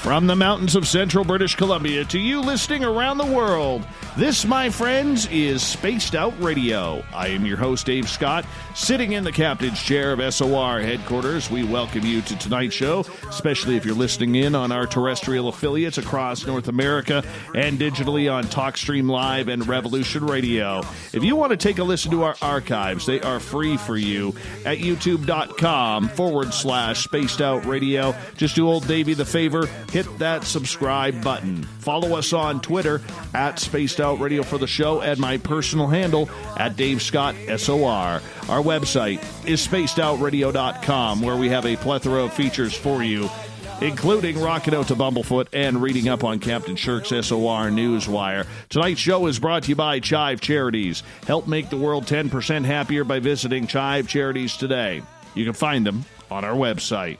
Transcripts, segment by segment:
From the mountains of central British Columbia to you listening around the world, this, my friends, is Spaced Out Radio. I am your host, Dave Scott, sitting in the captain's chair of SOR headquarters. We welcome you to tonight's show, especially if you're listening in on our terrestrial affiliates across North America and digitally on TalkStream Live and Revolution Radio. If you want to take a listen to our archives, they are free for you at youtube.com/Spaced Out Radio. Just do old Davey the favor. Hit that subscribe button. Follow us on Twitter at Spaced Out Radio for the show and my personal handle at Dave Scott SOR. Our website is spacedoutradio.com, where we have a plethora of features for you, including rocking out to Bumblefoot and reading up on Captain Shirk's SOR Newswire. Tonight's show is brought to you by Chive Charities. Help make the world 10% happier by visiting Chive Charities today. You can find them on our website.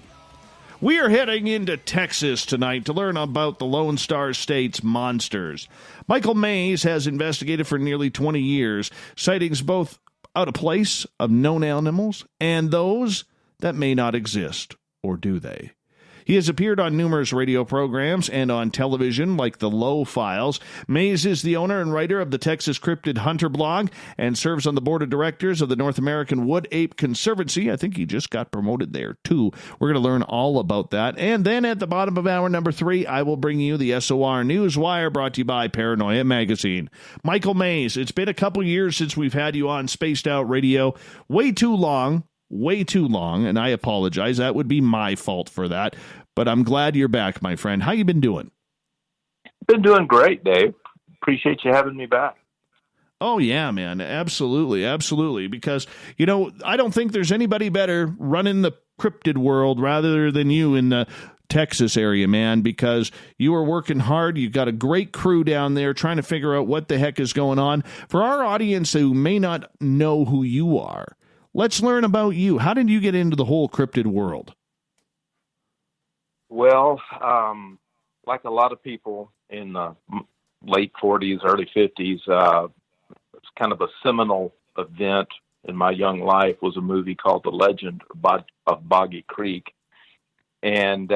We are heading into Texas tonight to learn about the Lone Star State's monsters. Michael Mays has investigated for nearly 20 years sightings both out of place of known animals and those that may not exist, or do they? He has appeared on numerous radio programs and on television like the Lowe Files. Mays is the owner and writer of the Texas Cryptid Hunter blog and serves on the board of directors of the North American Wood Ape Conservancy. I think he just got promoted there, too. We're going to learn all about that. And then at the bottom of hour number 3, I will bring you the SOR Newswire, brought to you by Paranoia Magazine. Michael Mays, it's been a couple years since we've had you on Spaced Out Radio. Way too long, and I apologize. That would be my fault for that. But I'm glad you're back, my friend. How you been doing? Been doing great, Dave. Appreciate you having me back. Oh, yeah, man. Absolutely. Because, you know, I don't think there's anybody better running the cryptid world rather than you in the Texas area, man, because you are working hard. You've got a great crew down there trying to figure out what the heck is going on. For our audience who may not know who you are, let's learn about you. How did you get into the whole cryptid world? Well, like a lot of people in the late 40s, early 50s, it's kind of a seminal event in my young life was a movie called The Legend of Boggy Creek, and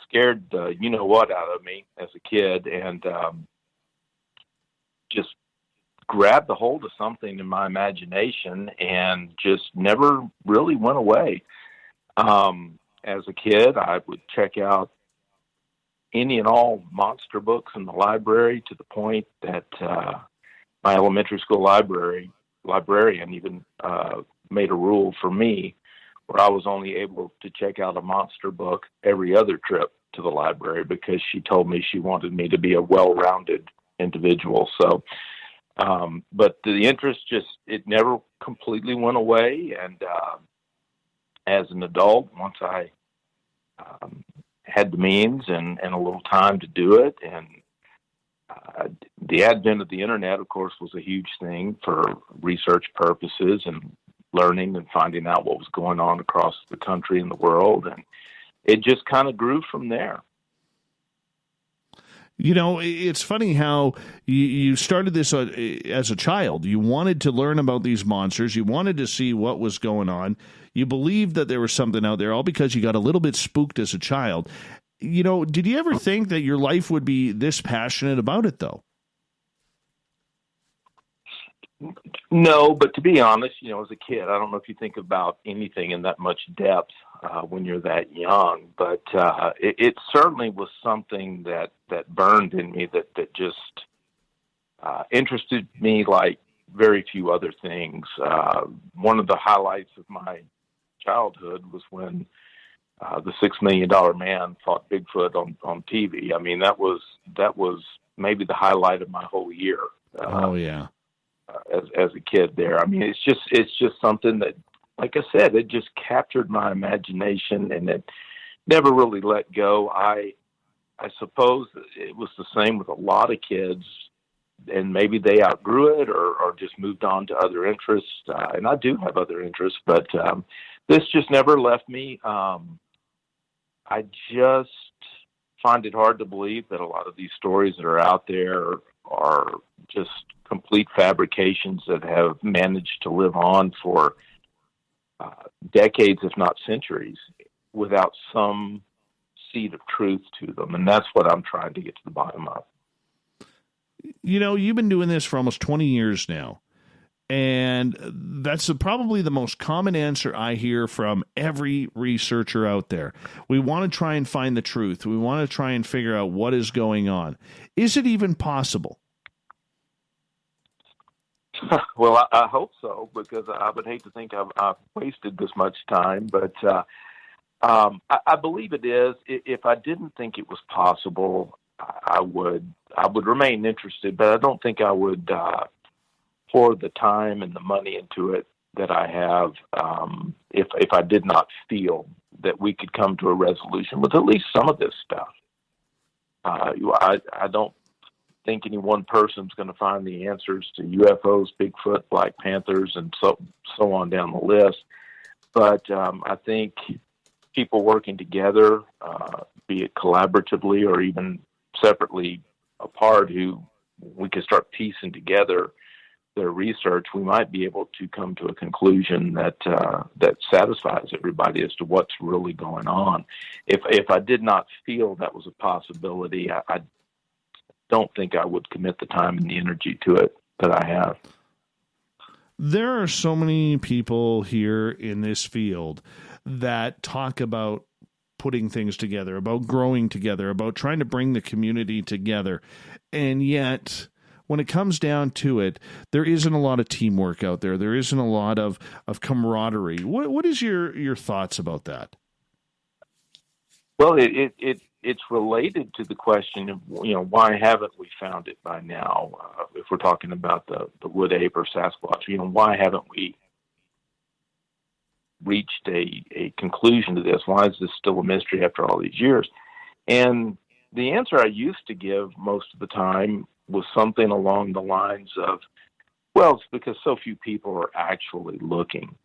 scared the you-know-what out of me as a kid, and just grabbed a hold of something in my imagination and just never really went away. As a kid, I would check out any and all monster books in the library, to the point that my elementary school librarian even made a rule for me where I was only able to check out a monster book every other trip to the library, because she told me she wanted me to be a well-rounded individual. So, but the interest it never completely went away. And as an adult, once I had the means and a little time to do it, and the advent of the internet, of course, was a huge thing for research purposes and learning and finding out what was going on across the country and the world, and it just kind of grew from there. You know, it's funny how you started this as a child. You wanted to learn about these monsters. You wanted to see what was going on. You believed that there was something out there, all because you got a little bit spooked as a child. You know, did you ever think that your life would be this passionate about it, though? No, but to be honest, as a kid, I don't know if you think about anything in that much depth when you're that young, but it certainly was something that burned in me, that just interested me like very few other things. One of the highlights of my childhood was when the $6 Million Man fought Bigfoot on TV. I mean, that was maybe the highlight of my whole year. Oh yeah. As a kid there. I mean, it's just something that, like I said, it just captured my imagination, and it never really let go. I suppose it was the same with a lot of kids, and maybe they outgrew it or just moved on to other interests. And I do have other interests, but this just never left me. I just find it hard to believe that a lot of these stories that are out there are just complete fabrications that have managed to live on for decades, if not centuries, without some seed of truth to them. And that's what I'm trying to get to the bottom of. You know, you've been doing this for almost 20 years now. And that's probably the most common answer I hear from every researcher out there. We want to try and find the truth. We want to try and figure out what is going on. Is it even possible? Well, I hope so, because I would hate to think I've wasted this much time. But I believe it is. If I didn't think it was possible, I would remain interested. But I don't think I would pour the time and the money into it that I have if I did not feel that we could come to a resolution with at least some of this stuff. I don't think any one person's going to find the answers to UFOs, Bigfoot, Black Panthers, and so on down the list. But I think people working together, be it collaboratively or even separately apart, who we could start piecing together their research, we might be able to come to a conclusion that satisfies everybody as to what's really going on. If I did not feel that was a possibility, I don't think I would commit the time and the energy to it that I have. There are so many people here in this field that talk about putting things together, about growing together, about trying to bring the community together, and yet when it comes down to it, there isn't a lot of teamwork out there. There isn't a lot of camaraderie. What is your thoughts about that? Well, it's related to the question of, why haven't we found it by now? If we're talking about the wood ape or Sasquatch, why haven't we reached a conclusion to this? Why is this still a mystery after all these years? And the answer I used to give most of the time was something along the lines of, well, it's because so few people are actually looking.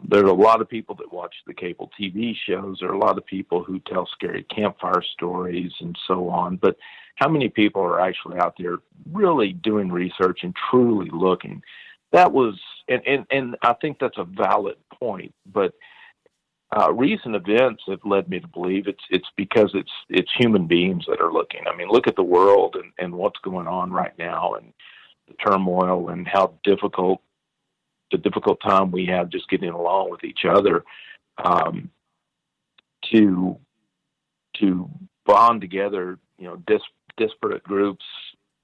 There are a lot of people that watch the cable TV shows. There are a lot of people who tell scary campfire stories and so on. But how many people are actually out there really doing research and truly looking? That was, and I think that's a valid point. But recent events have led me to believe it's because it's human beings that are looking. I mean, look at the world and what's going on right now, and the turmoil, and how difficult time we have just getting along with each other. To bond together, disparate groups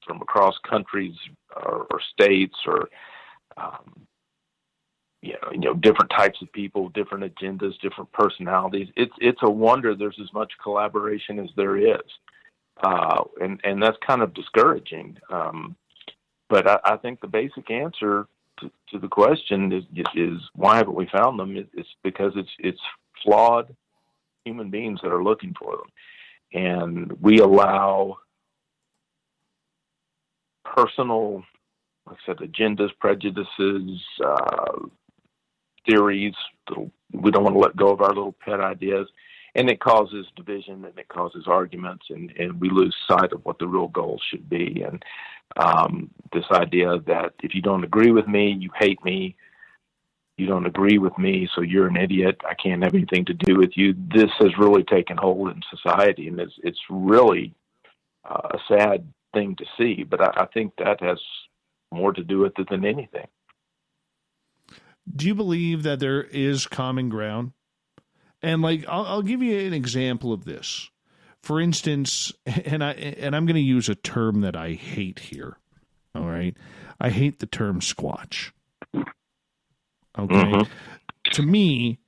from across countries or states, or different types of people, different agendas, different personalities. It's a wonder there's as much collaboration as there is. And that's kind of discouraging. But I think the basic answer to the question is why haven't we found them? It's because it's flawed human beings that are looking for them. And we allow personal, like I said, agendas, prejudices, theories. We don't want to let go of our little pet ideas, and it causes division, and it causes arguments, and we lose sight of what the real goal should be. And this idea that if you don't agree with me, you hate me. You don't agree with me, so you're an idiot. I can't have anything to do with you. This has really taken hold in society, and it's really a sad thing to see. But I think that has more to do with it than anything. Do you believe that there is common ground? And I'll give you an example of this. For instance, and I'm going to use a term that I hate here. All right, I hate the term Squatch. Okay, To me,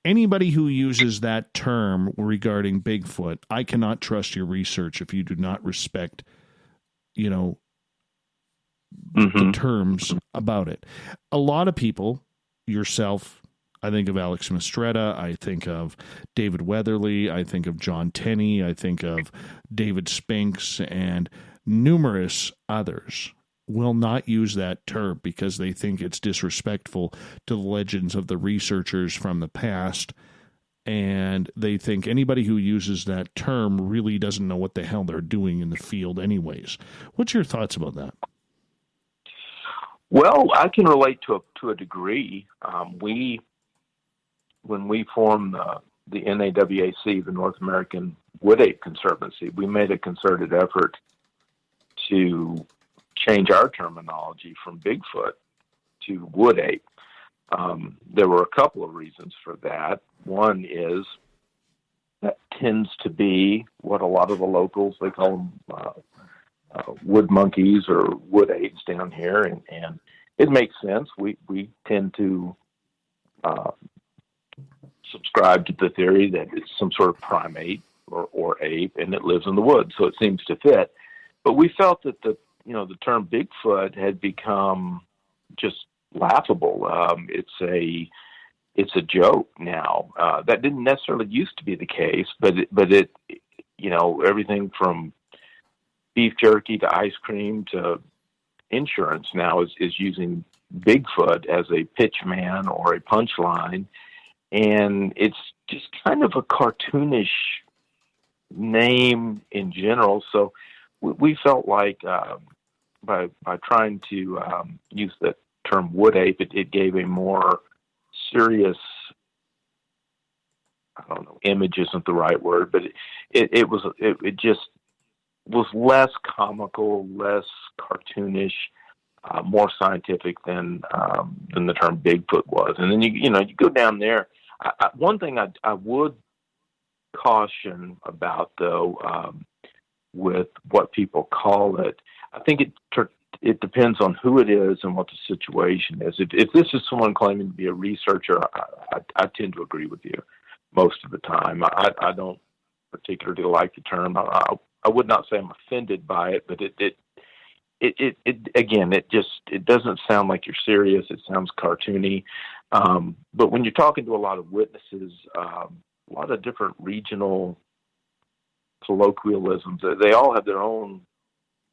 anybody who uses that term regarding Bigfoot, I cannot trust your research if you do not respect, the terms about it. A lot of people, yourself, I think of Alex Mistretta, I think of David Weatherly, I think of John Tenney, I think of David Spinks, and numerous others will not use that term because they think it's disrespectful to the legends of the researchers from the past, and they think anybody who uses that term really doesn't know what the hell they're doing in the field anyways. What's your thoughts about that? Well, I can relate to a degree. When we formed the NAWAC, the North American Wood Ape Conservancy, we made a concerted effort to change our terminology from Bigfoot to Wood Ape. There were a couple of reasons for that. One is that tends to be what a lot of the locals, they call them wood monkeys or wood apes down here, and it makes sense. We tend to subscribe to the theory that it's some sort of primate or ape, and it lives in the woods, so it seems to fit. But we felt that the term Bigfoot had become just laughable. It's a joke now. That didn't necessarily used to be the case, but it everything from beef jerky to ice cream to insurance now is using Bigfoot as a pitch man or a punchline, and it's just kind of a cartoonish name in general. So we felt like by trying to use the term wood ape, it gave a more serious, I don't know, image isn't the right word, but it just was less comical, less cartoonish, more scientific than the term Bigfoot was. And then you go down there. One thing I would caution about, though, with what people call it, I think it depends on who it is and what the situation is. If this is someone claiming to be a researcher, I tend to agree with you most of the time. I don't particularly like the term. I would not say I'm offended by it, but it doesn't sound like you're serious. It sounds cartoony. But when you're talking to a lot of witnesses, a lot of different regional colloquialisms, they all have their own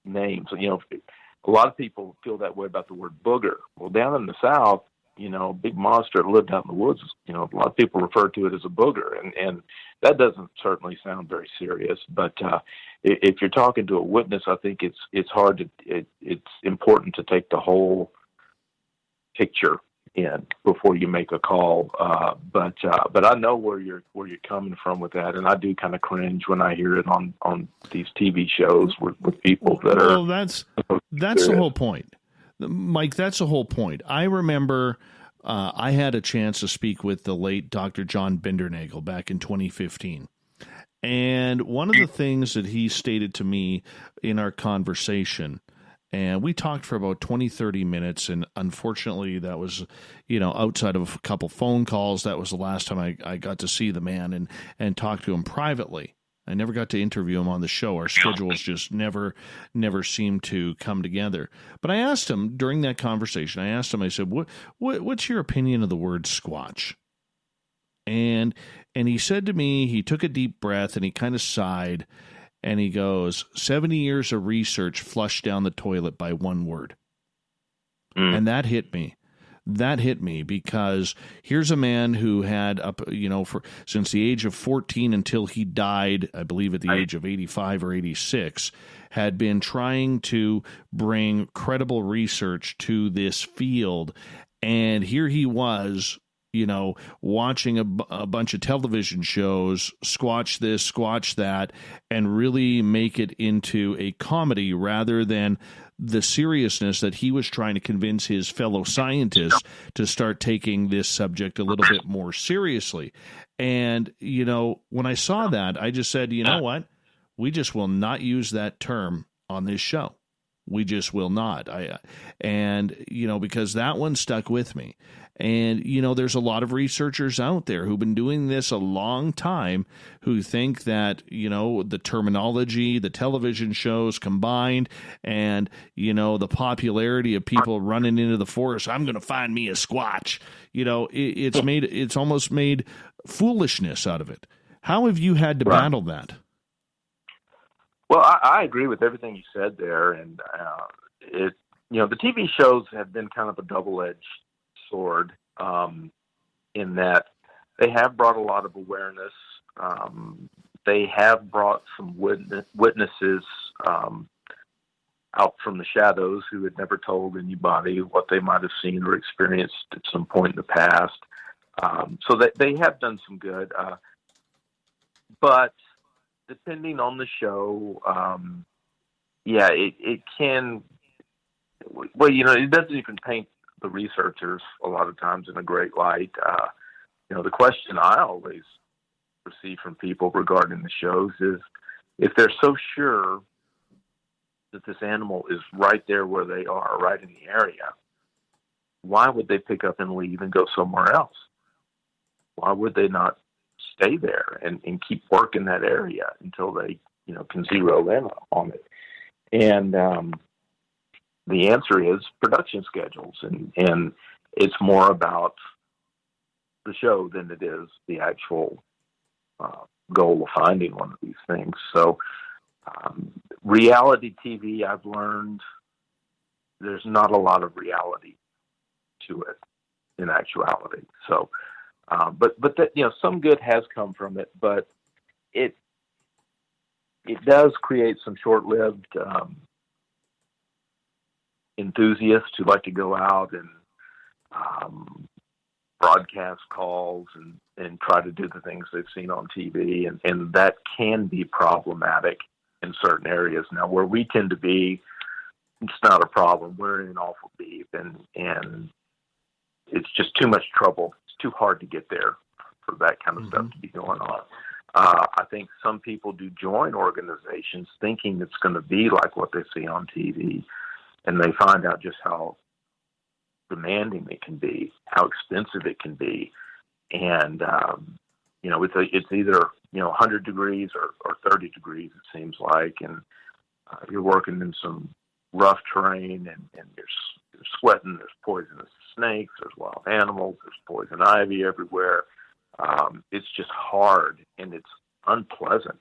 names. A lot of people feel that way about the word booger. Well, down in the South, big monster that lived out in the woods, a lot of people refer to it as a booger, and that doesn't certainly sound very serious. But if you're talking to a witness, I think it's important to take the whole picture in before you make a call. But I know where you're coming from with that, and I do kind of cringe when I hear it on these TV shows with people that are. Well, that's the whole point, Mike. That's the whole point. I remember I had a chance to speak with the late Dr. John Bindernagel back in 2015. And one of the things that he stated to me in our conversation, and we talked for about 20, 30 minutes, and unfortunately that was, outside of a couple phone calls, that was the last time I got to see the man and talk to him privately. I never got to interview him on the show. Our schedules just never seemed to come together. But I asked him during that conversation, I said, what's your opinion of the word Squatch? And he said to me, he took a deep breath and he kind of sighed, and he goes, 70 years of research flushed down the toilet by one word. And that hit me. That hit me because here's a man who had since the age of 14 until he died, I believe at the age of 85 or 86, had been trying to bring credible research to this field. And here he was, watching a bunch of television shows, squatch this, squatch that, and really make it into a comedy rather than the seriousness that he was trying to convince his fellow scientists to start taking this subject a little bit more seriously. And, when I saw that, I just said, you know what? We just will not use that term on this show. We just will not. Because that one stuck with me. And, there's a lot of researchers out there who've been doing this a long time who think that, the terminology, the television shows combined, and, the popularity of people running into the forest, I'm going to find me a Squatch. It's almost made foolishness out of it. How have you had to battle that? Well, I agree with everything you said there. And, the TV shows have been kind of a double-edged sword in that they have brought a lot of awareness. They have brought some witnesses out from the shadows who had never told anybody what they might have seen or experienced at some point in the past. So they have done some good. But depending on the show, yeah, it can. Well, it doesn't even paint the researchers a lot of times in a great light. The question I always receive from people regarding the shows is, if they're so sure that this animal is right there where they are, right in the area, why would they pick up and leave and go somewhere else? Why would they not stay there and keep working that area until they, can zero in on it? And the answer is production schedules, and it's more about the show than it is the actual goal of finding one of these things. So reality TV, I've learned there's not a lot of reality to it in actuality. So, but that, some good has come from it, but it does create some short-lived enthusiasts who like to go out and broadcast calls and try to do the things they've seen on TV, and that can be problematic in certain areas. Now, where we tend to be, it's not a problem. We're in awful deep, and it's just too much trouble. It's too hard to get there for that kind of stuff to be going on. I think some people do join organizations thinking it's going to be like what they see on TV, and they find out just how demanding it can be, how expensive it can be. And, it's either, 100 degrees or 30 degrees, it seems like. And you're working in some rough terrain, and you're sweating, there's poisonous snakes, there's wild animals, there's poison ivy everywhere. It's just hard, and it's unpleasant.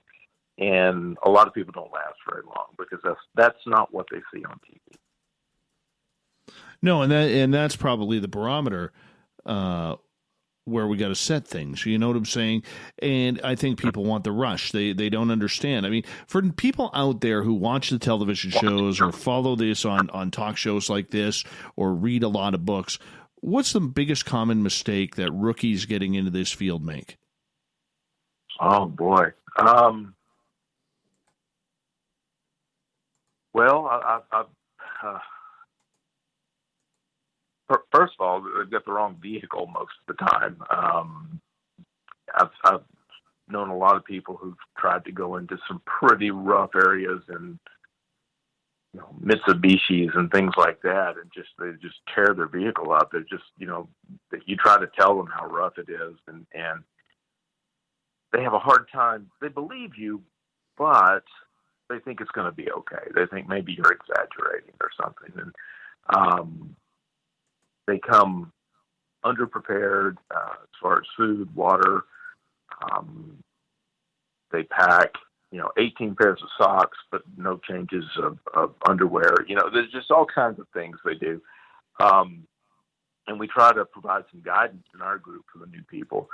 And a lot of people don't last very long because that's not what they see on TV. No, and that's probably the barometer where we got to set things. You know what I'm saying? And I think people want the rush. They don't understand. I mean, for people out there who watch the television shows or follow this on talk shows like this or read a lot of books, what's the biggest common mistake that rookies getting into this field make? Oh, boy. Well, first of all, they've got the wrong vehicle most of the time. I've known a lot of people who've tried to go into some pretty rough areas and Mitsubishis and things like that, and they just tear their vehicle up. They're just that you try to tell them how rough it is, and they have a hard time. They believe you, but they think it's going to be okay. They think maybe you're exaggerating or something, and they come underprepared as far as food, water. They pack, 18 pairs of socks, but no changes of underwear. There's just all kinds of things they do. And we try to provide some guidance in our group for the new people.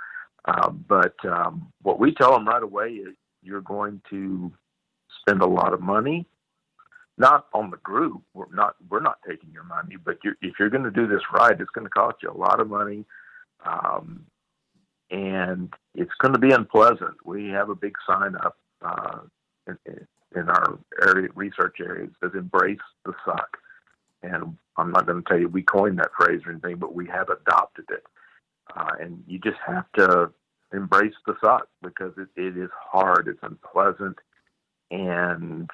But what we tell them right away is you're going to spend a lot of money. Not on the group. We're not taking your money, but if you're going to do this right, it's going to cost you a lot of money, and it's going to be unpleasant. We have a big sign up in our research area that says "Embrace the suck," and I'm not going to tell you we coined that phrase or anything, but we have adopted it, and you just have to embrace the suck because it is hard, it's unpleasant, and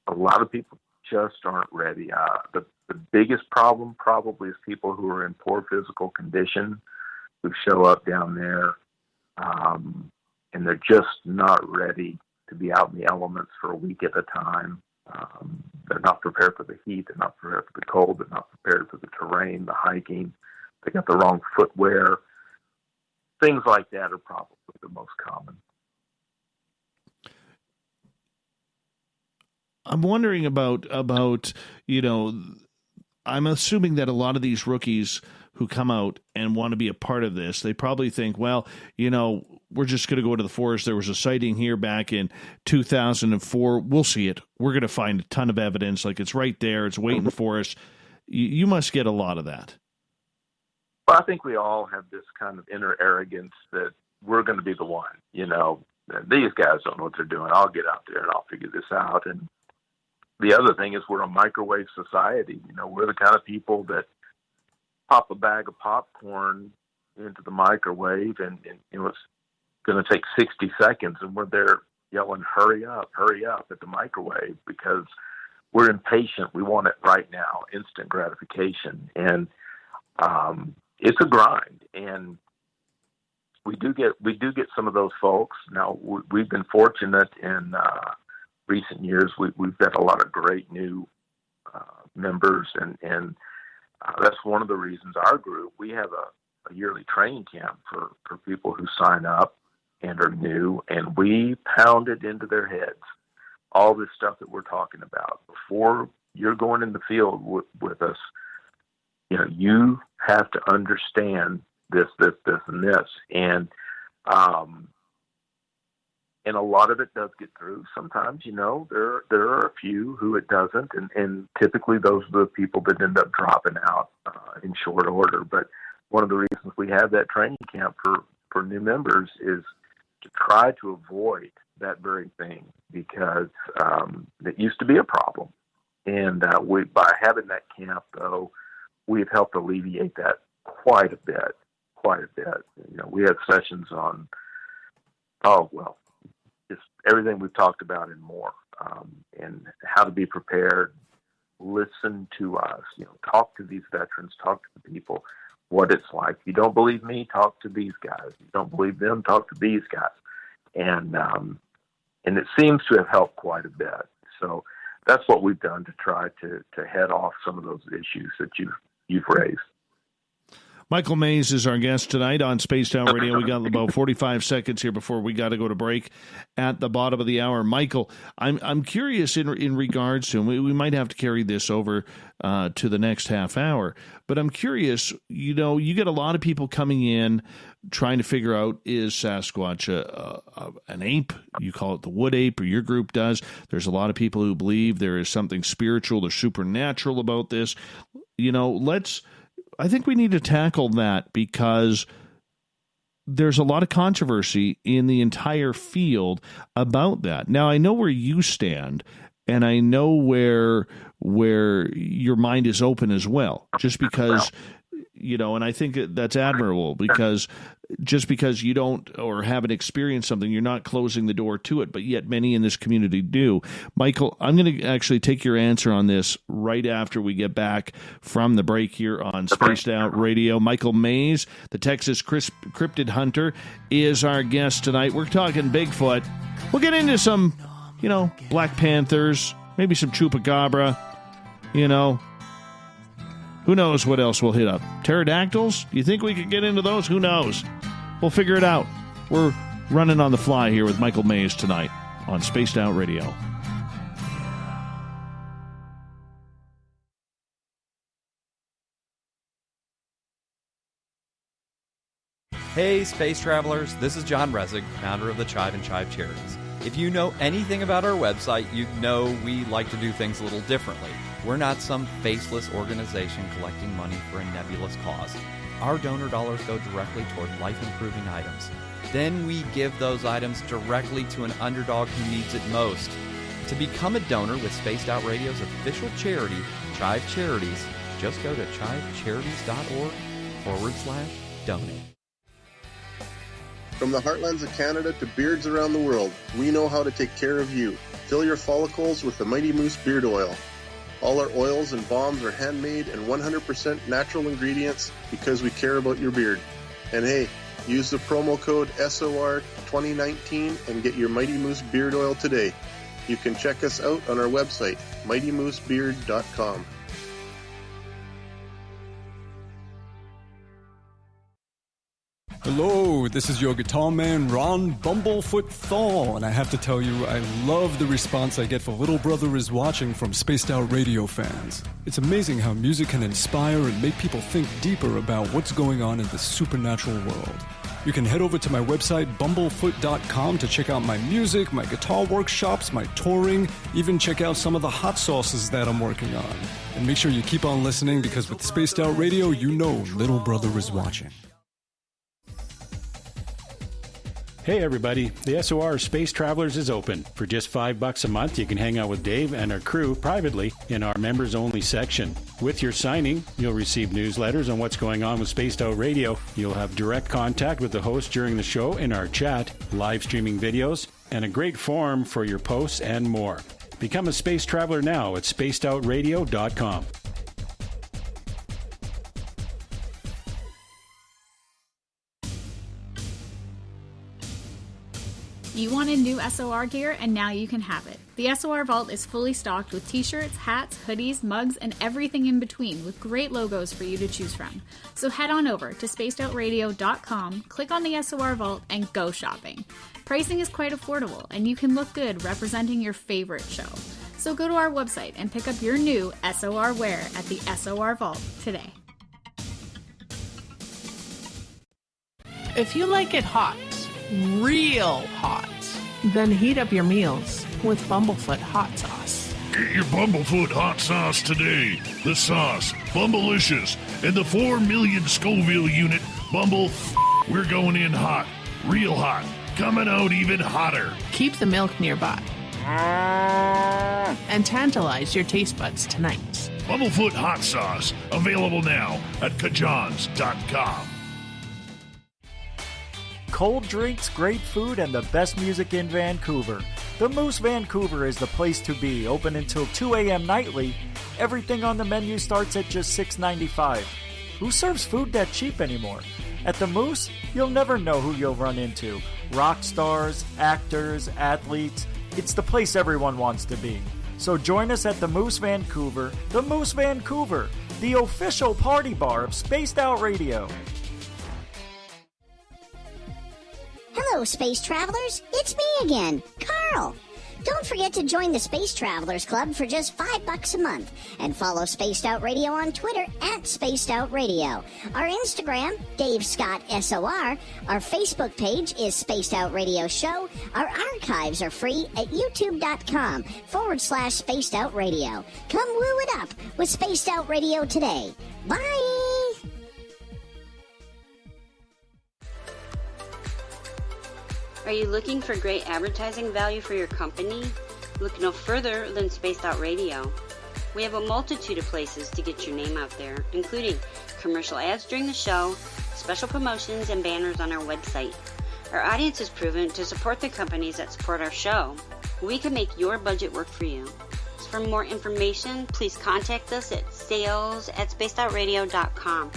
a lot of people just aren't ready. The biggest problem probably is people who are in poor physical condition who show up down there, and they're just not ready to be out in the elements for a week at a time. They're not prepared for the heat. They're not prepared for the cold. They're not prepared for the terrain, the hiking. They got the wrong footwear. Things like that are probably the most common. I'm wondering about I'm assuming that a lot of these rookies who come out and want to be a part of this, they probably think, well, we're just going to go to the forest. There was a sighting here back in 2004. We'll see it. We're going to find a ton of evidence. Like, it's right there. It's waiting for us. You must get a lot of that. Well, I think we all have this kind of inner arrogance that we're going to be the one, these guys don't know what they're doing. I'll get out there and I'll figure this out. And the other thing is we're a microwave society. We're the kind of people that pop a bag of popcorn into the microwave and it's going to take 60 seconds and we're there yelling, hurry up at the microwave because we're impatient. We want it right now, instant gratification. And it's a grind. And we do get some of those folks. Now, we've been fortunate in recent years. We've got a lot of great new members, and that's one of the reasons our group, we have a yearly training camp for people who sign up and are new, and we pound it into their heads, all this stuff that we're talking about. Before you're going in the field with us, you have to understand this, and this. And a lot of it does get through. Sometimes, there are a few who it doesn't. And typically those are the people that end up dropping out in short order. But one of the reasons we have that training camp for new members is to try to avoid that very thing, because it used to be a problem. And by having that camp, though, we've helped alleviate that quite a bit. We had sessions on, just everything we've talked about and more, and how to be prepared, listen to us, talk to these veterans, talk to the people, what it's like. If you don't believe me, talk to these guys. If you don't believe them, talk to these guys. And it seems to have helped quite a bit. So that's what we've done to try to head off some of those issues that you've raised. Michael Mays is our guest tonight on Spaced Out Radio. We got about 45 seconds here before we got to go to break at the bottom of the hour. Michael, I'm curious in regards to, and we might have to carry this over to the next half hour, but I'm curious, you get a lot of people coming in trying to figure out, is Sasquatch an ape? You call it the wood ape, or your group does. There's a lot of people who believe there is something spiritual or supernatural about this. I think we need to tackle that, because there's a lot of controversy in the entire field about that. Now, I know where you stand, and I know where your mind is open as well, just because, and I think that's admirable, because just because you don't or haven't experienced something, you're not closing the door to it, but yet many in this community do. Michael, I'm going to actually take your answer on this right after we get back from the break here on Spaced Out Radio. Michael Mays, the Texas Cryptid Hunter, is our guest tonight. We're talking Bigfoot. We'll get into some, Black Panthers, maybe some Chupacabra, Who knows what else we'll hit up? Pterodactyls? Do you think we could get into those? Who knows? We'll figure it out. We're running on the fly here with Michael Mays tonight on Spaced Out Radio. Hey, space travelers. This is John Resig, founder of the Chive and Chive Charities. If you know anything about our website, you know we like to do things a little differently. We're not some faceless organization collecting money for a nebulous cause. Our donor dollars go directly toward life-improving items. Then we give those items directly to an underdog who needs it most. To become a donor with Spaced Out Radio's official charity, Chive Charities, just go to chivecharities.org/donate. From the heartlands of Canada to beards around the world, we know how to take care of you. Fill your follicles with the Mighty Moose Beard Oil. All our oils and balms are handmade and 100% natural ingredients because we care about your beard. And hey, use the promo code SOR2019 and get your Mighty Moose Beard Oil today. You can check us out on our website, mightymoosebeard.com. Hello, this is your guitar man, Ron Bumblefoot Thal, and I have to tell you, I love the response I get for Little Brother is Watching from Spaced Out Radio fans. It's amazing how music can inspire and make people think deeper about what's going on in the supernatural world. You can head over to my website, bumblefoot.com, to check out my music, my guitar workshops, my touring, even check out some of the hot sauces that I'm working on. And make sure you keep on listening, because with Spaced Out Radio, you know Little Brother is watching. Hey everybody, the SOR Space Travelers is open. For just $5 a month, you can hang out with Dave and our crew privately in our members-only section. With your signing, you'll receive newsletters on what's going on with Spaced Out Radio. You'll have direct contact with the host during the show in our chat, live streaming videos, and a great forum for your posts and more. Become a space traveler now at spacedoutradio.com. You wanted new SOR gear, and now you can have it. The SOR Vault is fully stocked with t-shirts, hats, hoodies, mugs, and everything in between, with great logos for you to choose from. So head on over to spacedoutradio.com, click on the SOR Vault, and go shopping. Pricing is quite affordable, and you can look good representing your favorite show. So go to our website and pick up your new SOR wear at the SOR Vault today. If you like it hot, real hot, then heat up your meals with Bumblefoot hot sauce. Get your Bumblefoot hot sauce today. The sauce, Bumblicious, and the 4 million Scoville unit Bumble. We're going in hot, real hot, coming out even hotter. Keep the milk nearby and tantalize your taste buds tonight. Bumblefoot hot sauce, available now at kajans.com. Cold drinks, great food, and the best music in Vancouver. The Moose Vancouver is the place to be, open until 2 a.m. nightly. Everything on the menu starts at just $6.95. Who serves food that cheap anymore? At the Moose, you'll never know who you'll run into. Rock stars, actors, athletes. It's the place everyone wants to be. So join us at the Moose Vancouver, the official party bar of Spaced Out Radio. Hello, Space Travelers. It's me again, Carl. Don't forget to join the Space Travelers Club for just $5 a month and follow Spaced Out Radio on Twitter at Spaced Out Radio. Our Instagram, Dave Scott SOR. Our Facebook page is Spaced Out Radio Show. Our archives are free at youtube.com/Spaced Out Radio. Come woo it up with Spaced Out Radio today. Bye! Are you looking for great advertising value for your company? Look no further than Spaced Out Radio. We have a multitude of places to get your name out there, including commercial ads during the show, special promotions, and banners on our website. Our audience is proven to support the companies that support our show. We can make your budget work for you. So for more information, please contact us at sales@spacedoutradio.com.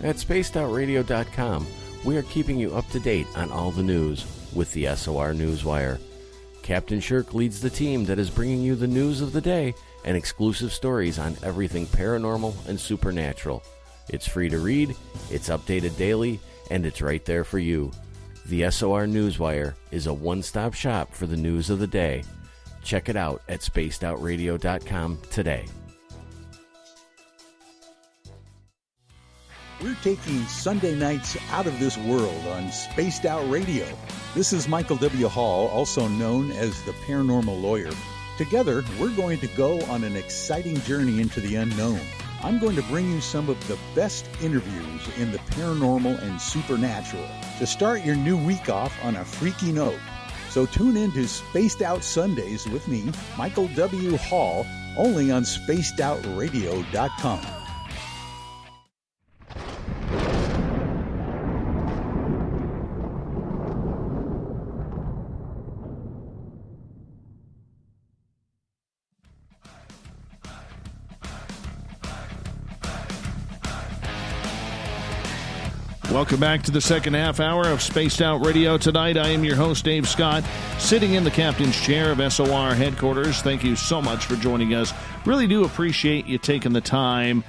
At spacedoutradio.com, we are keeping you up to date on all the news with the SOR Newswire. Captain Shirk leads the team that is bringing you the news of the day and exclusive stories on everything paranormal and supernatural. It's free to read, it's updated daily, and it's right there for you. The SOR Newswire is a one-stop shop for the news of the day. Check it out at spacedoutradio.com today. We're taking Sunday nights out of this world on Spaced Out Radio. This is Michael W. Hall, also known as the Paranormal Lawyer. Together, we're going to go on an exciting journey into the unknown. I'm going to bring you some of the best interviews in the paranormal and supernatural to start your new week off on a freaky note. So tune in to Spaced Out Sundays with me, Michael W. Hall, only on spacedoutradio.com. Welcome back to the second half hour of Spaced Out Radio. Tonight, I am your host, Dave Scott, sitting in the captain's chair of SOR headquarters. Thank you so much for joining us. Really do appreciate you taking the time,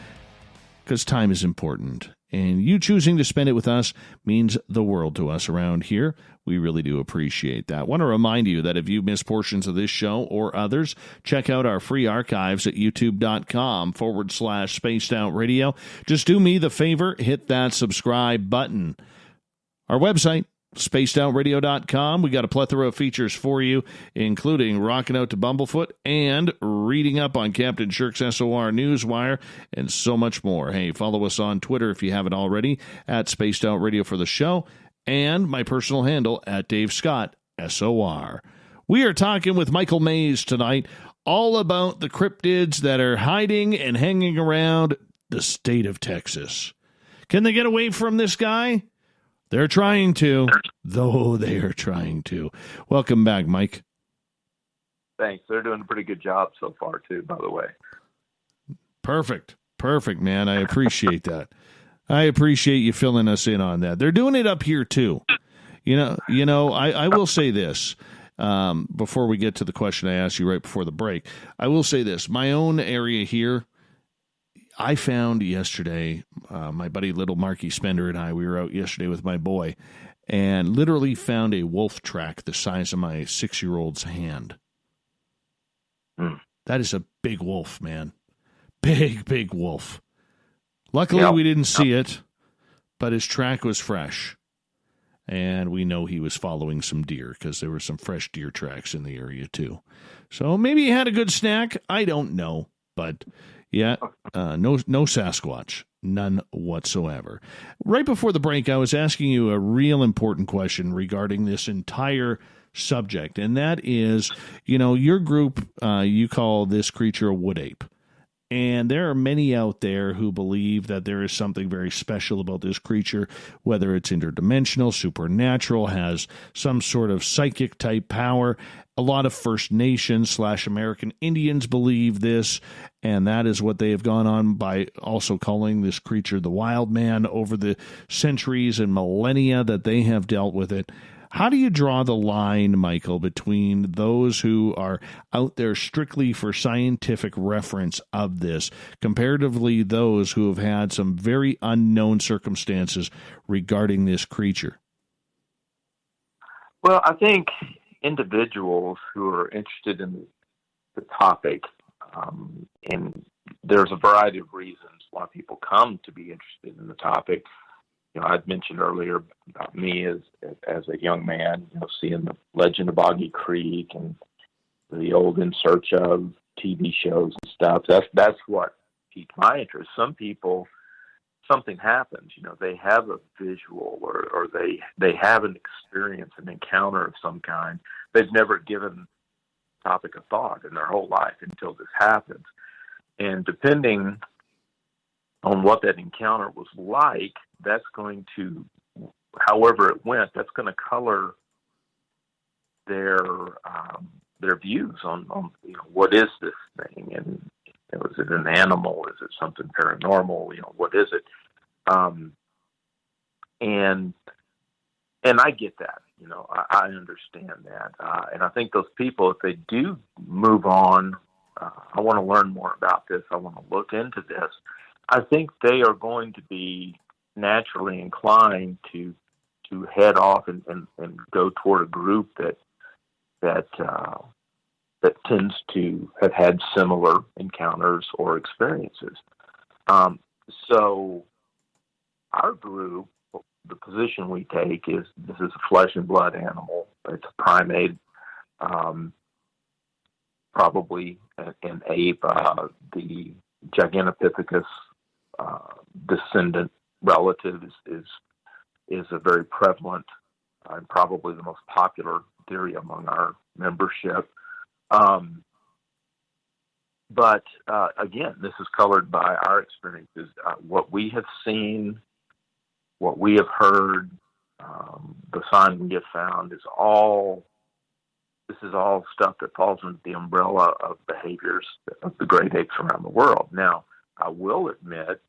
because time is important. And you choosing to spend it with us means the world to us around here. We really do appreciate that. I want to remind you that if you miss portions of this show or others, check out our free archives at youtube.com/Spaced Out Radio. Just do me the favor, hit that subscribe button. Our website, spacedoutradio.com. We got a plethora of features for you, including rocking out to Bumblefoot and reading up on Captain Shirk's SOR Newswire and so much more. Hey, follow us on Twitter if you haven't already at Spaced Out Radio for the show, and my personal handle at Dave Scott SOR. We are talking with Michael Mays tonight all about the cryptids that are hiding and hanging around the state of Texas. Can they get away from this guy? They're trying to, though they are trying to. Welcome back, Mike. Thanks. They're doing a pretty good job so far, too, by the way. Perfect, man. I appreciate that. I appreciate you filling us in on that. They're doing it up here, too. I will say this. Before we get to the question I asked you right before the break, I will say this. My own area here, I found yesterday, my buddy Little Marky Spender and I, we were out yesterday with my boy and literally found a wolf track the size of my 6-year-old's hand. That is a big wolf, man. Big wolf. Luckily, we didn't see it, but his track was fresh. And we know he was following some deer because there were some fresh deer tracks in the area, too. So maybe he had a good snack. I don't know, but... yeah, no Sasquatch, none whatsoever. Right before the break, I was asking you a real important question regarding this entire subject, and that is, your group, you call this creature a wood ape. And there are many out there who believe that there is something very special about this creature, whether it's interdimensional, supernatural, has some sort of psychic type power. A lot of First Nations / American Indians believe this, and that is what they have gone on by also calling this creature the wild man over the centuries and millennia that they have dealt with it. How do you draw the line, Michael, between those who are out there strictly for scientific reference of this, comparatively those who have had some very unknown circumstances regarding this creature? Well, I think individuals who are interested in the topic, and there's a variety of reasons why people come to be interested in the topic. I'd mentioned earlier about me as a young man, seeing the Legend of Boggy Creek and the old In Search Of TV shows and stuff. That's what piqued my interest. Some people, something happens, they have a visual or they have an experience, an encounter of some kind. They've never given the topic a thought in their whole life until this happens. And depending on what that encounter was like, that's going to, however it went, that's going to color their views on what is this thing, and is it an animal, is it something paranormal, what is it? And I get that, I understand that, and I think those people, if they do move on, I want to learn more about this, I want to look into this, I think they are going to be naturally inclined to head off and go toward a group that tends to have had similar encounters or experiences. So our group, the position we take is this is a flesh and blood animal. It's a primate, probably an ape. The Gigantopithecus descendant relative is a very prevalent and probably the most popular theory among our membership. But again, this is colored by our experiences, what we have seen, what we have heard, the sign we have found is all stuff that falls under the umbrella of behaviors of the great apes around the world. Now, I will admit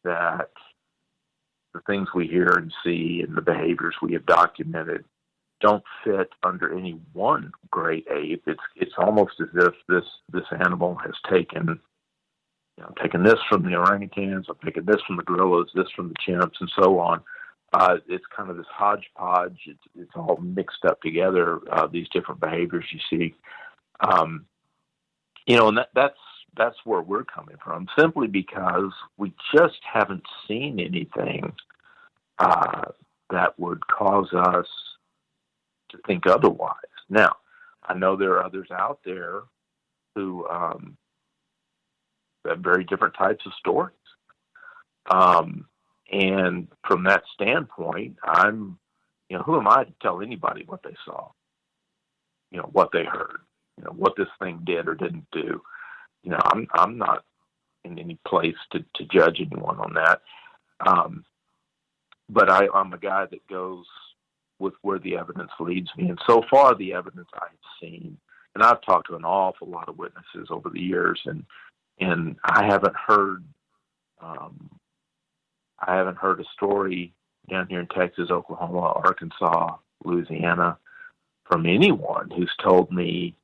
that the things we hear and see and the behaviors we have documented don't fit under any one great ape. It's almost as if this animal has taken this from the orangutans, I've taken this from the gorillas, this from the chimps, and so on. It's kind of this hodgepodge. It's all mixed up together. These different behaviors you see, and that's where we're coming from. Simply because we just haven't seen anything that would cause us to think otherwise. Now, I know there are others out there who have very different types of stories. And from that standpoint, who am I to tell anybody what they saw, what they heard, what this thing did or didn't do. I'm not in any place to judge anyone on that. But I'm a guy that goes with where the evidence leads me. And so far, the evidence I've seen, and I've talked to an awful lot of witnesses over the years, and I haven't heard a story down here in Texas, Oklahoma, Arkansas, Louisiana, from anyone who's told me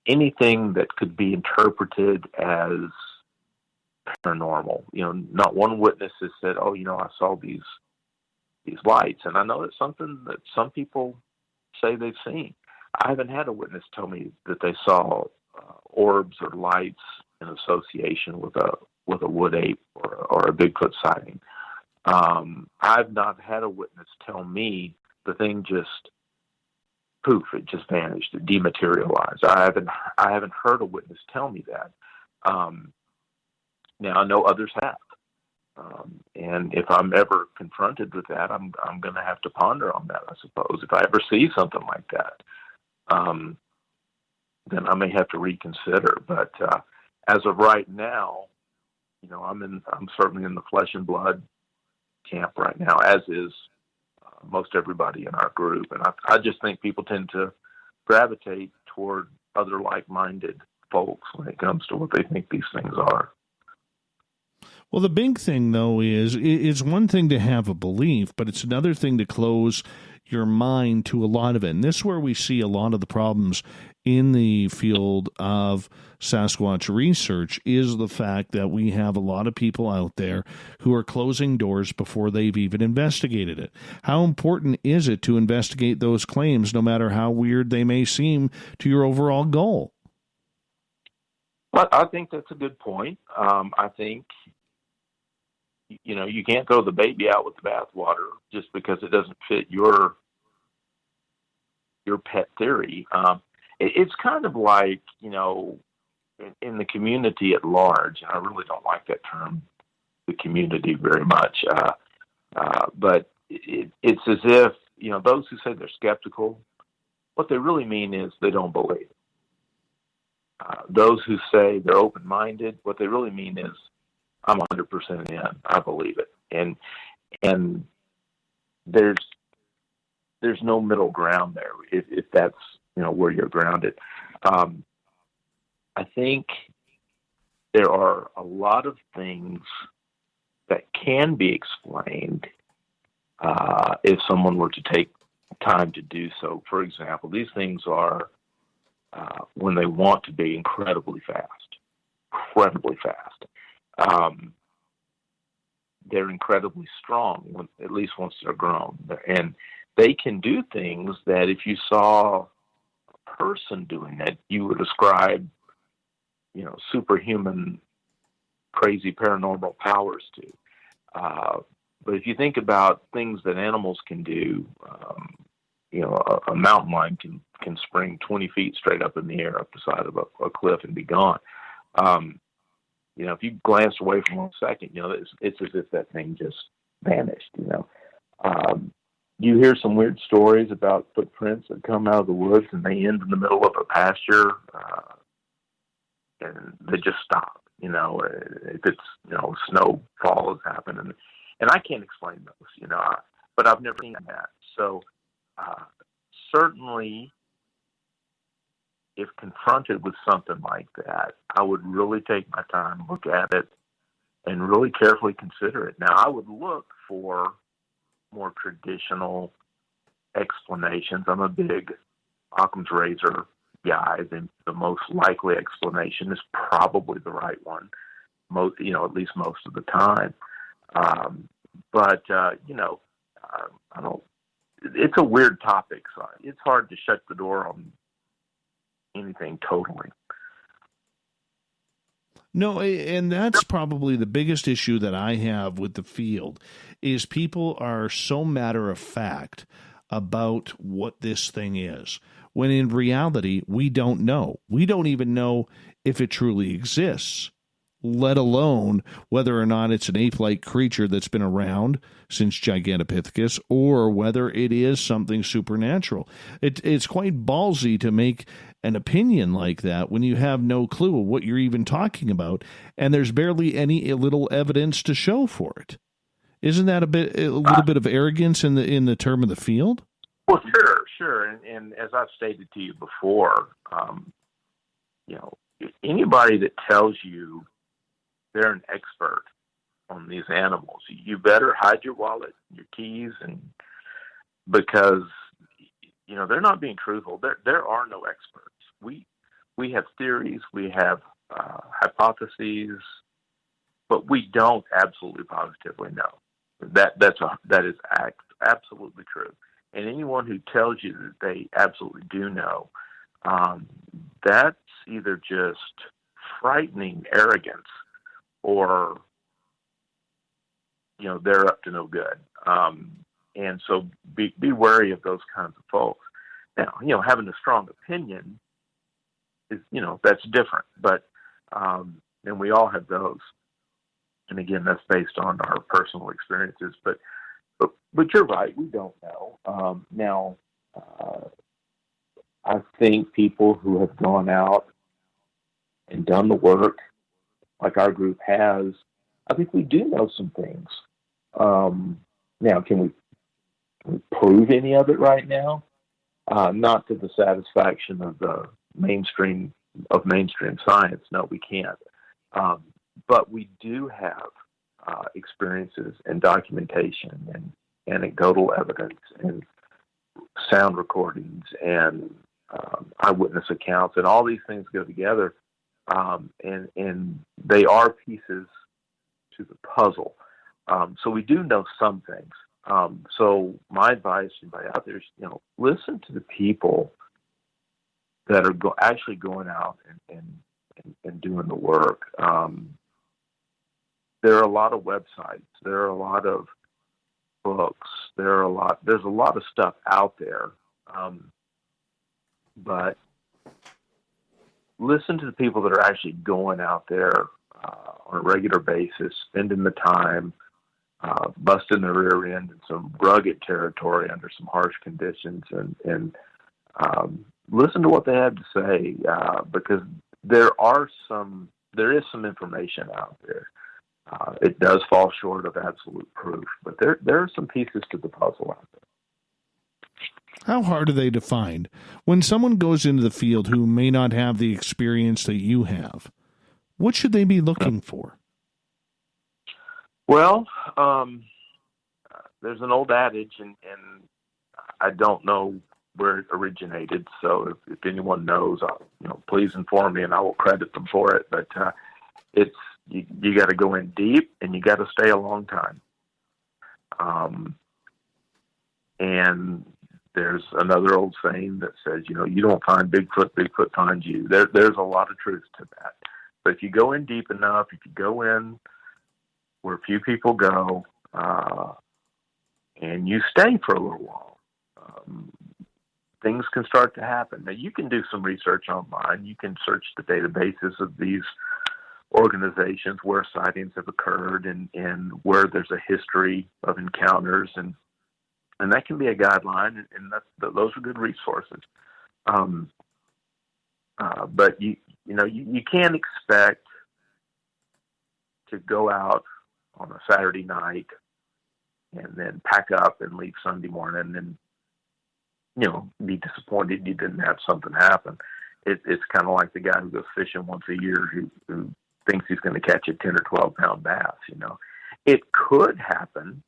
anything that could be interpreted as paranormal. Not one witness has said, "Oh, I saw these lights," and I know it's something that some people say they've seen. I haven't had a witness tell me that they saw orbs or lights in association with a wood ape or a Bigfoot sighting. I've not had a witness tell me the thing just poof, it just vanished, it dematerialized. I haven't heard a witness tell me that. Now I know others have, and if I'm ever confronted with that, I'm going to have to ponder on that. I suppose if I ever see something like that, then I may have to reconsider. But as of right now, I'm certainly in the flesh and blood camp right now, as is most everybody in our group. And I just think people tend to gravitate toward other like-minded folks when it comes to what they think these things are. Well, the big thing, though, is it's one thing to have a belief, but it's another thing to close your mind to a lot of it. And this is where we see a lot of the problems in the field of Sasquatch research, is the fact that we have a lot of people out there who are closing doors before they've even investigated it. How important is it to investigate those claims, no matter how weird they may seem to your overall goal? Well, I think that's a good point. I think, you can't throw the baby out with the bathwater just because it doesn't fit your pet theory. It's kind of like, in the community at large, and I really don't like that term, the community, very much. But it's as if, those who say they're skeptical, what they really mean is they don't believe. Those who say they're open-minded, what they really mean is, I'm 100% in, I believe it. And there's no middle ground there, if that's, where you're grounded. I think there are a lot of things that can be explained if someone were to take time to do so. For example, these things are, when they want to be, incredibly fast. They're incredibly strong, at least once they're grown. And they can do things that if you saw a person doing that, you would ascribe, superhuman, crazy paranormal powers to. But if you think about things that animals can do, a mountain lion can spring 20 feet straight up in the air up the side of a cliff and be gone. If you glanced away for 1 second, it's as if that thing just vanished. You hear some weird stories about footprints that come out of the woods and they end in the middle of a pasture, and they just stop. If it's snowfall has happened, and I can't explain those. But I've never seen that. So certainly, if confronted with something like that, I would really take my time, look at it, and really carefully consider it. Now, I would look for more traditional explanations. I'm a big Occam's razor guy. The most likely explanation is probably the right one, at least most of the time. But I don't. It's a weird topic, so it's hard to shut the door on anything totally. No, and that's probably the biggest issue that I have with the field is people are so matter of fact about what this thing is, when in reality, we don't know. We don't even know if it truly exists, let alone whether or not it's an ape-like creature that's been around since Gigantopithecus or whether it is something supernatural. It's quite ballsy to make an opinion like that when you have no clue of what you're even talking about, and there's barely any little evidence to show for it. Isn't that a little bit of arrogance in the term of the field? Well, sure. And as I've stated to you before, anybody that tells you they're an expert on these animals, you better hide your wallet, your keys, and because they're not being truthful. There are no experts. We have theories, we have hypotheses, but we don't absolutely positively know. That is absolutely true. And anyone who tells you that they absolutely do know, that's either just frightening arrogance or, they're up to no good. And so be wary of those kinds of folks. Now, having a strong opinion is, that's different. But, and we all have those. And again, that's based on our personal experiences. But you're right, we don't know. Now, I think people who have gone out and done the work, like our group has, I think we do know some things. Now, can we prove any of it right now? Not to the satisfaction of the mainstream science. No, we can't. But we do have experiences and documentation and anecdotal evidence and sound recordings and eyewitness accounts, and all these things go together, and they are pieces to the puzzle. So we do know some things. So my advice to anybody out there is, listen to the people that are actually going out and doing the work. There are a lot of websites. There are a lot of books. There's a lot of stuff out there. But listen to the people that are actually going out there on a regular basis, spending the time, busting their rear end in some rugged territory under some harsh conditions, and listen to what they have to say, because there is some information out there. It does fall short of absolute proof, but there are some pieces to the puzzle out there. How hard are they to find? When someone goes into the field who may not have the experience that you have, what should they be looking for? Well, there's an old adage, and I don't know where it originated, so if anyone knows, please inform me, and I will credit them for it. But it's you got to go in deep, and you got to stay a long time. And there's another old saying that says, you don't find Bigfoot, Bigfoot finds you. There's a lot of truth to that. But if you go in deep enough, if you go in where few people go, and you stay for a little while, things can start to happen. Now, you can do some research online. You can search the databases of these organizations where sightings have occurred and where there's a history of encounters, and that can be a guideline, and those are good resources. But you can't expect to go out on a Saturday night and then pack up and leave Sunday morning and be disappointed you didn't have something happen. It's kind of like the guy who goes fishing once a year who thinks he's going to catch a 10 or 12 pound bass. It could happen,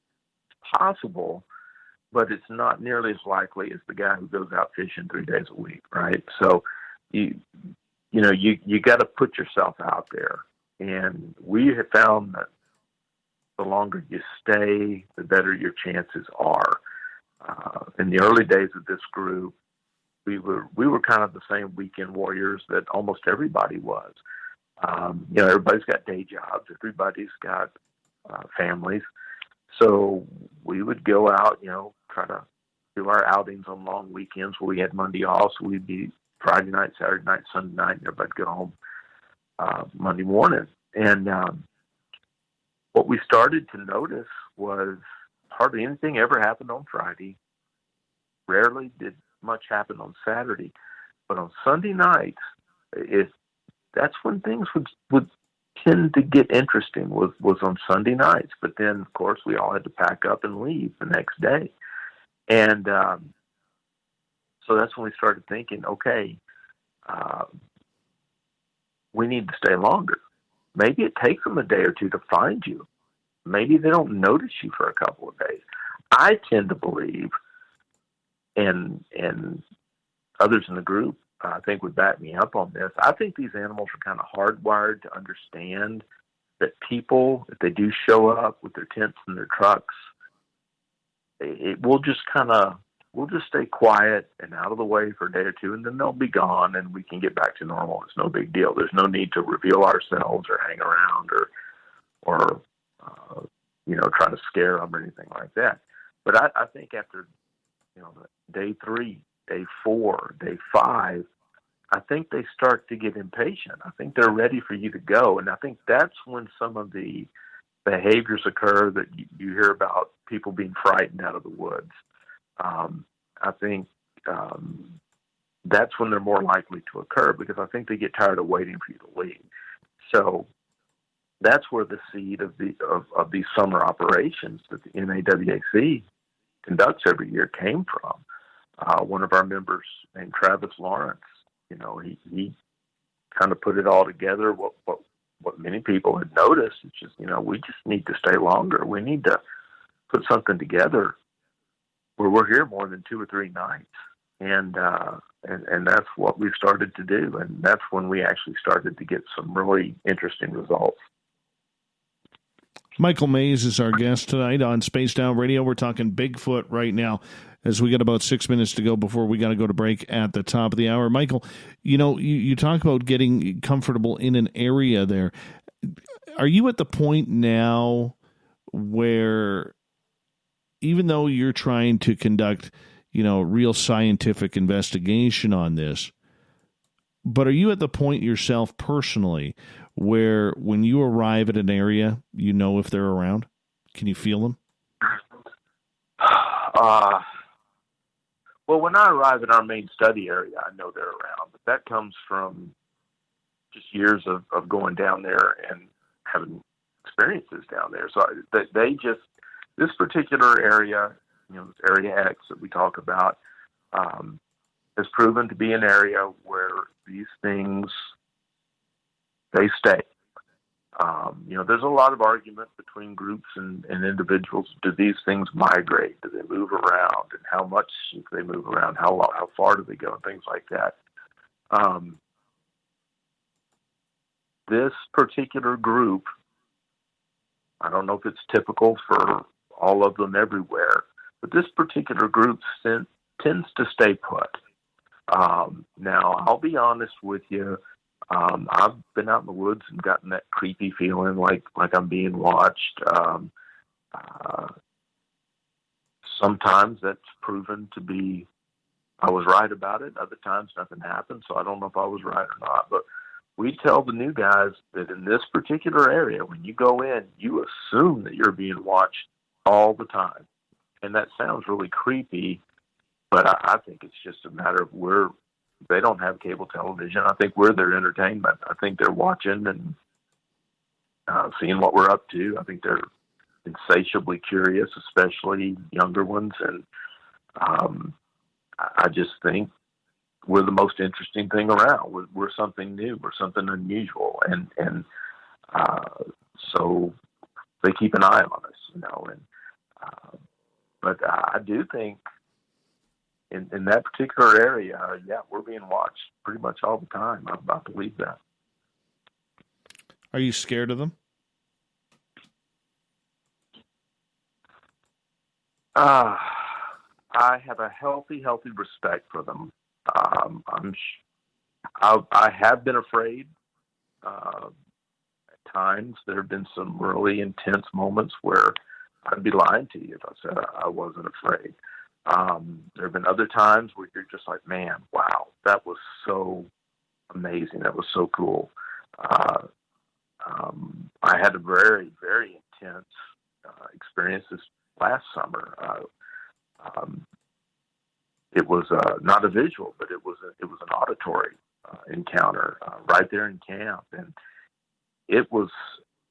it's possible, but it's not nearly as likely as the guy who goes out fishing 3 days a week, right? So you got to put yourself out there, and we have found that the longer you stay, the better your chances are. In the early days of this group, we were kind of the same weekend warriors that almost everybody was. Everybody's got day jobs. Everybody's got families. So we would go out, try to do our outings on long weekends where we had Monday off. So we'd be Friday night, Saturday night, Sunday night, and everybody'd go home Monday morning. And what we started to notice was hardly anything ever happened on Friday. Rarely did much happen on Saturday. But on Sunday nights, that's when things would tend to get interesting, was on Sunday nights. But then, of course, we all had to pack up and leave the next day. And so that's when we started thinking, okay, we need to stay longer. Maybe it takes them a day or two to find you. Maybe they don't notice you for a couple of days. I tend to believe, and others in the group, I think, would back me up on this. I think these animals are kind of hardwired to understand that people, if they do show up with their tents and their trucks, we'll just stay quiet and out of the way for a day or two, and then they'll be gone, and we can get back to normal. It's no big deal. There's no need to reveal ourselves or hang around or try to scare them or anything like that. But I think after day 3, day 4, day 5, I think they start to get impatient. I think they're ready for you to go, and I think that's when some of the behaviors occur that you hear about, people being frightened out of the woods. I think that's when they're more likely to occur, because I think they get tired of waiting for you to leave. So that's where the seed of these summer operations that the NAWAC conducts every year came from. One of our members named Travis Lawrence, he kind of put it all together. What many people had noticed, it's just, we just need to stay longer. We need to put something together where we're here more than 2 or 3 nights. And that's what we've started to do. And that's when we actually started to get some really interesting results. Michael Mays is our guest tonight on Spaced Out Radio. We're talking Bigfoot right now, as we got about 6 minutes to go before we got to go to break at the top of the hour. Michael, you talk about getting comfortable in an area there. Are you at the point now where, even though you're trying to conduct, real scientific investigation on this, but are you at the point yourself personally where when you arrive at an area, if they're around? Can you feel them? Well, when I arrive at our main study area, I know they're around, but that comes from just years of going down there and having experiences down there. So this particular area, this area X that we talk about, has proven to be an area where these things, they stay. There's a lot of argument between groups and individuals. Do these things migrate? Do they move around? And how much do they move around? How far do they go? And things like that. This particular group, I don't know if it's typical for all of them everywhere, but this particular group tends to stay put. Now, I'll be honest with you. I've been out in the woods and gotten that creepy feeling like I'm being watched. Sometimes that's proven to be, I was right about it. Other times nothing happened, so I don't know if I was right or not. But we tell the new guys that in this particular area, when you go in, you assume that you're being watched all the time. And that sounds really creepy, but I think it's just a matter of they don't have cable television. I think we're their entertainment. I think they're watching and seeing what we're up to. I think they're insatiably curious, especially younger ones. And I just think we're the most interesting thing around. We're something new. We're something unusual. And so they keep an eye on us, but I do think in that particular area, we're being watched pretty much all the time. I believe that. Are you scared of them? I have a healthy respect for them. I have been afraid At times, there have been some really intense moments where I'd be lying to you if I said I wasn't afraid. There have been other times where you're just like, man, wow, that was so amazing. That was so cool. I had a very, very intense experience this last summer. It was not a visual, but it was an auditory encounter right there in camp, and it was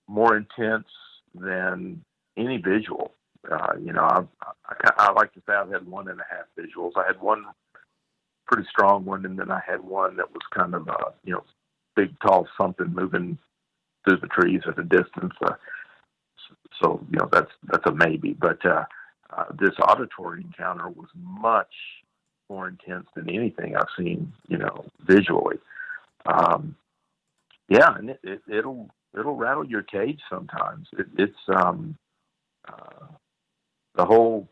more intense than any visual. I like to say I've had 1.5 visuals. I had one pretty strong one, and then I had one that was kind of big, tall something moving through the trees at a distance. So that's a maybe. But this auditory encounter was much more intense than anything I've seen, visually. And it'll rattle your cage sometimes. It's the whole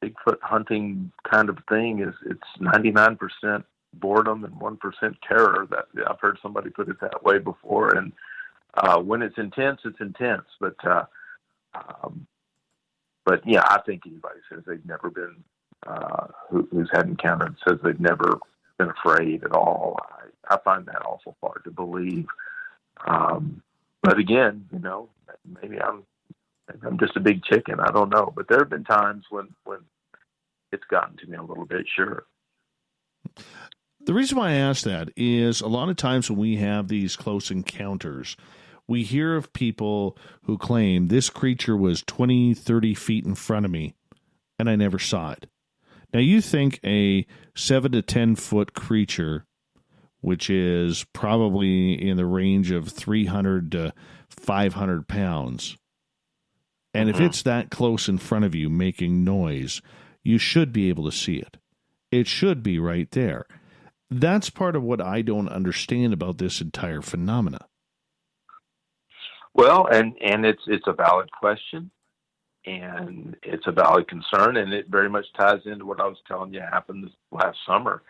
Bigfoot hunting kind of thing it's 99% boredom and 1% terror. That I've heard somebody put it that way before. And when it's intense, it's intense. But yeah, I think anybody says they've never been who's had encountered says they've never been afraid at all. I find that awful hard to believe. But again, maybe I'm just a big chicken. I don't know. But there have been times when it's gotten to me a little bit, sure. The reason why I ask that is a lot of times when we have these close encounters, we hear of people who claim this creature was 20, 30 feet in front of me, and I never saw it. Now, you think a 7 to 10 foot creature, which is probably in the range of 300 to 500 pounds, and if it's that close in front of you making noise, you should be able to see it. It should be right there. That's part of what I don't understand about this entire phenomena. Well, and it's a valid question, and it's a valid concern, and it very much ties into what I was telling you happened this last summer.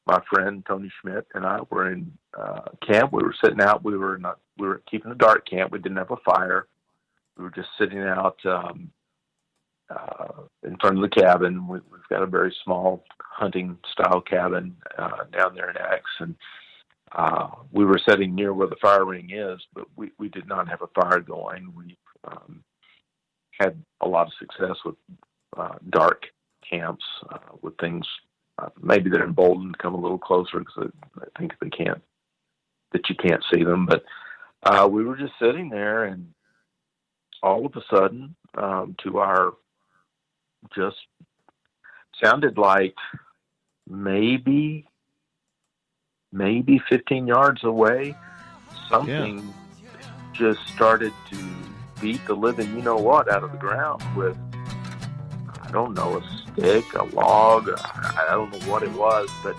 My friend Tony Schmidt and I were in camp. We were sitting out. We were keeping a dark camp. We didn't have a fire. We were just sitting out in front of the cabin. We've got a very small hunting style cabin down there in X, and we were sitting near where the fire ring is, but we did not have a fire going. We had a lot of success with dark camps with things. Maybe they're emboldened to come a little closer because I think you can't see them. But we were just sitting there, and all of a sudden, to our just sounded like maybe 15 yards away, something just started to beat the living you-know-what out of the ground with, I don't know, a stick, a log, I don't know what it was, but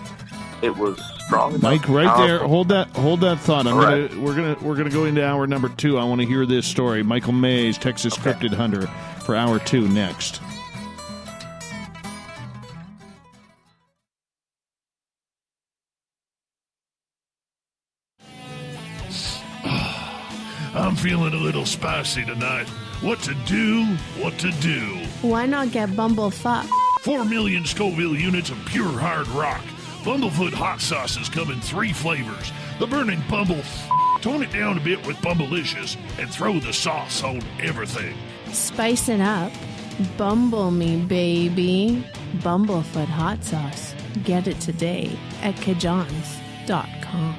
it was strong enough. Mike, right powerful. there, hold that thought. Right. We're gonna go into hour number 2. I want to hear this story. Michael Mays, Texas Cryptid Hunter, for hour 2 next. I'm feeling a little spicy tonight. What to do? Why not get Bumblefuck? 4 million Scoville units of pure hard rock. Bumblefoot hot sauces come in 3 flavors. The burning tone it down a bit with Bumblicious and throw the sauce on everything. Spice it up. Bumble me, baby. Bumblefoot hot sauce. Get it today at kajans.com.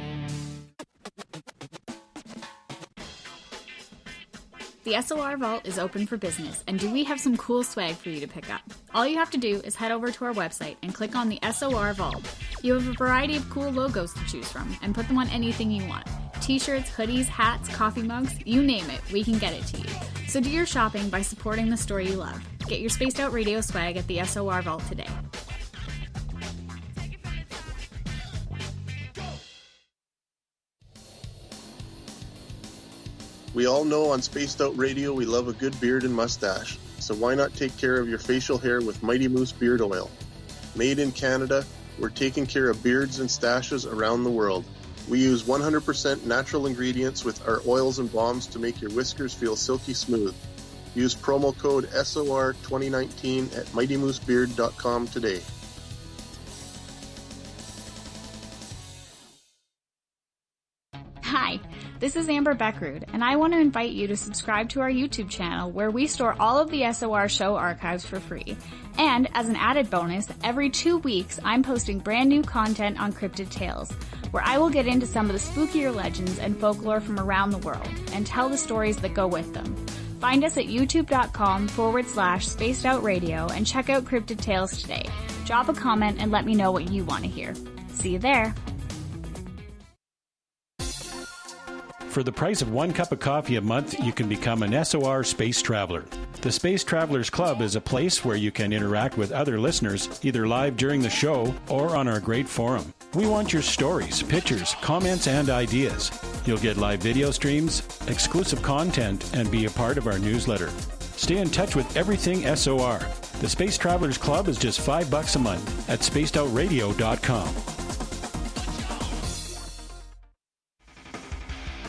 The SOR Vault is open for business, and do we have some cool swag for you to pick up? All you have to do is head over to our website and click on the SOR Vault. You have a variety of cool logos to choose from, and put them on anything you want. T-shirts, hoodies, hats, coffee mugs, you name it, we can get it to you. So do your shopping by supporting the story you love. Get your Spaced Out Radio swag at the SOR Vault today. We all know on Spaced Out Radio we love a good beard and mustache, so why not take care of your facial hair with Mighty Moose Beard Oil? Made in Canada, we're taking care of beards and stashes around the world. We use 100% natural ingredients with our oils and balms to make your whiskers feel silky smooth. Use promo code SOR2019 at MightyMooseBeard.com today. Hi, this is Amber Beckrud, and I want to invite you to subscribe to our YouTube channel where we store all of the SOR show archives for free. And as an added bonus, every 2 weeks I'm posting brand new content on Cryptid Tales, where I will get into some of the spookier legends and folklore from around the world and tell the stories that go with them. Find us at youtube.com/spacedoutradio and check out Cryptid Tales today. Drop a comment and let me know what you want to hear. See you there. For the price of 1 cup of coffee a month, you can become an SOR Space Traveler. The Space Travelers Club is a place where you can interact with other listeners, either live during the show or on our great forum. We want your stories, pictures, comments, and ideas. You'll get live video streams, exclusive content, and be a part of our newsletter. Stay in touch with everything SOR. The Space Travelers Club is just $5 a month at spacedoutradio.com.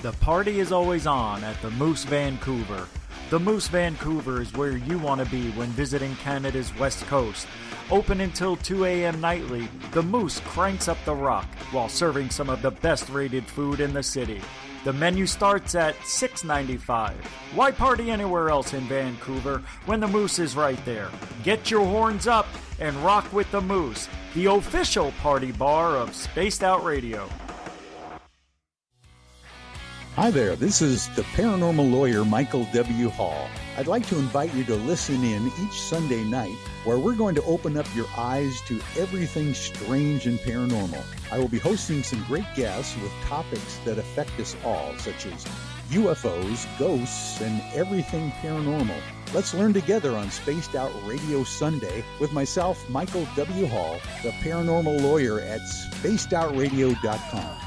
The party is always on at the Moose Vancouver. The Moose Vancouver is where you want to be when visiting Canada's West Coast. Open until 2 a.m. nightly, the Moose cranks up the rock while serving some of the best rated food in the city. The menu starts at $6.95. Why party anywhere else in Vancouver when the Moose is right there? Get your horns up and rock with the Moose, the official party bar of Spaced Out Radio. Hi there, this is the paranormal lawyer Michael W. Hall. I'd like to invite you to listen in each Sunday night where we're going to open up your eyes to everything strange and paranormal. I will be hosting some great guests with topics that affect us all, such as UFOs, ghosts, and everything paranormal. Let's learn together on Spaced Out Radio Sunday with myself, Michael W. Hall, the paranormal lawyer at spacedoutradio.com.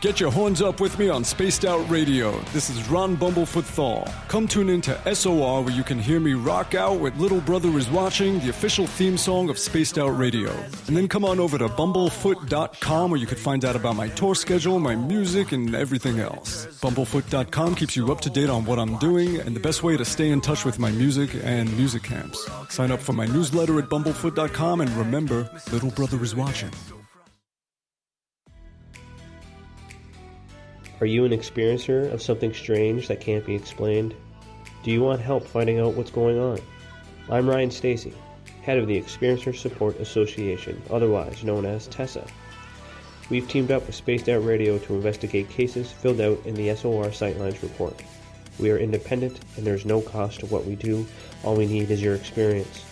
Get your horns up with me on Spaced Out Radio. This is Ron Bumblefoot Thal. Come tune in to SOR where you can hear me rock out with Little Brother is Watching, the official theme song of Spaced Out Radio. And then come on over to bumblefoot.com where you can find out about my tour schedule, my music, and everything else. Bumblefoot.com keeps you up to date on what I'm doing and the best way to stay in touch with my music and music camps. Sign up for my newsletter at bumblefoot.com and remember, Little Brother is Watching. Are you an experiencer of something strange that can't be explained? Do you want help finding out what's going on? I'm Ryan Stacy, head of the Experiencer Support Association, otherwise known as TESA. We've teamed up with Spaced Out Radio to investigate cases filled out in the SOR Sightlines report. We are independent and there's no cost to what we do. All we need is your experience.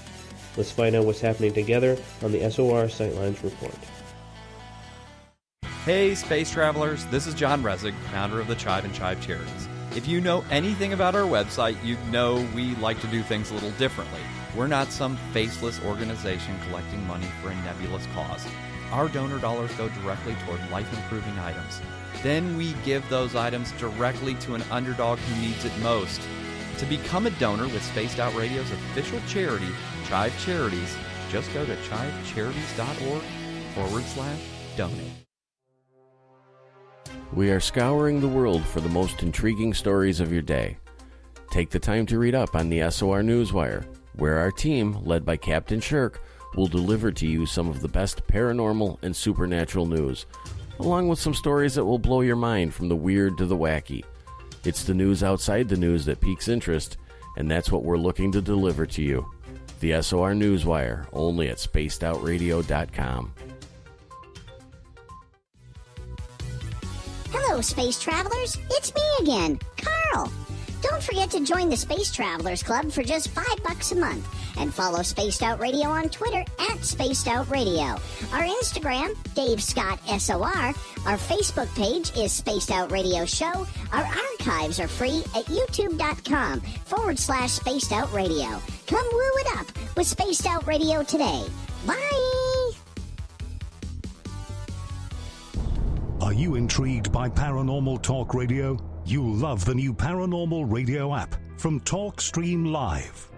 Let's find out what's happening together on the SOR Sightlines report. Hey, space travelers, this is John Resig, founder of the Chive and Chive Charities. If you know anything about our website, you know we like to do things a little differently. We're not some faceless organization collecting money for a nebulous cause. Our donor dollars go directly toward life-improving items. Then we give those items directly to an underdog who needs it most. To become a donor with Spaced Out Radio's official charity, Chive Charities, just go to chivecharities.org/donate. We are scouring the world for the most intriguing stories of your day. Take the time to read up on the SOR Newswire, where our team, led by Captain Shirk, will deliver to you some of the best paranormal and supernatural news, along with some stories that will blow your mind from the weird to the wacky. It's the news outside the news that piques interest, and that's what we're looking to deliver to you. The SOR Newswire, only at spacedoutradio.com. Hello, space travelers. It's me again, Carl. Don't forget to join the Space Travelers Club for just $5 a month and follow Spaced Out Radio on Twitter at Spaced Out Radio. Our Instagram, Dave Scott SOR. Our Facebook page is Spaced Out Radio Show. Our archives are free at youtube.com/Spaced Out Radio. Come woo it up with Spaced Out Radio today. Bye! Are you intrigued by Paranormal Talk Radio? You'll love the new Paranormal Radio app from TalkStream Live.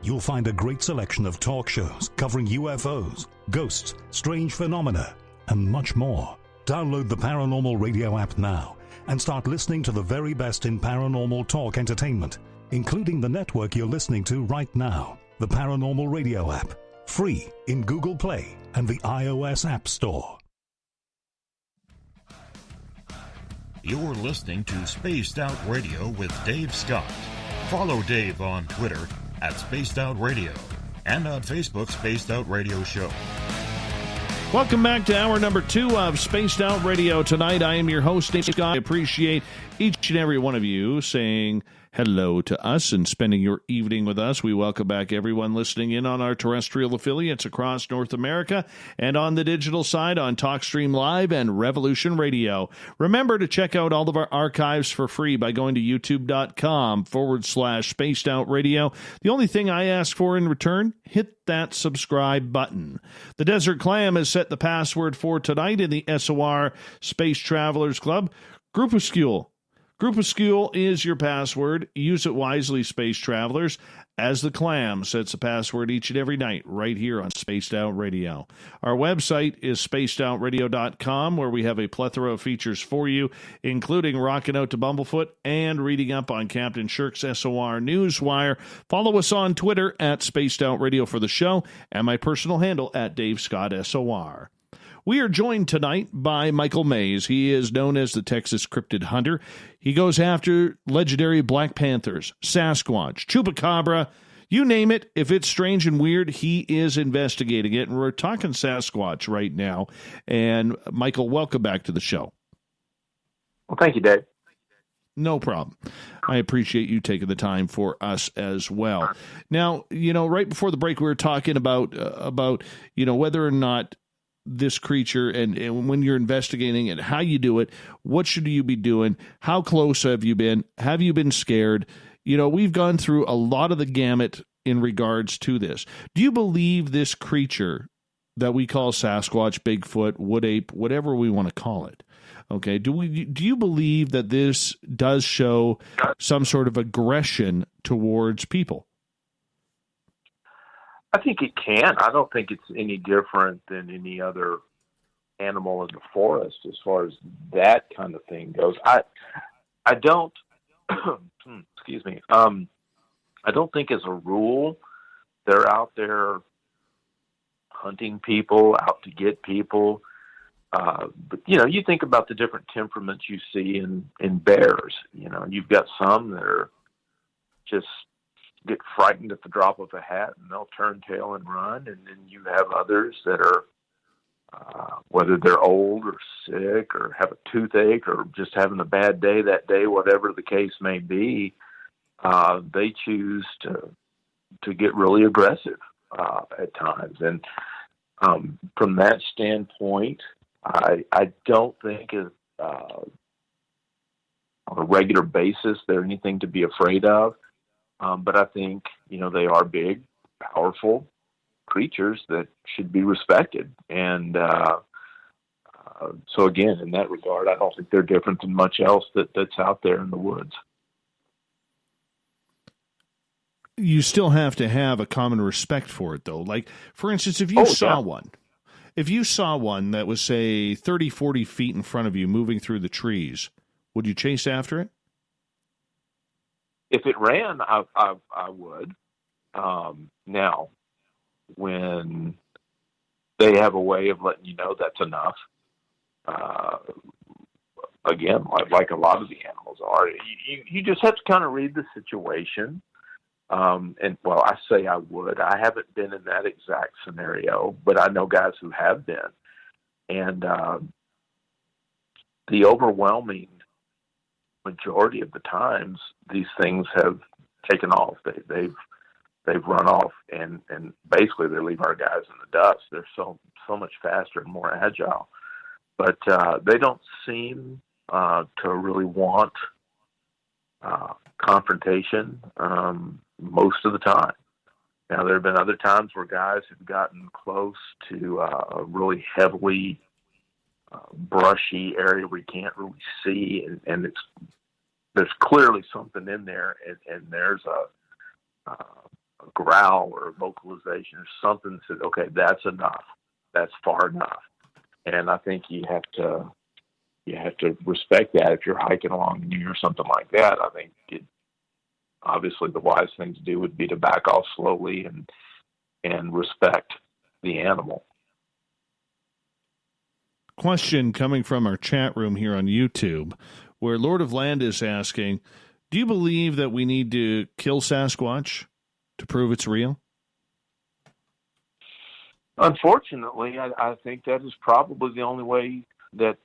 you'll find a great selection of talk shows covering UFOs, ghosts, strange phenomena, and much more. Download the Paranormal Radio app now and start listening to the very best in paranormal talk entertainment, including the network you're listening to right now. The Paranormal Radio app, free in Google Play and the iOS App Store. You're listening to Spaced Out Radio with Dave Scott. Follow Dave on Twitter at Spaced Out Radio and on Facebook, Spaced Out Radio Show. Welcome back to hour number 2 of Spaced Out Radio. Tonight, I am your host, Dave Scott. I appreciate each and every one of you saying hello to us and spending your evening with us. We welcome back everyone listening in on our terrestrial affiliates across North America and on the digital side on TalkStream Live and Revolution Radio. Remember to check out all of our archives for free by going to youtube.com/Spaced Out Radio. The only thing I ask for in return, hit that subscribe button. The Desert Clam has set the password for tonight in the SOR Space Travelers Club. Groupuscule. Groupuscule is your password. Use it wisely, Space Travelers, as the Clam sets a password each and every night right here on Spaced Out Radio. Our website is spacedoutradio.com, where we have a plethora of features for you, including rocking out to Bumblefoot and reading up on Captain Shirk's SOR Newswire. Follow us on Twitter at Spaced Out Radio for the show, and my personal handle at Dave Scott SOR. We are joined tonight by Michael Mays. He is known as the Texas Cryptid Hunter. He goes after legendary Black Panthers, Sasquatch, Chupacabra, you name it. If it's strange and weird, he is investigating it. And we're talking Sasquatch right now. And Michael, welcome back to the show. Well, thank you, Dave. No problem. I appreciate you taking the time for us as well. Now, right before the break, we were talking about whether or not this creature and when you're investigating it, how you do it, what should you be doing, how close have you been scared? We've gone through a lot of the gamut in regards to this. Do you believe this creature that we call Sasquatch, Bigfoot, Wood Ape, whatever we want to call it, okay, do you believe that this does show some sort of aggression towards people? I think it can. I don't think it's any different than any other animal in the forest as far as that kind of thing goes. I don't, excuse me. I don't think as a rule they're out there hunting people, out to get people. But you think about the different temperaments you see in bears. You've got some that are just get frightened at the drop of a hat and they'll turn tail and run. And then you have others that are, whether they're old or sick or have a toothache or just having a bad day that day, whatever the case may be, they choose to get really aggressive at times. And from that standpoint, I don't think on a regular basis they're anything to be afraid of. But I think, they are big, powerful creatures that should be respected. And so, again, in that regard, I don't think they're different than much else that's out there in the woods. You still have to have a common respect for it, though. Like, for instance, if you saw one that was, say, 30, 40 feet in front of you moving through the trees, would you chase after it? If it ran, I would. Now, when they have a way of letting you know that's enough, again, like a lot of the animals are, you just have to kind of read the situation. And, well, I say I would. I haven't been in that exact scenario, but I know guys who have been. And the overwhelming majority of the times, these things have taken off. They've run off, and basically they leave our guys in the dust. They're so much faster and more agile, but they don't seem to really want confrontation most of the time. Now, there have been other times where guys have gotten close to a really heavily brushy area where you can't really see, and there's clearly something in there, and there's a growl or a vocalization or something that says, okay, that's enough. That's far enough. And I think you have to respect that. If you're hiking along and you hear something like that, I think obviously the wise thing to do would be to back off slowly and respect the animal. Question coming from our chat room here on YouTube, where Lord of Land is asking, do you believe that we need to kill Sasquatch to prove it's real? Unfortunately, I think that is probably the only way that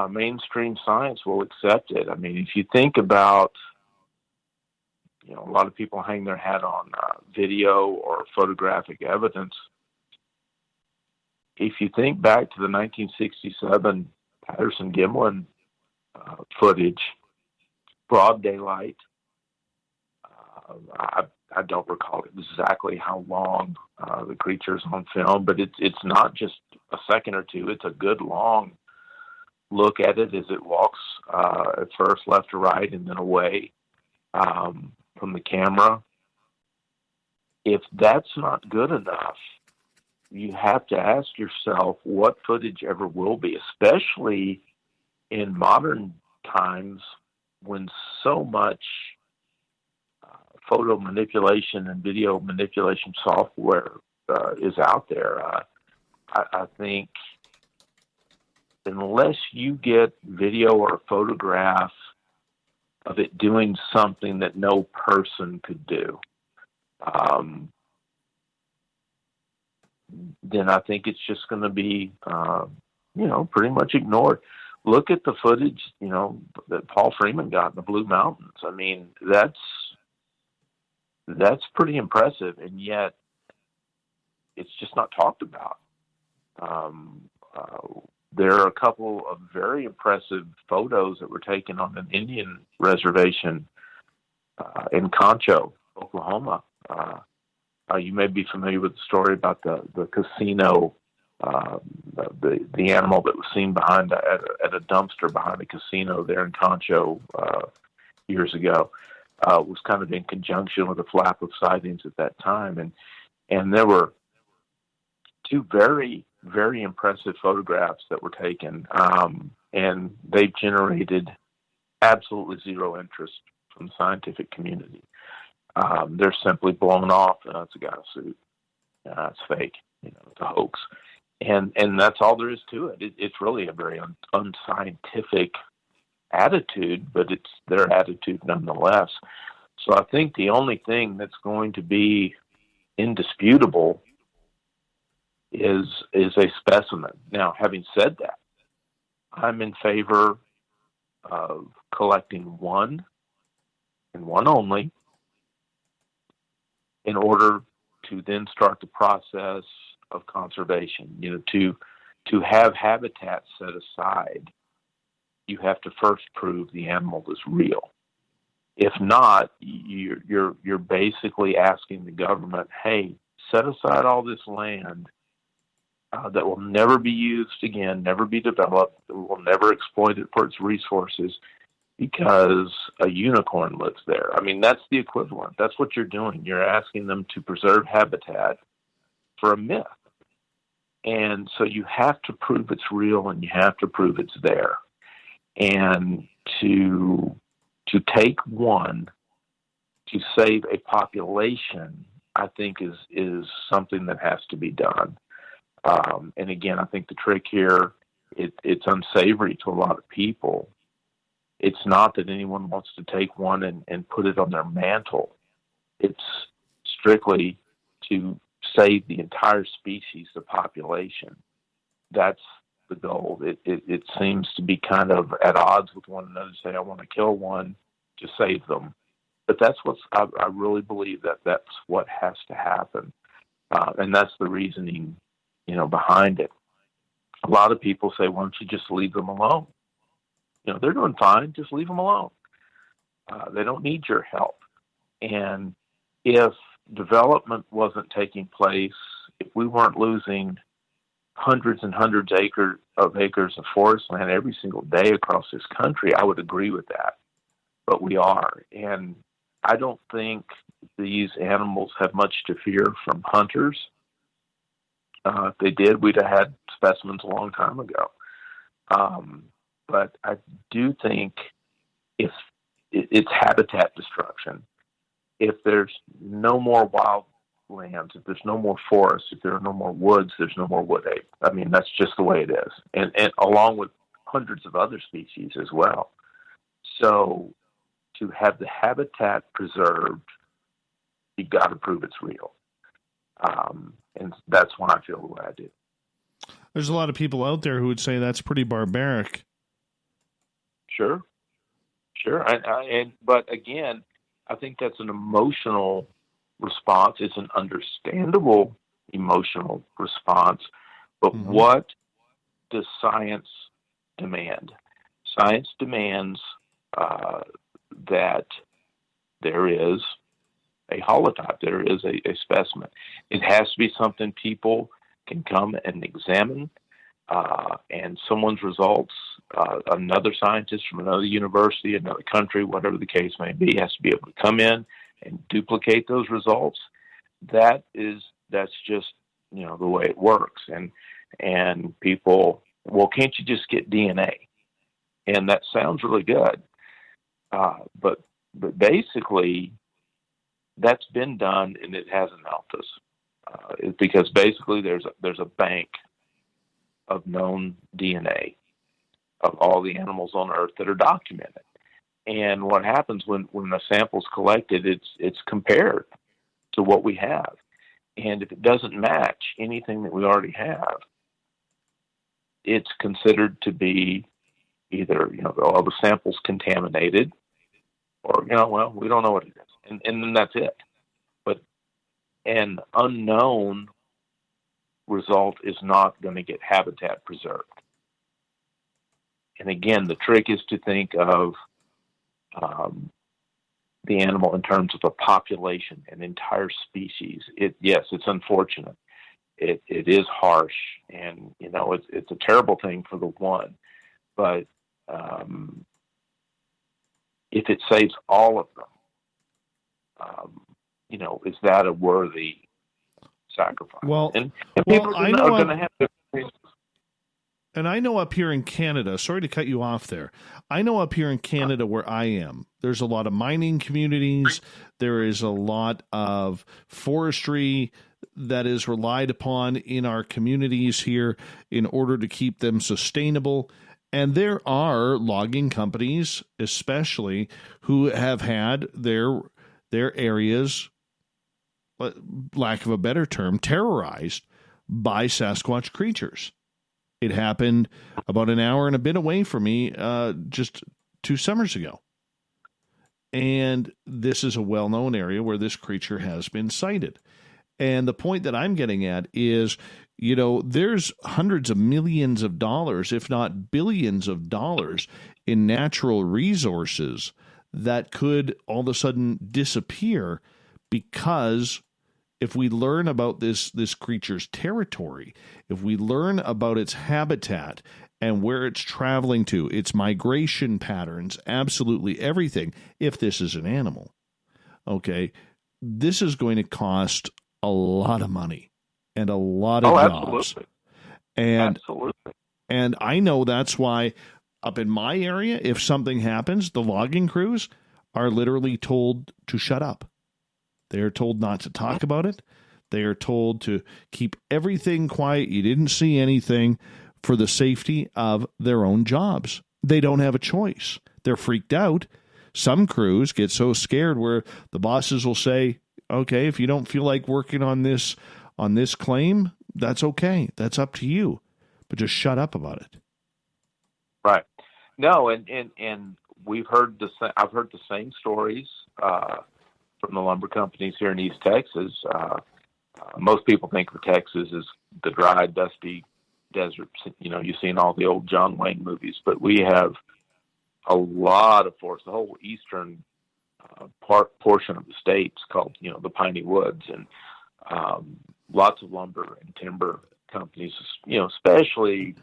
mainstream science will accept it. I mean, if you think about, a lot of people hang their hat on video or photographic evidence. If you think back to the 1967 Patterson-Gimlin footage, broad daylight, I don't recall exactly how long the creature's on film, but it's not just a second or two. It's a good long look at it as it walks at first left to right and then away from the camera. If that's not good enough, you have to ask yourself what footage ever will be, especially in modern times when so much photo manipulation and video manipulation software is out there. I think unless you get video or a photograph of it doing something that no person could do, then I think it's just going to be, pretty much ignored. Look at the footage, that Paul Freeman got in the Blue Mountains. I mean, that's pretty impressive, and yet it's just not talked about. There are a couple of very impressive photos that were taken on an Indian reservation in Concho, Oklahoma. You may be familiar with the story about the casino, the animal that was seen at a dumpster behind a casino there in Concho years ago. Was kind of in conjunction with a flap of sightings at that time, and there were two very, very impressive photographs that were taken, and they generated absolutely zero interest from the scientific community. They're simply blown off. It's a guy in a suit. It's fake. It's a hoax, and that's all there is to it. It's really a very unscientific attitude, but it's their attitude nonetheless. So I think the only thing that's going to be indisputable is a specimen. Now, having said that, I'm in favor of collecting one and one only in order to then start the process of conservation. To have habitat set aside, you have to first prove the animal is real. If not, you're basically asking the government, hey, set aside all this land that will never be used again, never be developed, will never exploit it for its resources because a unicorn lives there. I mean, that's the equivalent. That's what you're doing. You're asking them to preserve habitat for a myth. And so you have to prove it's real and you have to prove it's there. And to take one to save a population, I think is something that has to be done. And again, I think the trick here, it's unsavory to a lot of people. It's not that anyone wants to take one and put it on their mantle. It's strictly to save the entire species, the population. That's the goal. It seems to be kind of at odds with one another. Say, I want to kill one to save them, but that's I really believe that's what has to happen, and that's the reasoning, behind it. A lot of people say, "Why don't you just leave them alone? They're doing fine. Just leave them alone. They don't need your help." And if development wasn't taking place, if we weren't losing hundreds and hundreds of acres of forest land every single day across this country, I would agree with that. But we are. And I don't think these animals have much to fear from hunters. If they did, we'd have had specimens a long time ago. But I do think if it's habitat destruction, if there's no more wild lands, if there's no more forests, if there are no more woods, there's no more wood ape. I mean, that's just the way it is. And along with hundreds of other species as well. So to have the habitat preserved, you've got to prove it's real. And that's why I feel the way I do. There's a lot of people out there who would say that's pretty barbaric. Sure. But again, I think that's an emotional response. It's an understandable emotional response. But what does science demand? Science demands that there is a holotype, there is a specimen. It has to be something people can come and examine, and someone's results, another scientist from another university, another country, whatever the case may be, has to be able to come in and duplicate those results. That's just, the way it works. And people, well, can't you just get DNA? And that sounds really good. But basically, that's been done, and it hasn't helped us. Because basically there's a bank of known DNA of all the animals on Earth that are documented. And what happens when the sample's collected, it's compared to what we have. And if it doesn't match anything that we already have, it's considered to be either, the sample's contaminated, or, we don't know what it is. And then that's it. But an unknown result is not going to get habitat preserved. And again, the trick is to think of the animal in terms of a population, an entire species. Yes, it's unfortunate. It is harsh, and it's a terrible thing for the one. But if it saves all of them, is that a worthy sacrifice? Well, and people I are know going to have to. And I know up here in Canada, sorry to cut you off there. I know up here in Canada where I am, there's a lot of mining communities. There is a lot of forestry that is relied upon in our communities here in order to keep them sustainable. And there are logging companies, especially, who have had their areas, lack of a better term, terrorized by Sasquatch creatures. It happened about an hour and a bit away from me just 2 summers ago. And this is a well-known area where this creature has been sighted. And the point that I'm getting at is, there's hundreds of millions of dollars, if not billions of dollars, in natural resources that could all of a sudden disappear because if we learn about this creature's territory, if we learn about its habitat and where it's traveling to, its migration patterns, absolutely everything, if this is an animal, okay, this is going to cost a lot of money and a lot of jobs. Absolutely. And I know that's why up in my area, if something happens, the logging crews are literally told to shut up. They are told not to talk about it. They are told to keep everything quiet. You didn't see anything, for the safety of their own jobs. They don't have a choice. They're freaked out. Some crews get so scared where the bosses will say, okay, if you don't feel like working on this claim, that's okay. That's up to you. But just shut up about it. Right. No, and we've heard I've heard the same stories from the lumber companies here in East Texas. Most people think of Texas as the dry, dusty desert. You've seen all the old John Wayne movies, but we have a lot of forests. The whole eastern portion of the state's called, the Piney Woods, and lots of lumber and timber companies, especially,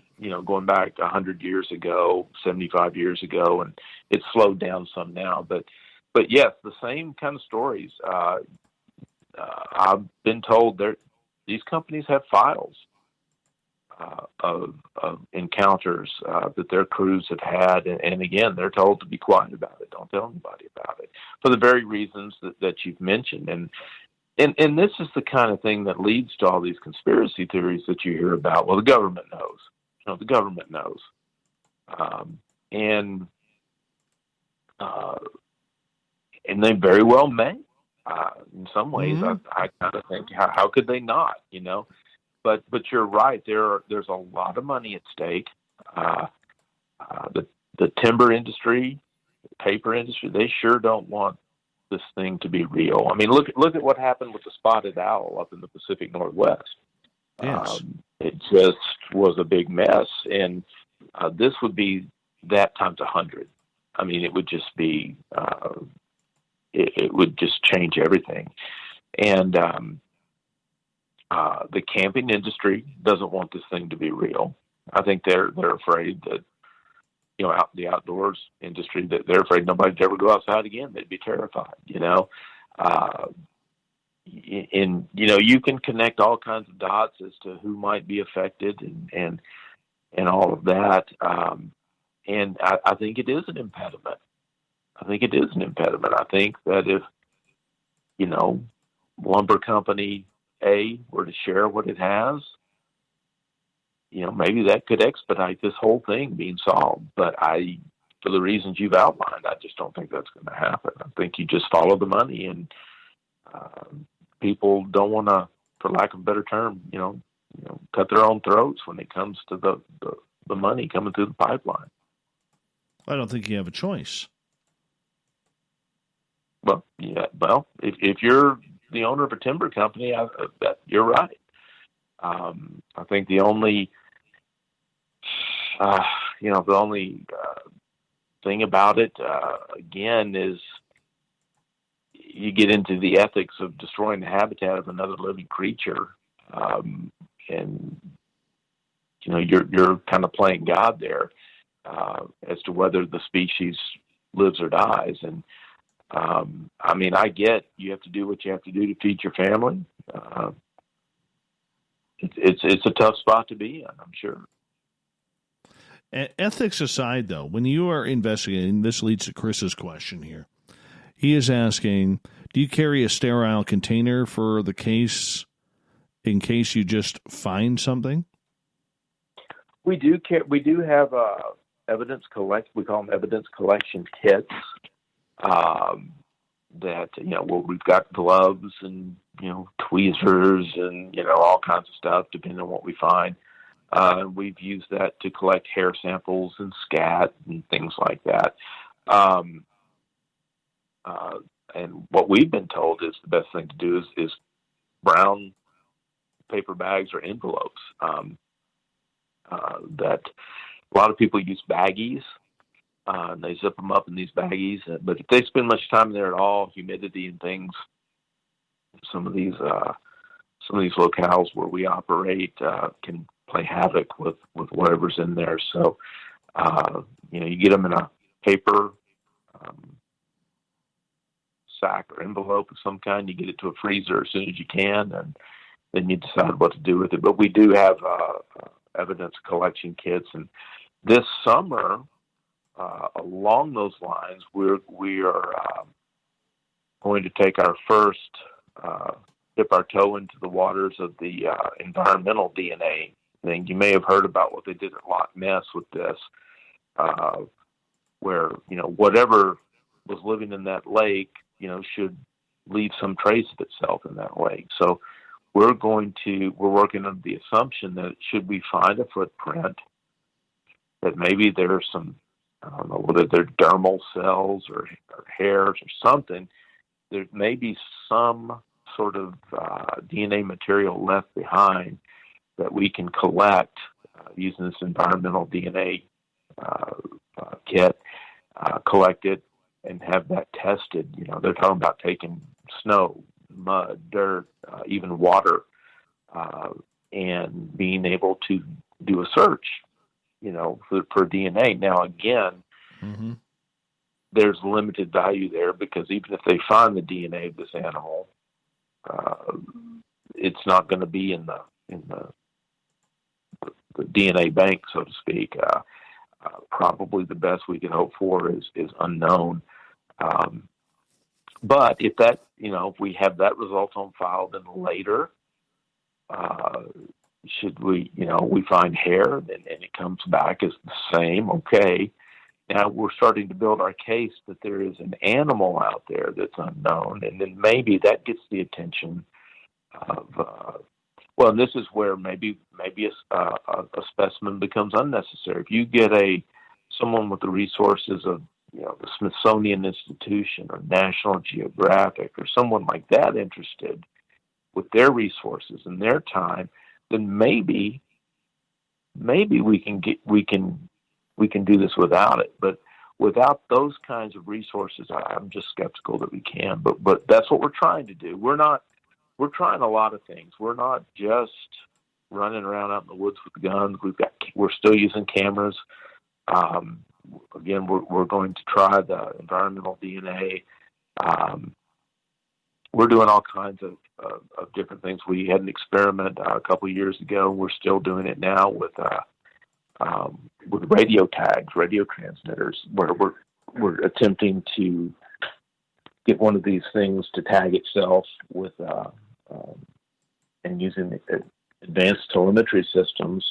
going back 100 years ago, 75 years ago, and it's slowed down some now, but but yes, the same kind of stories. I've been told these companies have files of encounters that their crews have had, and again, they're told to be quiet about it. Don't tell anybody about it, for the very reasons that you've mentioned. And this is the kind of thing that leads to all these conspiracy theories that you hear about. Well, the government knows. The government knows, and they very well may. In some ways, I kind of think, how could they not? But you're right. There's a lot of money at stake. The timber industry, the paper industry, they sure don't want this thing to be real. I mean, look at what happened with the spotted owl up in the Pacific Northwest. Yes. It just was a big mess, and this would be that times 100. I mean, it would just be. It would just change everything, and the camping industry doesn't want this thing to be real. I think they're afraid that the outdoors industry, that they're afraid nobody'd ever go outside again. They'd be terrified. And you can connect all kinds of dots as to who might be affected and all of that. And I think it is an impediment. I think that if, lumber company A were to share what it has, maybe that could expedite this whole thing being solved. But for the reasons you've outlined, I just don't think that's going to happen. I think you just follow the money, and people don't want to, for lack of a better term, cut their own throats when it comes to the money coming through the pipeline. I don't think you have a choice. Well, yeah. Well, if you're the owner of a timber company, you're right. I think the only thing about it, again, is you get into the ethics of destroying the habitat of another living creature, and you're kind of playing God there as to whether the species lives or dies. And I mean, I get you have to do what you have to do to feed your family. It's a tough spot to be in, I'm sure. Ethics aside, though, when you are investigating, this leads to Chris's question here. He is asking, do you carry a sterile container for the case in case you just find something? We do have evidence we call them evidence collection kits. That we've got gloves and tweezers and all kinds of stuff depending on what we find. We've used that to collect hair samples and scat and things like that. And what we've been told is the best thing to do is brown paper bags or envelopes. That a lot of people use baggies. And they zip them up in these baggies. But if they spend much time there at all, humidity and things, some of these locales where we operate can play havoc with whatever's in there. So, you get them in a paper sack or envelope of some kind. You get it to a freezer as soon as you can, and then you decide what to do with it. But we do have evidence collection kits, and this summer, along those lines, we are going to take our first dip our toe into the waters of the environmental DNA thing. You may have heard about what they did at Loch Ness with this, where whatever was living in that lake, should leave some trace of itself in that lake. So we're working on the assumption that should we find a footprint, that maybe there's some, I don't know whether they're dermal cells or hairs or something, there may be some sort of DNA material left behind that we can collect using this environmental DNA kit, collect it and have that tested. They're talking about taking snow, mud, dirt, even water, and being able to do a search, for DNA. Now, again, there's limited value there, because even if they find the DNA of this animal, it's not going to be in the DNA bank, so to speak. Probably the best we can hope for is unknown. But if that, if we have that result on file, then later, should we, we find hair and it comes back as the same, okay. Now we're starting to build our case that there is an animal out there that's unknown, and then maybe that gets the attention of, well, this is where maybe a specimen becomes unnecessary. If you get someone with the resources of, the Smithsonian Institution or National Geographic or someone like that interested with their resources and their time, then maybe we can do this without it. But without those kinds of resources, I'm just skeptical that we can. But that's what we're trying to do. We're trying a lot of things. We're not just running around out in the woods with guns. We're still using cameras. Again, we're going to try the environmental DNA. We're doing all kinds of different things. We had an experiment a couple of years ago. We're still doing it now with radio tags, radio transmitters, where we're attempting to get one of these things to tag itself with and using advanced telemetry systems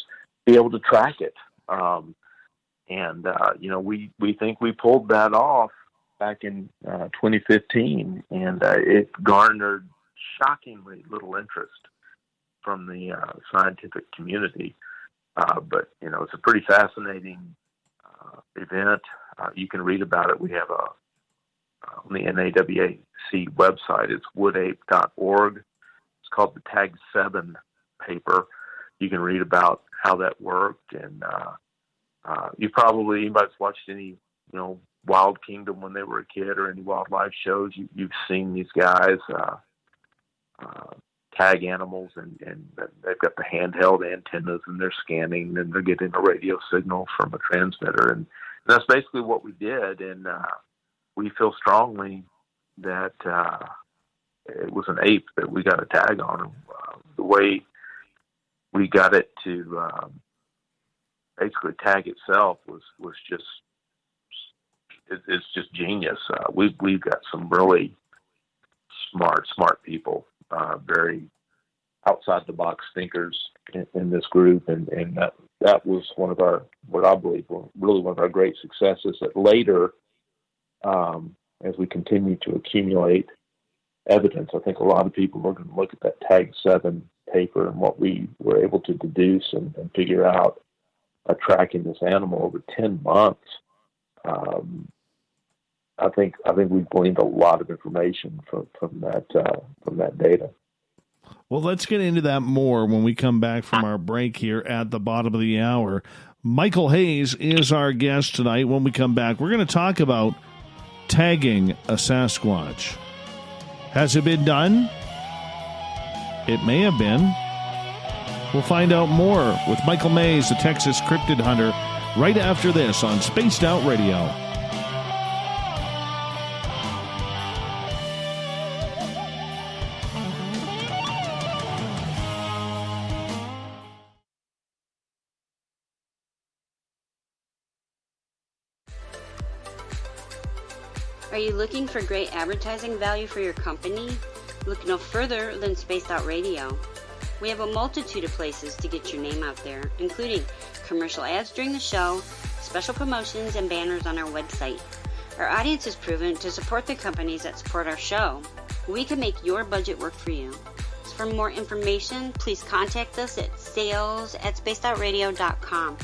be able to track it. We think we pulled that off back in 2015, and it garnered shockingly little interest from the scientific community. But it's a pretty fascinating event. You can read about it. We have on the NAWAC website. It's woodape.org. It's called the Tag 7 paper. You can read about how that worked, and anybody's watched any, Wild Kingdom when they were a kid, or any wildlife shows, you've seen these guys tag animals, and they've got the handheld antennas, and they're scanning, and they're getting a radio signal from a transmitter, and that's basically what we did. And we feel strongly that it was an ape that we got a tag on. The way we got it to basically tag itself was just, it's just genius. We've got some really smart people, very outside the box thinkers in this group, and that was one of our, what I believe were really one of our great successes. That later, as we continue to accumulate evidence, I think a lot of people are going to look at that Tag 7 paper and what we were able to deduce and figure out tracking this animal over 10 months. I think we've gleaned a lot of information from that data. Well, let's get into that more when we come back from our break here at the bottom of the hour. Michael Hayes is our guest tonight. When we come back, we're going to talk about tagging a Sasquatch. Has it been done? It may have been. We'll find out more with Michael Mays, the Texas Cryptid Hunter, right after this on Spaced Out Radio. Are you looking for great advertising value for your company? Look no further than Spaced Out Radio. We have a multitude of places to get your name out there, including commercial ads during the show, special promotions, and banners on our website. Our audience is proven to support the companies that support our show. We can make your budget work for you. So for more information, please contact us at sales@spacedoutradio.com.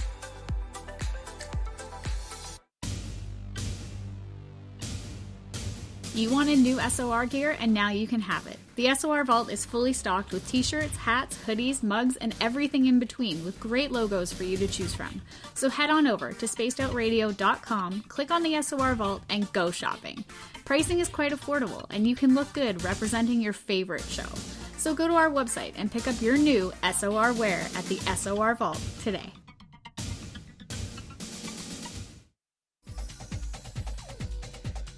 You wanted new SOR gear, and now you can have it. The SOR Vault is fully stocked with t-shirts, hats, hoodies, mugs, and everything in between, with great logos for you to choose from. So head on over to spacedoutradio.com, click on the SOR Vault, and go shopping. Pricing is quite affordable, and you can look good representing your favorite show. So go to our website and pick up your new SOR wear at the SOR Vault today.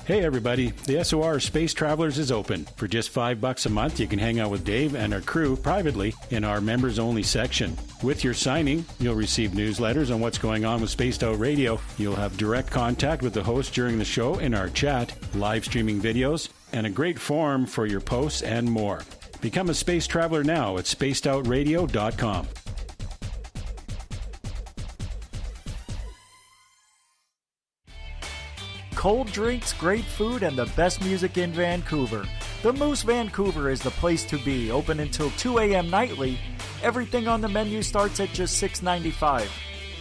Hey everybody, the SOR Space Travelers is open. For just $5 a month, you can hang out with Dave and our crew privately in our members-only section. With your signing, you'll receive newsletters on what's going on with Spaced Out Radio. You'll have direct contact with the host during the show in our chat, live streaming videos, and a great forum for your posts and more. Become a space traveler now at spacedoutradio.com. Cold drinks, great food, and the best music in Vancouver. The Moose Vancouver is the place to be, open until 2 a.m. nightly. Everything on the menu starts at just $6.95.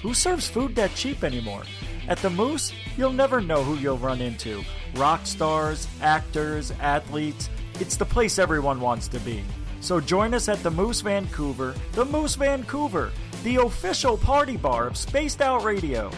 Who serves food that cheap anymore? At the Moose, you'll never know who you'll run into. Rock stars, actors, athletes. It's the place everyone wants to be. So join us at the Moose Vancouver, the official party bar of Spaced Out Radio.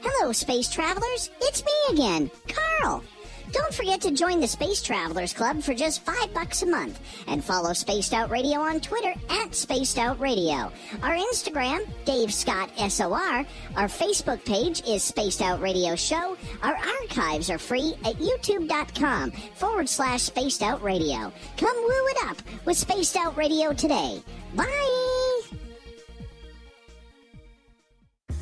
Hello, space travelers. It's me again, Carl. Don't forget to join the Space Travelers Club for just $5 a month and follow Spaced Out Radio on Twitter at Spaced Out Radio. Our Instagram, Dave Scott SOR. Our Facebook page is Spaced Out Radio Show. Our archives are free at youtube.com/Spaced Out Radio. Come woo it up with Spaced Out Radio today. Bye!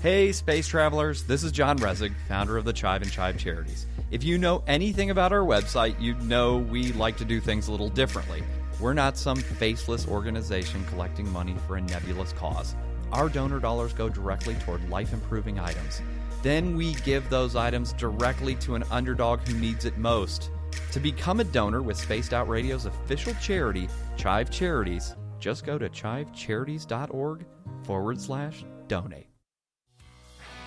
Hey, space travelers, this is John Resig, founder of the Chive and Chive Charities. If you know anything about our website, you know we like to do things a little differently. We're not some faceless organization collecting money for a nebulous cause. Our donor dollars go directly toward life-improving items. Then we give those items directly to an underdog who needs it most. To become a donor with Spaced Out Radio's official charity, Chive Charities, just go to chivecharities.org/donate.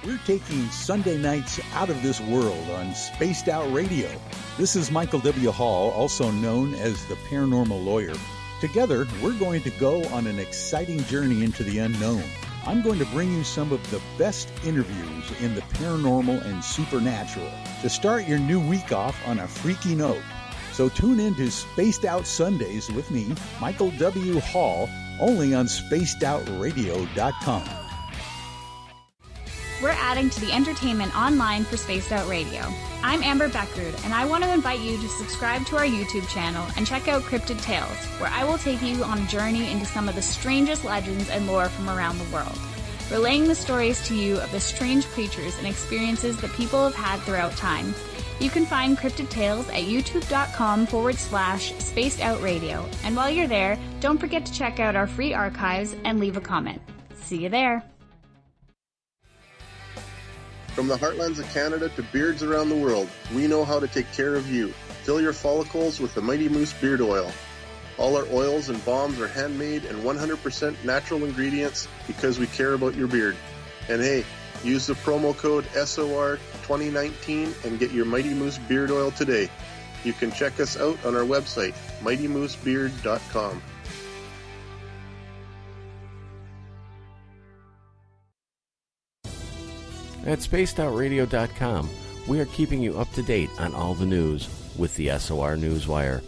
We're taking Sunday nights out of this world on Spaced Out Radio. This is Michael W. Hall, also known as the Paranormal Lawyer. Together, we're going to go on an exciting journey into the unknown. I'm going to bring you some of the best interviews in the paranormal and supernatural to start your new week off on a freaky note. So tune in to Spaced Out Sundays with me, Michael W. Hall, only on spacedoutradio.com. We're adding to the entertainment online for Spaced Out Radio. I'm Amber Beckrud, and I want to invite you to subscribe to our YouTube channel and check out Cryptid Tales, where I will take you on a journey into some of the strangest legends and lore from around the world, relaying the stories to you of the strange creatures and experiences that people have had throughout time. You can find Cryptid Tales at youtube.com/Spaced Out Radio, and while you're there, don't forget to check out our free archives and leave a comment. See you there. From the heartlands of Canada to beards around the world, we know how to take care of you. Fill your follicles with the Mighty Moose Beard Oil. All our oils and balms are handmade and 100% natural ingredients because we care about your beard. And hey, use the promo code SOR2019 and get your Mighty Moose Beard Oil today. You can check us out on our website, mightymoosebeard.com. At spacedoutradio.com, we are keeping you up to date on all the news with the SOR Newswire.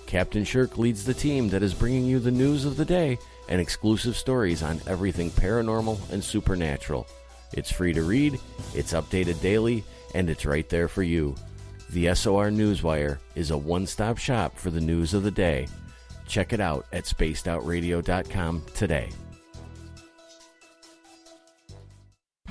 Captain Shirk leads the team that is bringing you the news of the day and exclusive stories on everything paranormal and supernatural. It's free to read, it's updated daily, and it's right there for you. The SOR Newswire is a one-stop shop for the news of the day. Check it out at spacedoutradio.com today.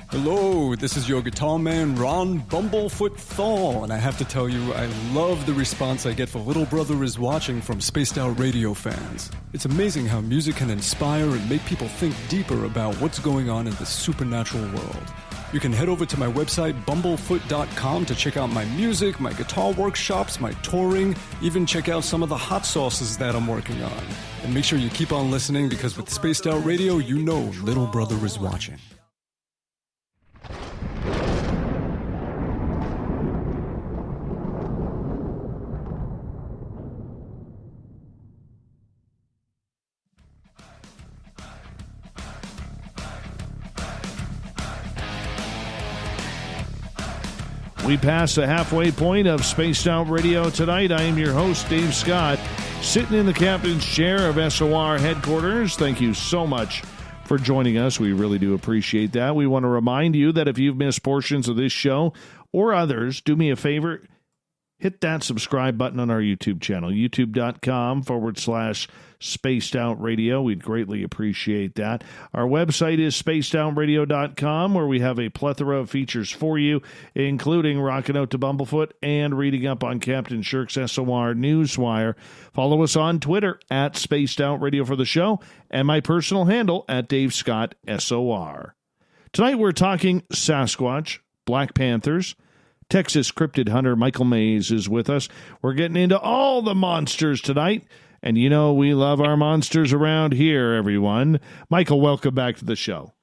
Hello, this is your guitar man, Ron Bumblefoot Thal, and I have to tell you, I love the response I get for Little Brother is Watching from Spaced Out Radio fans. It's amazing how music can inspire and make people think deeper about what's going on in the supernatural world. You can head over to my website, bumblefoot.com, to check out my music, my guitar workshops, my touring, even check out some of the hot sauces that I'm working on. And make sure you keep on listening, because with Spaced Out Radio, you know Little Brother is watching. We pass the halfway point of Spaced Out Radio tonight. I am your host, Dave Scott, sitting in the captain's chair of SOR headquarters. Thank you so much for joining us. We really do appreciate that. We want to remind you that if you've missed portions of this show or others, do me a favor, hit that subscribe button on our YouTube channel, youtube.com/Spaced Out Radio. We'd greatly appreciate that. Our website is spacedoutradio.com, where we have a plethora of features for you, including rocking out to Bumblefoot and reading up on Captain Shirk's SOR Newswire. Follow us on Twitter at Spaced Out Radio for the show, and my personal handle at Dave Scott SOR. Tonight we're talking Sasquatch, Black Panthers. Texas Cryptid Hunter Michael Mays is with us. We're getting into all the monsters tonight. And you know we love our monsters around here, everyone. Michael, welcome back to the show.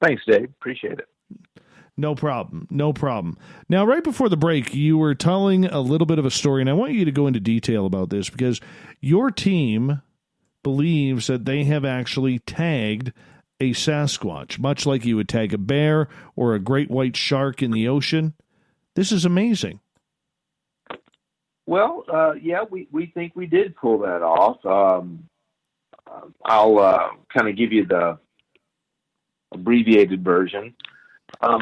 Thanks, Dave. Appreciate it. No problem. No problem. Now, right before the break, you were telling a little bit of a story, and I want you to go into detail about this because your team believes that they have actually tagged a Sasquatch, much like you would tag a bear or a great white shark in the ocean. This is amazing. Well, yeah, we think we did pull that off. I'll kind of give you the abbreviated version.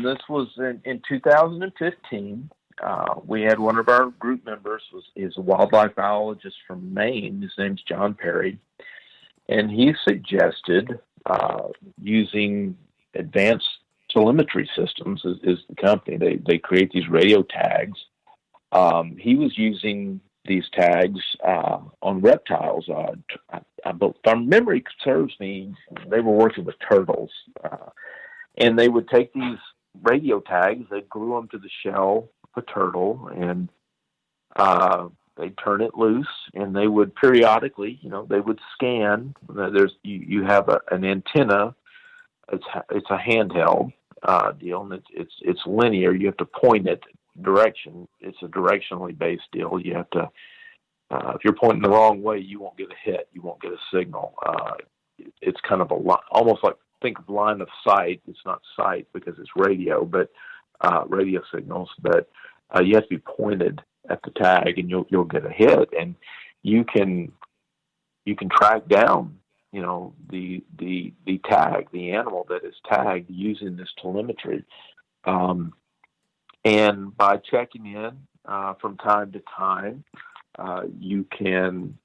This was in 2015. We had one of our group members is a wildlife biologist from Maine. His name's John Perry, and he suggested using advanced telemetry systems is the company. They create these radio tags. He was using these tags on reptiles. If my memory serves me, they were working with turtles. And they would take these radio tags, they'd glue them to the shell of a turtle, and they'd turn it loose, and they would periodically, they would scan. You have an antenna. It's a handheld deal, and it's linear. You have to point it direction. It's a directionally based deal. You have to, if you're pointing the wrong way, you won't get a hit. You won't get a signal. It's kind of almost like, think of line of sight. It's not sight because it's radio, but radio signals. But you have to be pointed at the tag, and you'll get a hit, and you can track down the tag, the animal that is tagged using this telemetry. And by checking in from time to time, you can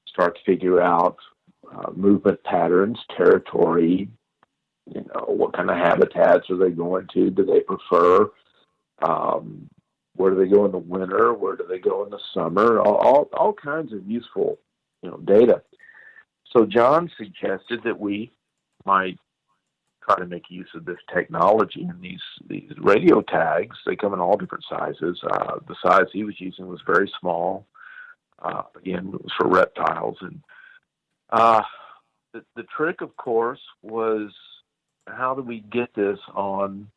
start to figure out movement patterns, territory, what kind of habitats are they going to? Do they prefer? Where do they go in the winter? Where do they go in the summer? All kinds of useful, data. So John suggested that we might try to make use of this technology, and these radio tags. They come in all different sizes. The size he was using was very small. Again, it was for reptiles, and the trick, of course, was how do we get this on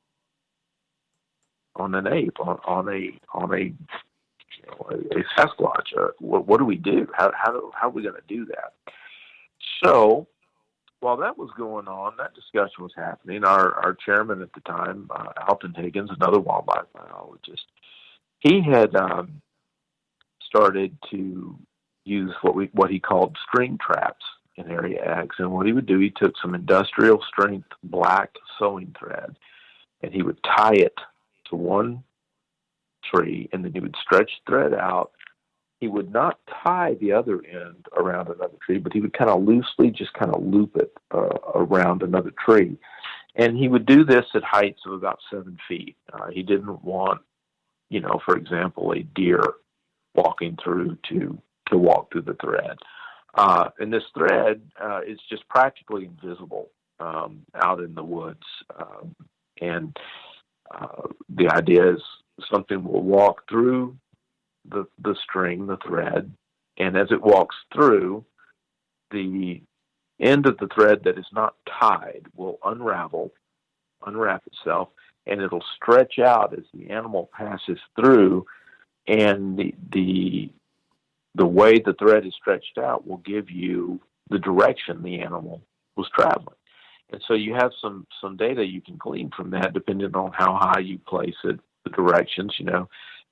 an ape, on a Sasquatch? What do we do? How are we going to do that? So while that was going on, that discussion was happening. Our chairman at the time, Alton Higgins, another wildlife biologist, he had started to use what he called string traps in area X. And what he would do, he took some industrial strength black sewing thread, and he would tie it to one tree, and then he would stretch the thread out. He would not tie the other end around another tree, but he would kind of loosely just kind of loop it around another tree. And he would do this at heights of about 7 feet. He didn't want, for example, a deer walking through to walk through the thread. And this thread is just practically invisible out in the woods. And the idea is something will walk through the string, the thread, and as it walks through, the end of the thread that is not tied will unwrap itself, and it'll stretch out as the animal passes through, and the way the thread is stretched out will give you the direction the animal was traveling. And so you have some data you can glean from that, depending on how high you place it, the directions,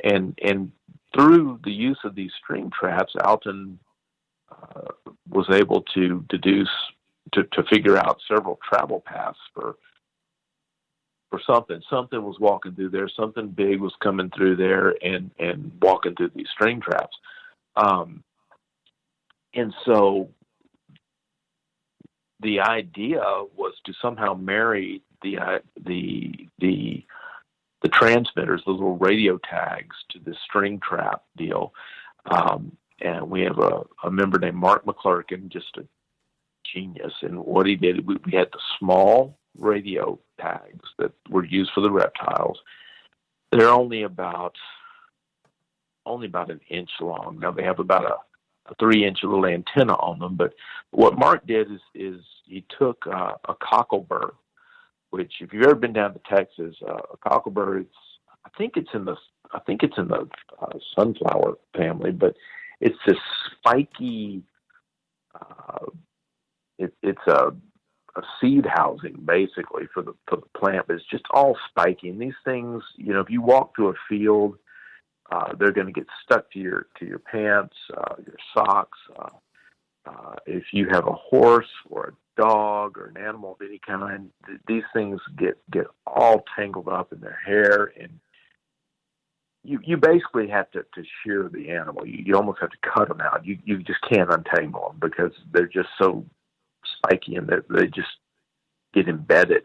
and through the use of these string traps, Alton was able to deduce to figure out several travel paths for something. Something was walking through there. Something big was coming through there and walking through these string traps. And so the idea was to somehow marry the transmitters, the little radio tags, to this string trap deal. And we have a member named Mark McClurkin, just a genius. And what he did, we had the small radio tags that were used for the reptiles. They're only about an inch long. Now they have about a 3-inch little antenna on them. But what Mark did is he took a cocklebur, which if you've ever been down to Texas, a cocklebur, I think it's in the sunflower family, but it's this spiky. It's a seed housing basically for the plant, but it's just all spiky. And these things, if you walk through a field, they're going to get stuck to your pants, your socks. If you have a horse or a dog or an animal of any kind, these things get all tangled up in their hair, and you basically have to shear the animal. You almost have to cut them out. You just can't untangle them because they're just so spiky and they just get embedded.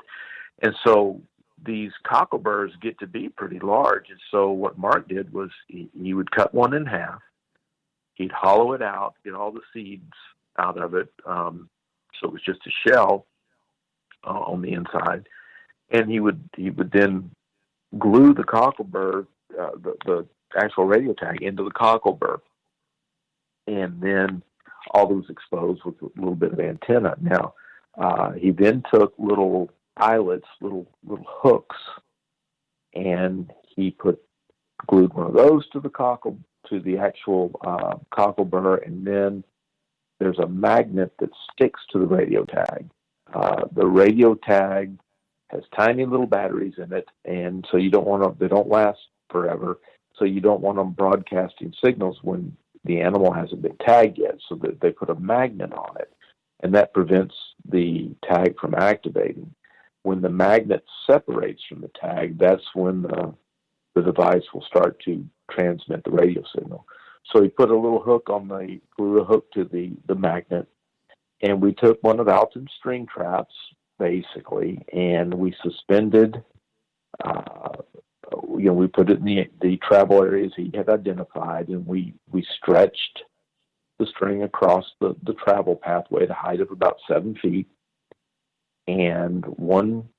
And so these cockleburs get to be pretty large. And so what Mark did was he would cut one in half. He'd hollow it out, get all the seeds out of it. So it was just a shell on the inside. And he would then glue the cocklebur, the actual radio tag, into the cocklebur. And then all that was exposed with a little bit of antenna. Now, he then took little eyelets, little hooks, and he glued one of those to the actual cocklebur, and then there's a magnet that sticks to the radio tag. The radio tag has tiny little batteries in it, and so they don't last forever, so you don't want them broadcasting signals when the animal hasn't been tagged yet, so that they put a magnet on it, and that prevents the tag from activating. When the magnet separates from the tag, that's when the device will start to transmit the radio signal. So he put a little hook glue a hook to the magnet, and we took one of Alton's string traps, basically, and we suspended, we put it in the travel areas he had identified, and we stretched the string across the travel pathway at a height of about 7 feet. And one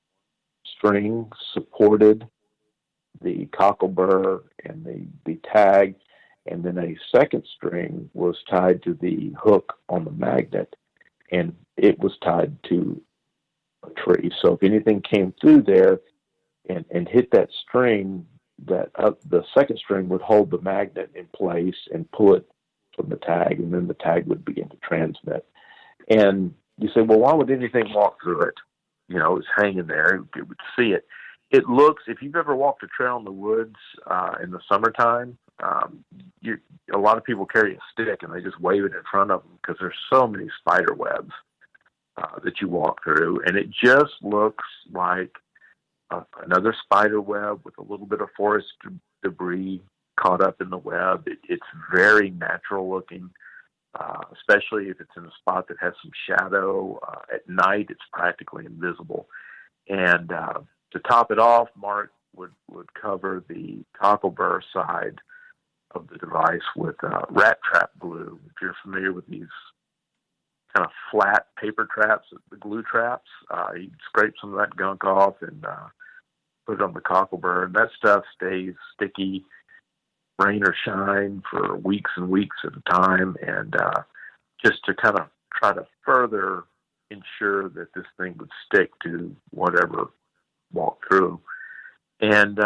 string supported the cocklebur and the tag, and then a second string was tied to the hook on the magnet, and it was tied to a tree. So if anything came through there and hit that string, the second string would hold the magnet in place and pull it from the tag, and then the tag would begin to transmit. And you say, well, why would anything walk through it? It was hanging there. You would see it. It looks, if you've ever walked a trail in the woods in the summertime, a lot of people carry a stick and they just wave it in front of them because there's so many spider webs that you walk through. And it just looks like another spider web with a little bit of forest debris caught up in the web. It's very natural looking. Especially if it's in a spot that has some shadow. At night, it's practically invisible. And to top it off, Mark would cover the cocklebur side of the device with rat trap glue. If you're familiar with these kind of flat paper traps, the glue traps, he'd scrape some of that gunk off and put it on the cocklebur. And that stuff stays sticky, rain or shine, for weeks and weeks at a time, and just to kind of try to further ensure that this thing would stick to whatever walked through. And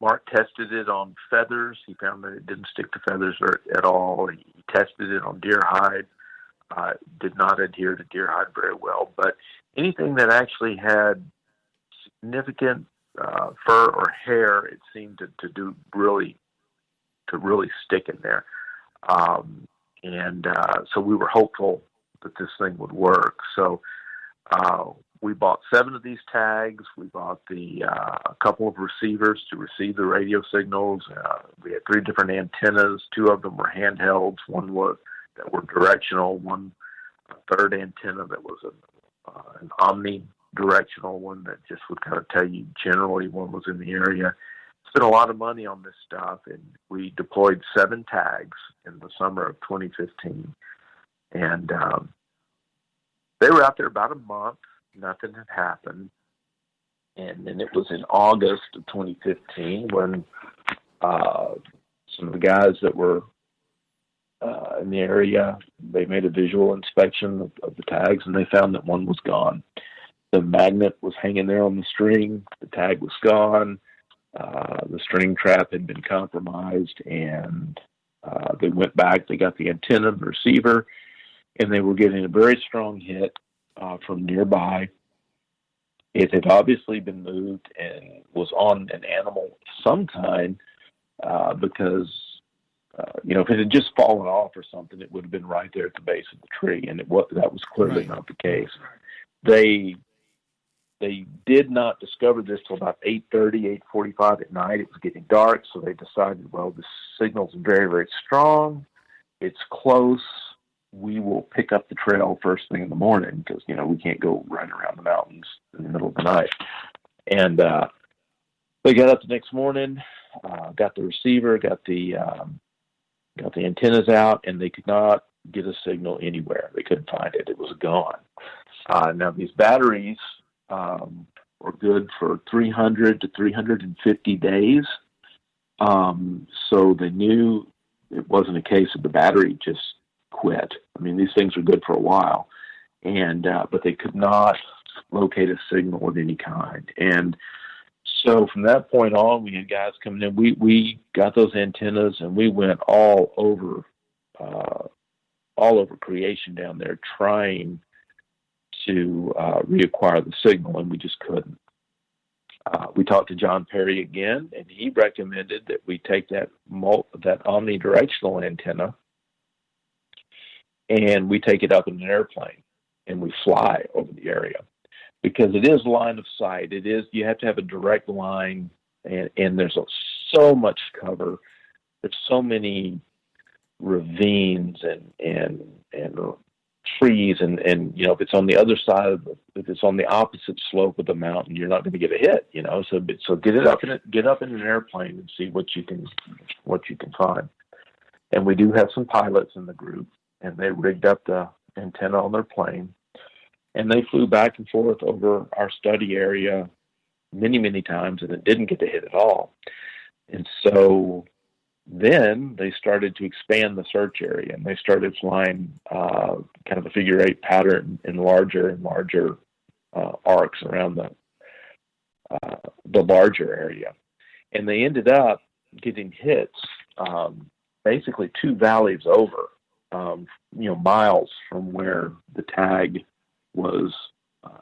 Mark tested it on feathers. He found that it didn't stick to feathers at all. He tested it on deer hide. Did not adhere to deer hide very well, but anything that actually had significant fur or hair, it seemed to really stick in there. So we were hopeful that this thing would work. So we bought 7 of these tags. We bought a couple of receivers to receive the radio signals. We had 3 different antennas. 2 of them were handhelds. One was that were directional. One, a third antenna that was an omnidirectional one that just would kind of tell you generally when was in the area. Spent a lot of money on this stuff, and we deployed 7 tags in the summer of 2015. And they were out there about a month. Nothing had happened. And then it was in August of 2015 when some of the guys that were in the area, they made a visual inspection of the tags, and they found that one was gone. The magnet was hanging there on the string. The tag was gone. The string trap had been compromised, and they went back. They got the antenna, the receiver, and they were getting a very strong hit from nearby. It had obviously been moved and was on an animal of some kind because, if it had just fallen off or something, it would have been right there at the base of the tree, and that was clearly not the case. They did not discover this till about 8:30, 8:45 at night. It was getting dark, so they decided, well, the signal's very, very strong. It's close. We will pick up the trail first thing in the morning because, we can't go running around the mountains in the middle of the night. And they got up the next morning, got the receiver, got the antennas out, and they could not get a signal anywhere. They couldn't find it. It was gone. Now, these batteries were good for 300 to 350 days. So they knew it wasn't a case of the battery just quit. I mean, these things are good for a while, and but they could not locate a signal of any kind. And so from that point on, we had guys coming in. We got those antennas, and we went all over creation down there trying to reacquire the signal, and we just couldn't. We talked to John Perry again, and he recommended that we take that omnidirectional antenna and we take it up in an airplane and we fly over the area, because it is line of sight. You have to have a direct line, and there's so much cover. There's so many ravines and trees, and if it's on the other side if it's on the opposite slope of the mountain, you're not going to get a hit. So get up in an airplane and see what you can find. And we do have some pilots in the group, and they rigged up the antenna on their plane, and they flew back and forth over our study area many, many times, and it didn't get to hit at all. And so then they started to expand the search area, and they started flying kind of a figure 8 pattern in larger and larger arcs around the larger area. And they ended up getting hits basically 2 valleys over, miles from where the tag was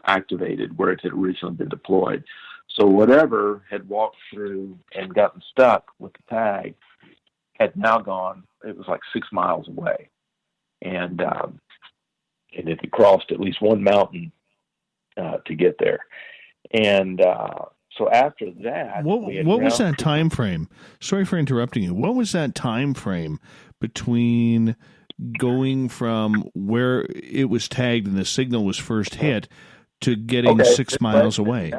activated, where it had originally been deployed. So whatever had walked through and gotten stuck with the tag had now gone. It was like 6 miles away, and it had crossed at least one mountain to get there. And so after that, what was that time frame? Sorry for interrupting you. What was that time frame between going from where it was tagged and the signal was first hit to getting 6 miles away?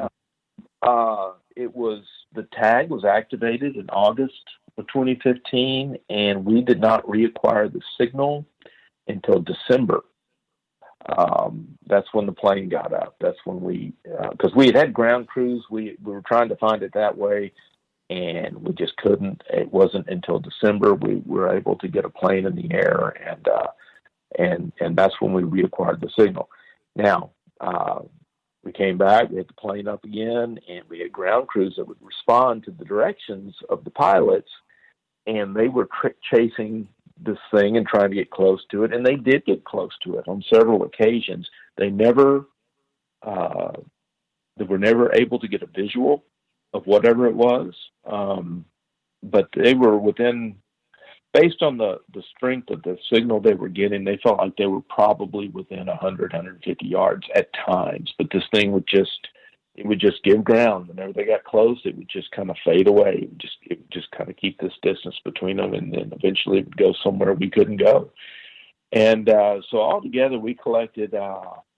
The tag was activated in August of 2015, and we did not reacquire the signal until December. That's when the plane got up. That's when because we had ground crews, we were trying to find it that way, and we just couldn't. It wasn't until December we were able to get a plane in the air, and that's when we reacquired the signal. Now, we came back, we had the plane up again, and we had ground crews that would respond to the directions of the pilots, and they were chasing this thing and trying to get close to it, and they did get close to it on several occasions. They were never able to get a visual of whatever it was, but they were within based on the strength of the signal they were getting, they felt like they were probably within 100, 150 yards at times. But this thing would just give ground. Whenever they got close, it would just kind of fade away. It would just kind of keep this distance between them, and then eventually it would go somewhere we couldn't go. And so altogether, we collected,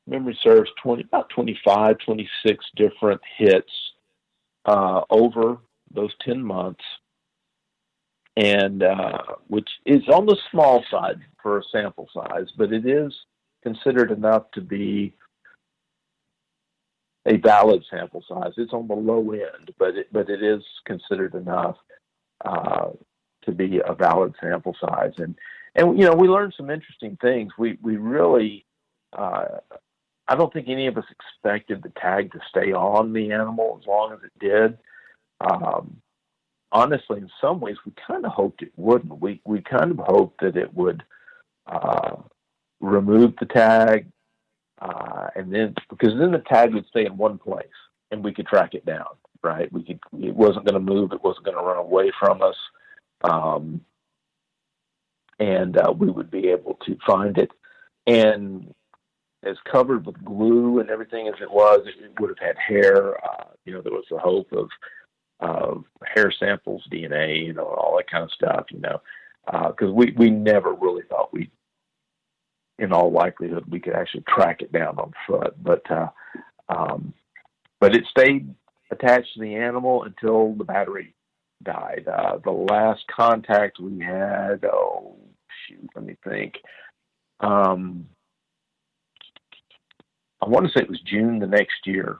memory serves, about 25, 26 different hits over those 10 months, and which is on the small side for a sample size, but it is considered enough to be a valid sample size. It's on the low end, but it is considered enough to be a valid sample size. And you know, we learned some interesting things. We really, I don't think any of us expected the tag to stay on the animal as long as it did. Honestly, in some ways, we kind of hoped it wouldn't. We kind of hoped that it would remove the tag, and then, because then the tag would stay in one place and we could track it down, right? It wasn't going to move. It wasn't going to run away from us. And we would be able to find it. And as covered with glue and everything as it was, it would have had hair. You know, there was the hope of hair samples, DNA, you know, all that kind of stuff, you know, because we never really thought in all likelihood, we could actually track it down on foot. But it stayed attached to the animal until the battery died. The last contact we had, let me think. I want to say it was June the next year.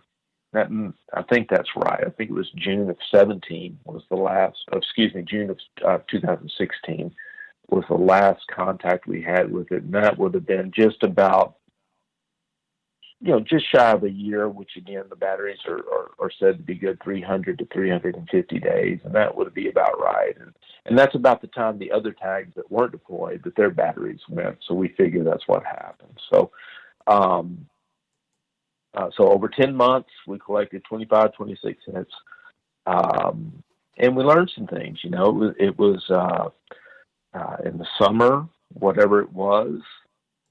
I think that's right. I think it was June of 17 was the last, June of 2016 was the last contact we had with it. And that would have been just about, you know, just shy of a year, which again, the batteries are said to be good 300 to 350 days. And that would be about right. And that's about the time the other tags that weren't deployed, that their batteries went. So we figure that's what happened. So, so over 10 months, we collected 25, 26 hits. And we learned some things, you know. It was in the summer, whatever it was,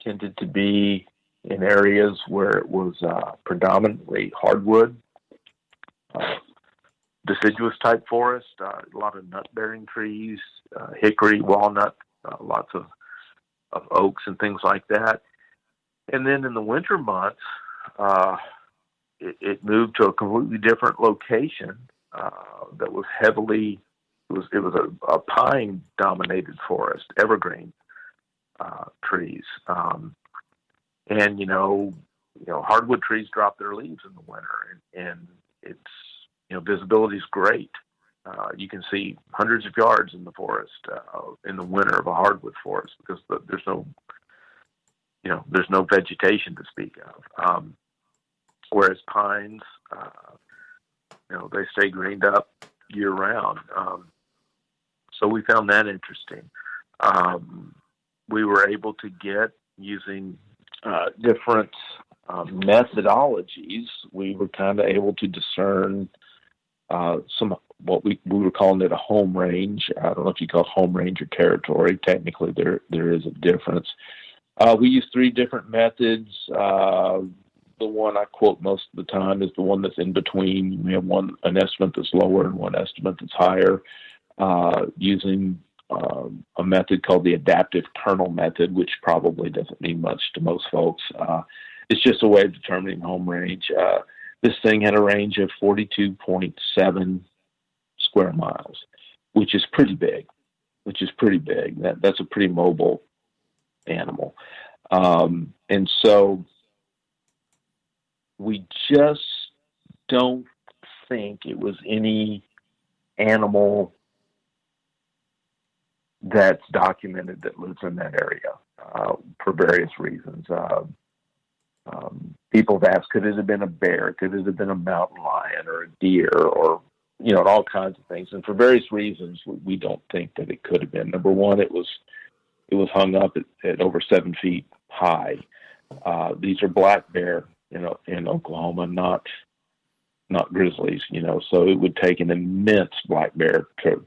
tended to be in areas where it was predominantly hardwood, deciduous type forest, a lot of nut-bearing trees, hickory, walnut, lots of oaks and things like that. And then in the winter months, it moved to a completely different location that was heavily, it was a pine-dominated forest, evergreen trees. And, you know, hardwood trees drop their leaves in the winter, and it's, you know, visibility is great. You can see hundreds of yards in the forest in the winter of a hardwood forest because there's no vegetation to speak of. Whereas pines, you know, they stay greened up year round. So we found that interesting. We were able to get, using different methodologies, we were kind of able to discern some, what we were calling it a home range. I don't know if you call it home range or territory. Technically, there is a difference. We use 3 different methods. The one I quote most of the time is the one that's in between. We have an estimate that's lower and one estimate that's higher, using a method called the adaptive kernel method, which probably doesn't mean much to most folks. It's just a way of determining home range. This thing had a range of 42.7 square miles, which is pretty big. That's a pretty mobile animal. And so we just don't think it was any animal that's documented that lives in that area for various reasons. People have asked, could it have been a bear? Could it have been a mountain lion or a deer, or, you know, all kinds of things? And for various reasons, we don't think that it could have been. Number one, it was hung up at over 7 feet high. These are black bear, you know, in Oklahoma, not grizzlies, you know. So it would take an immense black bear to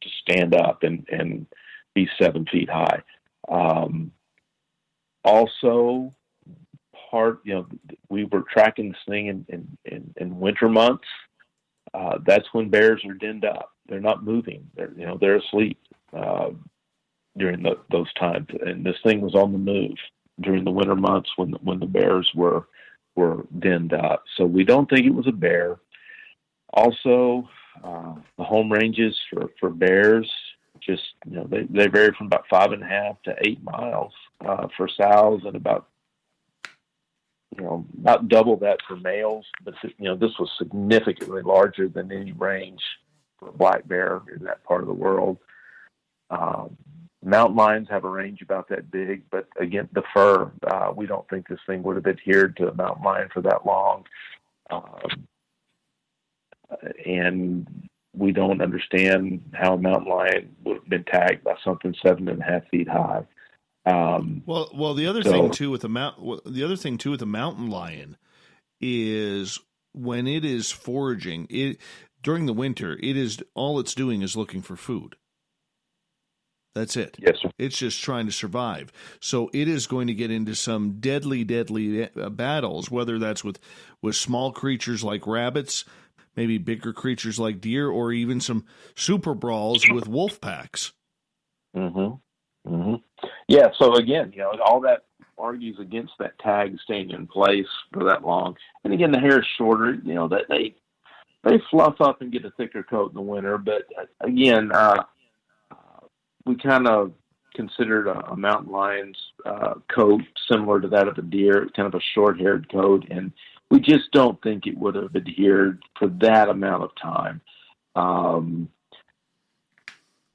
stand up and be 7 feet high. Also, we were tracking this thing in winter months. That's when bears are denned up. They're not moving. They're asleep during those times. And this thing was on the move during the winter months when the bears were denned up. So we don't think it was a bear. Also, the home ranges for bears, just, they vary from about 5.5 to 8 miles for sows, and about double that for males. But this was significantly larger than any range for a black bear in that part of the world. Mountain lions have a range about that big, but again, the fur, we don't think this thing would have adhered to a mountain lion for that long. And we don't understand how a mountain lion would have been tagged by something 7.5 feet high. The other thing too with the mountain lion is when it is foraging, during the winter, all it's doing is looking for food. That's it. Yes, sir. It's just trying to survive. So it is going to get into some deadly battles, whether that's with small creatures like rabbits, maybe bigger creatures like deer, or even some super brawls with wolf packs. Mm-hmm. Mm-hmm. Yeah, so again, all that argues against that tag staying in place for that long. And again, the hair is shorter, that they fluff up and get a thicker coat in the winter. But again, we kind of considered a mountain lion's coat similar to that of a deer, kind of a short-haired coat, and we just don't think it would have adhered for that amount of time.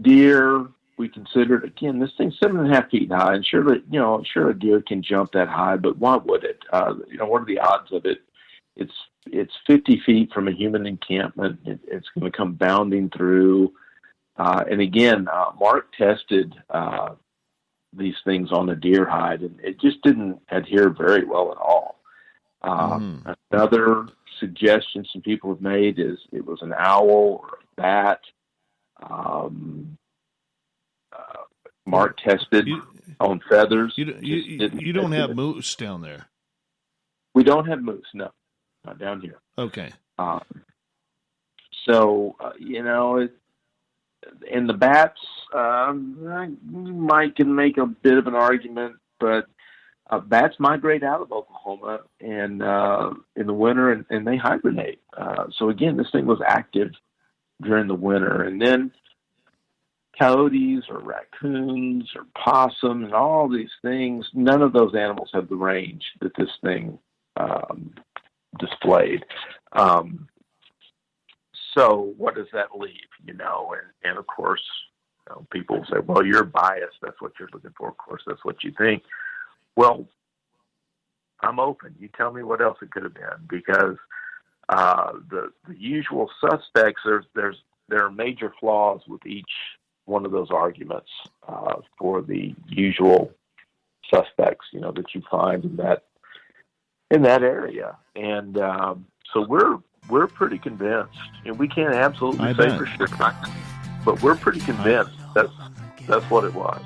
Deer, we considered, again, this thing's 7.5 feet high, and sure a deer can jump that high, but why would it? What are the odds of it? It's 50 feet from a human encampment. It's going to come bounding through. And again, Mark tested these things on a deer hide, and it just didn't adhere very well at all. Another suggestion some people have made is it was an owl or a bat. Mark tested on feathers. You don't have moose down there. We don't have moose, no, not down here. Okay. And the bats, Mike can make a bit of an argument, but bats migrate out of Oklahoma and in the winter, and they hibernate. So again, this thing was active during the winter. And then coyotes or raccoons or possums and all these things, none of those animals have the range that this thing displayed. So what does that leave, And of course, people say, well, you're biased. That's what you're looking for. Of course, that's what you think. Well, I'm open. You tell me what else it could have been, because the usual suspects, there are major flaws with each one of those arguments for the usual suspects, that you find in that area. And so we're pretty convinced, and we can't absolutely say for sure, but we're pretty convinced that's what it was.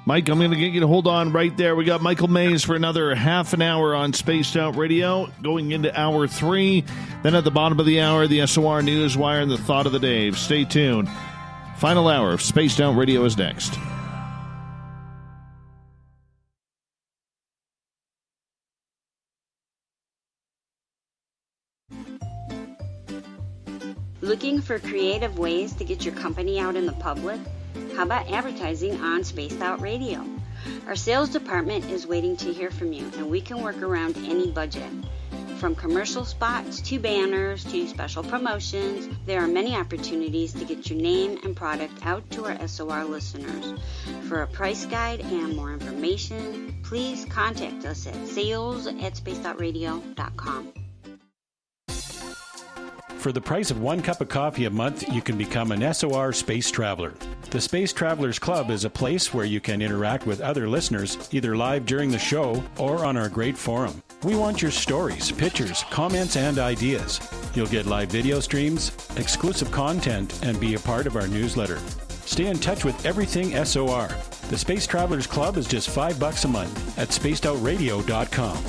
Mike, I'm going to get you to hold on right there. We got Michael Mays for another half an hour on Spaced Out Radio, going into hour 3. Then at the bottom of the hour, the SOR Newswire and the Thought of the Day. Stay tuned. Final hour of Spaced Out Radio is next. Looking for creative ways to get your company out in the public? How about advertising on Spaced Out Radio? Our sales department is waiting to hear from you, and we can work around any budget. From commercial spots to banners to special promotions, there are many opportunities to get your name and product out to our SOR listeners. For a price guide and more information, please contact us at sales@spacedoutradio.com. For the price of 1 cup of coffee a month, you can become an SOR Space Traveler. The Space Travelers Club is a place where you can interact with other listeners, either live during the show or on our great forum. We want your stories, pictures, comments, and ideas. You'll get live video streams, exclusive content, and be a part of our newsletter. Stay in touch with everything SOR. The Space Travelers Club is just $5 a month at spacedoutradio.com.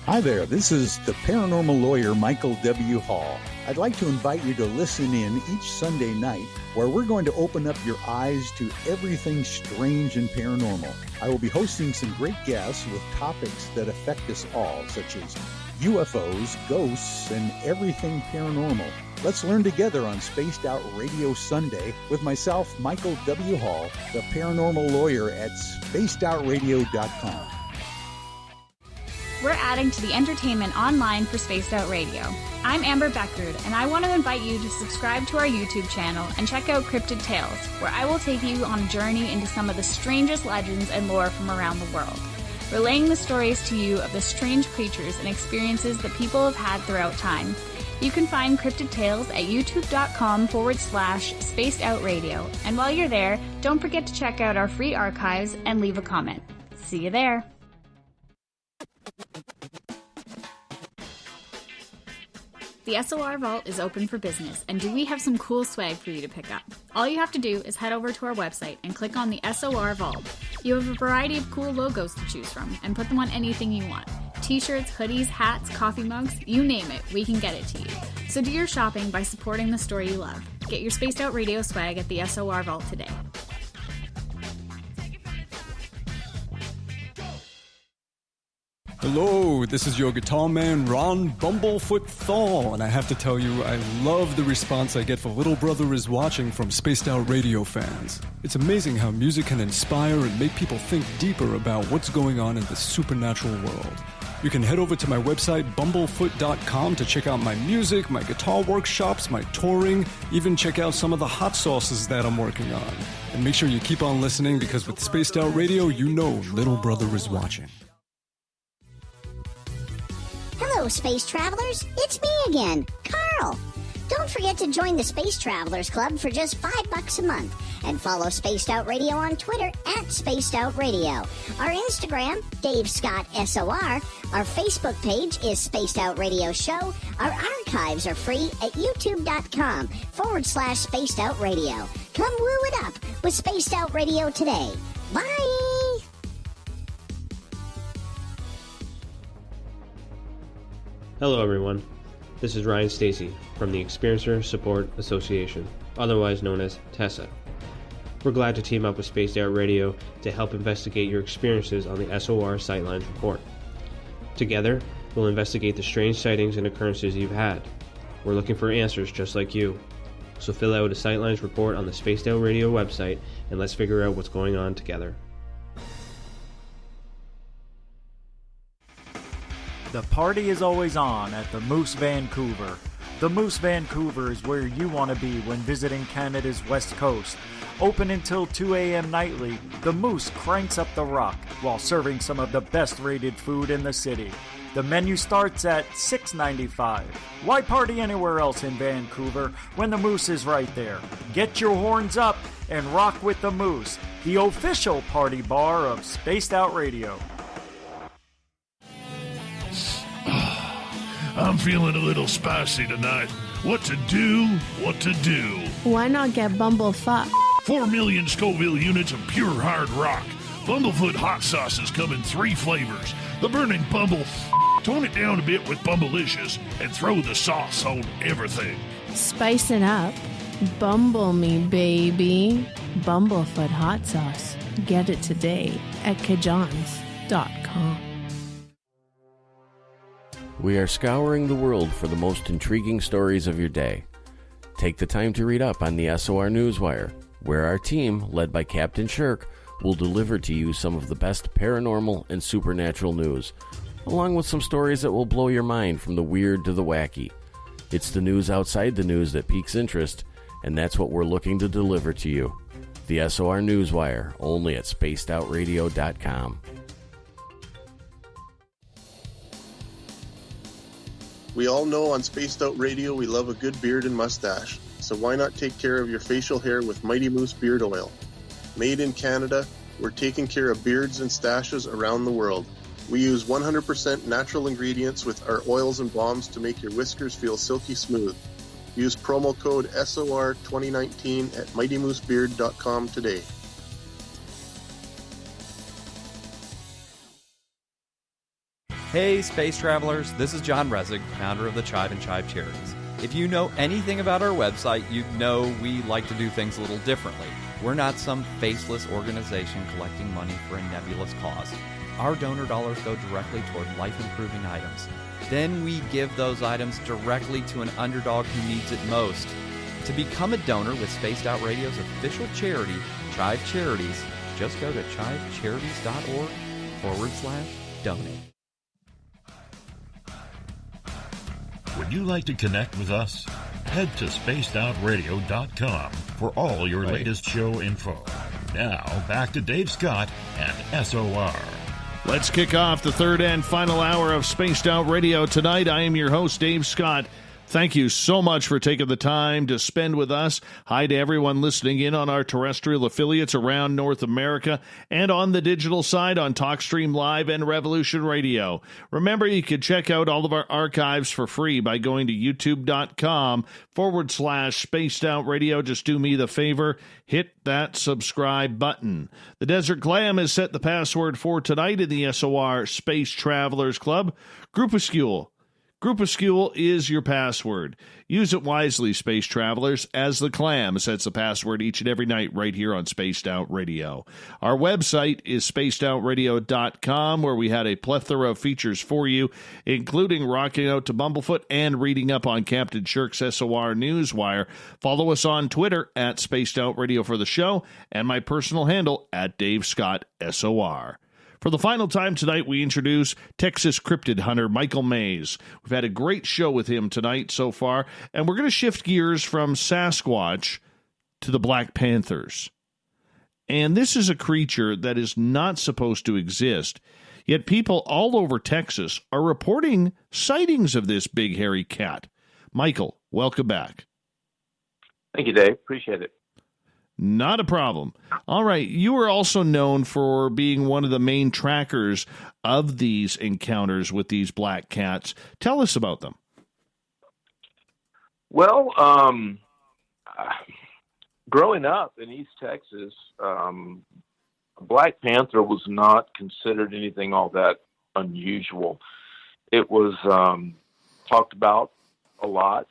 Hi there, this is the paranormal lawyer Michael W. Hall. I'd like to invite you to listen in each Sunday night where we're going to open up your eyes to everything strange and paranormal. I will be hosting some great guests with topics that affect us all, such as UFOs, ghosts, and everything paranormal. Let's learn together on Spaced Out Radio Sunday with myself, Michael W. Hall, the paranormal lawyer at spacedoutradio.com. We're adding to the entertainment online for Spaced Out Radio. I'm Amber Beckard, and I want to invite you to subscribe to our YouTube channel and check out Cryptid Tales, where I will take you on a journey into some of the strangest legends and lore from around the world, relaying the stories to you of the strange creatures and experiences that people have had throughout time. You can find Cryptid Tales at youtube.com/Spaced Out Radio, and while you're there, don't forget to check out our free archives and leave a comment. See you there. The SOR Vault is open for business, and do we have some cool swag for you to pick up? All you have to do is head over to our website and click on the SOR Vault. You have a variety of cool logos to choose from, and put them on anything you want. T-shirts, hoodies, hats, coffee mugs, you name it, we can get it to you. So do your shopping by supporting the store you love. Get your Spaced Out Radio swag at the SOR Vault today. Hello, this is your guitar man, Ron Bumblefoot Thal, and I have to tell you, I love the response I get for Little Brother is Watching from Spaced Out Radio fans. It's amazing how music can inspire and make people think deeper about what's going on in the supernatural world. You can head over to my website, bumblefoot.com, to check out my music, my guitar workshops, my touring, even check out some of the hot sauces that I'm working on. And make sure you keep on listening, because with Spaced Out Radio, you know Little Brother is watching. Hello, Space Travelers. It's me again, Carl. Don't forget to join the Space Travelers Club for just $5 a month and follow Spaced Out Radio on Twitter at Spaced Out Radio. Our Instagram, Dave Scott SOR. Our Facebook page is Spaced Out Radio Show. Our archives are free at youtube.com/Spaced Out Radio. Come woo it up with Spaced Out Radio today. Bye! Hello everyone, this is Ryan Stacy from the Experiencer Support Association, otherwise known as TESSA. We're glad to team up with Spaced Out Radio to help investigate your experiences on the SOR Sightlines Report. Together, we'll investigate the strange sightings and occurrences you've had. We're looking for answers just like you. So fill out a Sightlines report on the Spaced Out Radio website and let's figure out what's going on together. The party is always on at the Moose Vancouver. The Moose Vancouver is where you want to be when visiting Canada's West Coast. Open until 2 a.m. nightly, the Moose cranks up the rock while serving some of the best rated food in the city. The menu starts at $6.95. Why party anywhere else in Vancouver when the Moose is right there? Get your horns up and rock with the Moose, the official party bar of Spaced Out Radio. I'm feeling a little spicy tonight. What to do? What to do? Why not get Bumblefuck? 4 million Scoville units of pure hard rock. Bumblefoot hot sauces come in 3 flavors. The burning Bumble. Tone it down a bit with Bumblicious and throw the sauce on everything. Spice it up. Bumble me, baby. Bumblefoot hot sauce. Get it today at kajans.com. We are scouring the world for the most intriguing stories of your day. Take the time to read up on the SOR Newswire, where our team, led by Captain Shirk, will deliver to you some of the best paranormal and supernatural news, along with some stories that will blow your mind from the weird to the wacky. It's the news outside the news that piques interest, and that's what we're looking to deliver to you. The SOR Newswire, only at spacedoutradio.com. We all know on Spaced Out Radio we love a good beard and mustache, so why not take care of your facial hair with Mighty Moose Beard Oil? Made in Canada, we're taking care of beards and stashes around the world. We use 100% natural ingredients with our oils and balms to make your whiskers feel silky smooth. Use promo code SOR2019 at MightyMooseBeard.com today. Hey, space travelers, this is John Resig, founder of the Chive and Chive Charities. If you know anything about our website, you know we like to do things a little differently. We're not some faceless organization collecting money for a nebulous cause. Our donor dollars go directly toward life-improving items. Then we give those items directly to an underdog who needs it most. To become a donor with Spaced Out Radio's official charity, Chive Charities, just go to chivecharities.org/donate. Would you like to connect with us? Head to spacedoutradio.com for all your latest show info. Now, back to Dave Scott and SOR. Let's kick off the third and final hour of Spaced Out Radio tonight. I am your host, Dave Scott. Thank you so much for taking the time to spend with us. Hi to everyone listening in on our terrestrial affiliates around North America and on the digital side on TalkStream Live and Revolution Radio. Remember, you can check out all of our archives for free by going to youtube.com/Spaced Out Radio. Just do me the favor, hit that subscribe button. The Desert Glam has set the password for tonight in the SOR Space Travelers Club. Groupuscule. Groupuscule is your password. Use it wisely, space travelers, as the Clam sets the password each and every night right here on Spaced Out Radio. Our website is spacedoutradio.com, where we had a plethora of features for you, including rocking out to Bumblefoot and reading up on Captain Shirk's SOR Newswire. Follow us on Twitter at Spaced Out Radio for the show, and my personal handle at Dave Scott SOR. For the final time tonight, we introduce Texas Cryptid Hunter Michael Mays. We've had a great show with him tonight so far, and we're going to shift gears from Sasquatch to the Black Panthers. And this is a creature that is not supposed to exist, yet people all over Texas are reporting sightings of this big hairy cat. Michael, welcome back. Thank you, Dave. Appreciate it. Not a problem. All right. You are also known for being one of the main trackers of these encounters with these black cats. Tell us about them. Well, growing up in East Texas, Black Panther was not considered anything all that unusual. It was talked about a lot.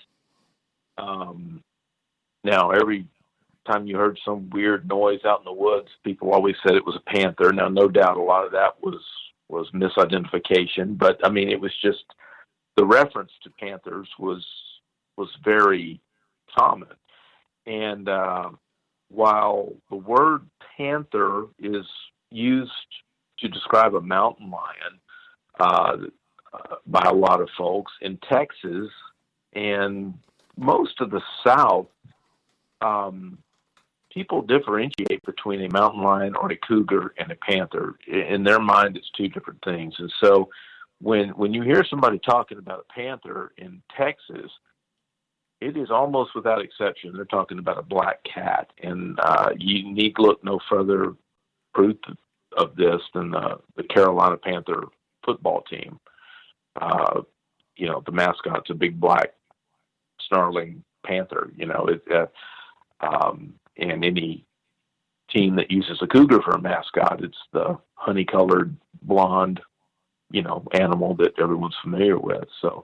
Now, every time you heard some weird noise out in the woods, people always said it was a panther. Now, no doubt a lot of that was misidentification, but I mean, it was just the reference to panthers was very common. And while the word panther is used to describe a mountain lion by a lot of folks in Texas and most of the South, people differentiate between a mountain lion or a cougar and a panther. In their mind, it's two different things. And so when you hear somebody talking about a panther in Texas, it is almost without exception, they're talking about a black cat. And you need to look no further proof of this than the Carolina Panther football team. The mascot's a big black snarling panther, and any team that uses a cougar for a mascot, it's the honey-colored blonde, animal that everyone's familiar with. So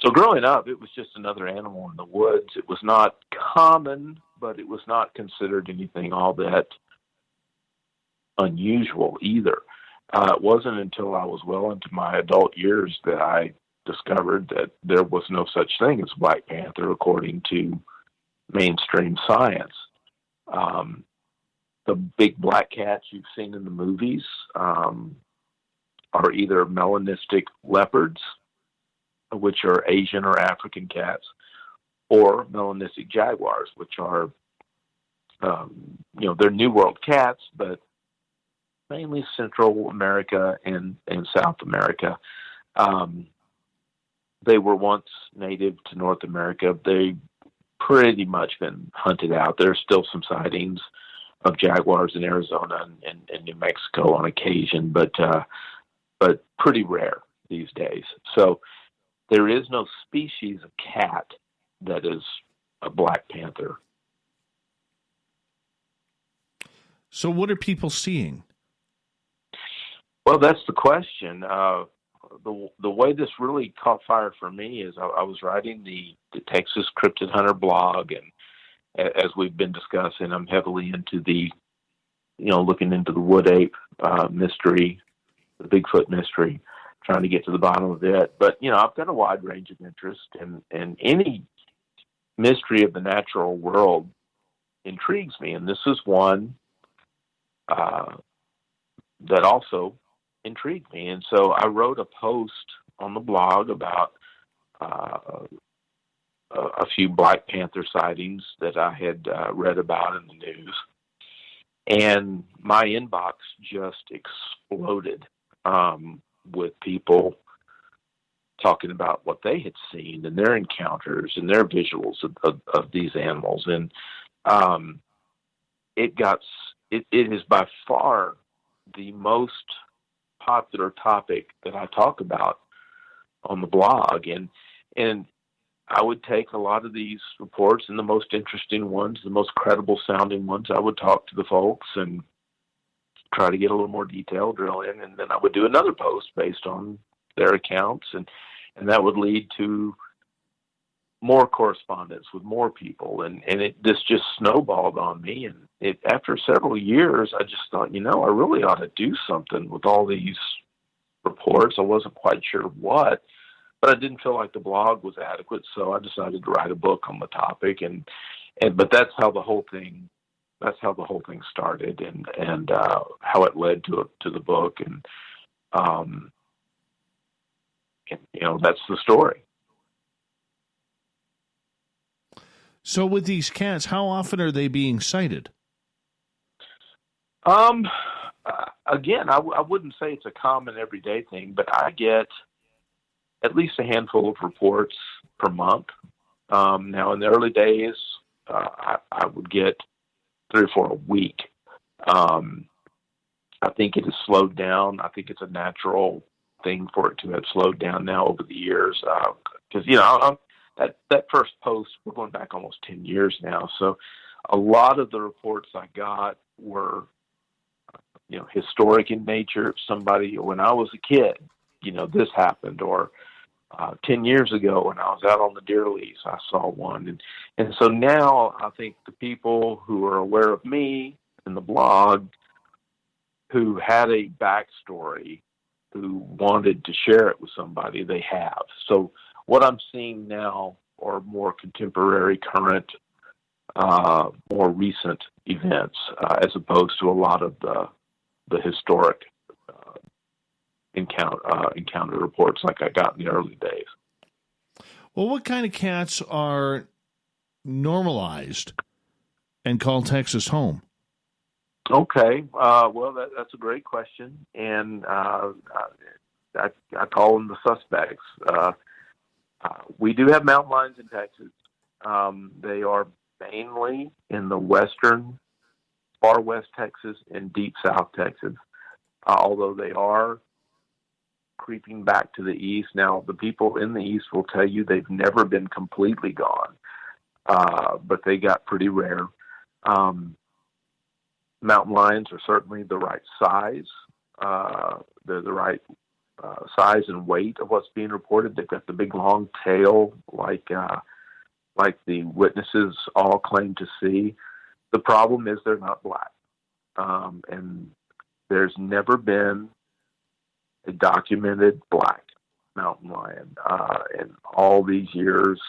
growing up, it was just another animal in the woods. It was not common, but it was not considered anything all that unusual either. It wasn't until I was well into my adult years that I discovered that there was no such thing as Black Panther according to mainstream science. The big black cats you've seen in the movies are either melanistic leopards, which are Asian or African cats, or melanistic jaguars, which are, they're New World cats, but mainly Central America and South America. They were once native to North America. They pretty much been hunted out. There's still some sightings of jaguars in Arizona and New Mexico on occasion, but but pretty rare these days. So there is no species of cat that is a black panther. So what are people seeing? Well, that's the question. The way this really caught fire for me is I was writing the Texas Cryptid Hunter blog, and as we've been discussing, I'm heavily into looking into the wood ape mystery, the Bigfoot mystery, trying to get to the bottom of it. But, I've got a wide range of interest, and any mystery of the natural world intrigues me. And this is one that also intrigued me. And so I wrote a post on the blog about a few Black Panther sightings that I had read about in the news. And my inbox just exploded with people talking about what they had seen and their encounters and their visuals of these animals. And it is by far the most popular topic that I talk about on the blog. And I would take a lot of these reports, and the most interesting ones, the most credible sounding ones, I would talk to the folks and try to get a little more detail, drill in, and then I would do another post based on their accounts, and that would lead to more correspondence with more people, and this just snowballed on me. And after several years, I just thought, I really ought to do something with all these reports. I wasn't quite sure what, but I didn't feel like the blog was adequate, so I decided to write a book on the topic, but that's how the whole thing started, and how it led to the book, and that's the story. So with these cats, how often are they being sighted? Again, I wouldn't say it's a common everyday thing, but I get at least a handful of reports per month. Now, in the early days, I would get 3 or 4 a week. I think it has slowed down. I think it's a natural thing for it to have slowed down now over the years. Because, that first post, we're going back almost 10 years now. So a lot of the reports I got were, historic in nature. Somebody, when I was a kid, this happened, or 10 years ago when I was out on the deer lease, I saw one. And so now I think the people who are aware of me and the blog, who had a backstory, who wanted to share it with somebody, they have. So what I'm seeing now are more contemporary, current, more recent events, as opposed to a lot of the historic encounter reports like I got in the early days. Well, what kind of cats are normalized and called Texas home? Okay, well, that's a great question, and I call them the suspects. We do have mountain lions in Texas. They are mainly in the western, far west Texas and deep south Texas, although they are creeping back to the east. Now, the people in the east will tell you they've never been completely gone, but they got pretty rare. Mountain lions are certainly the right size. They're the right size and weight of what's being reported. They've got the big long tail, like the witnesses all claim to see. The problem is they're not black, and there's never been a documented black mountain lion in all these years,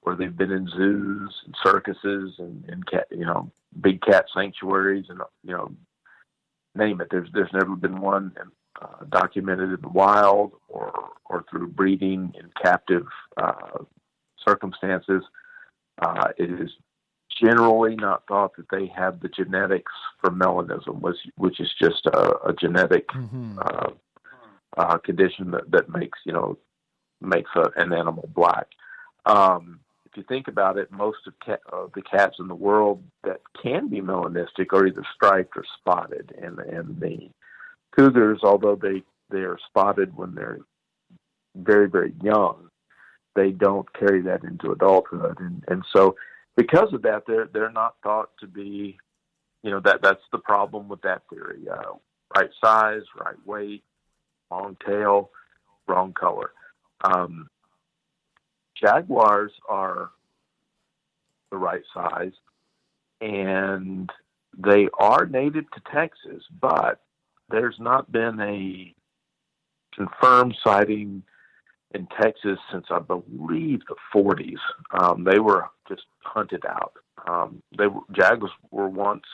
where they've been in zoos and circuses and cat, big cat sanctuaries, and name it. There's never been one documented in the wild or through breeding in captive circumstances. It is generally not thought that they have the genetics for melanism, which is just a genetic condition that makes an animal black. If you think about it, most of the cats in the world that can be melanistic are either striped or spotted, and the cougars, although they they're spotted when they're very, very young, they don't carry that into adulthood. And so because of that, they're not thought to be, that's the problem with that theory. Right size, right weight, long tail, wrong color. Jaguars are the right size, and they are native to Texas, but there's not been a confirmed sighting in Texas since, I believe, the 40s. They were just hunted out. Jaguars were once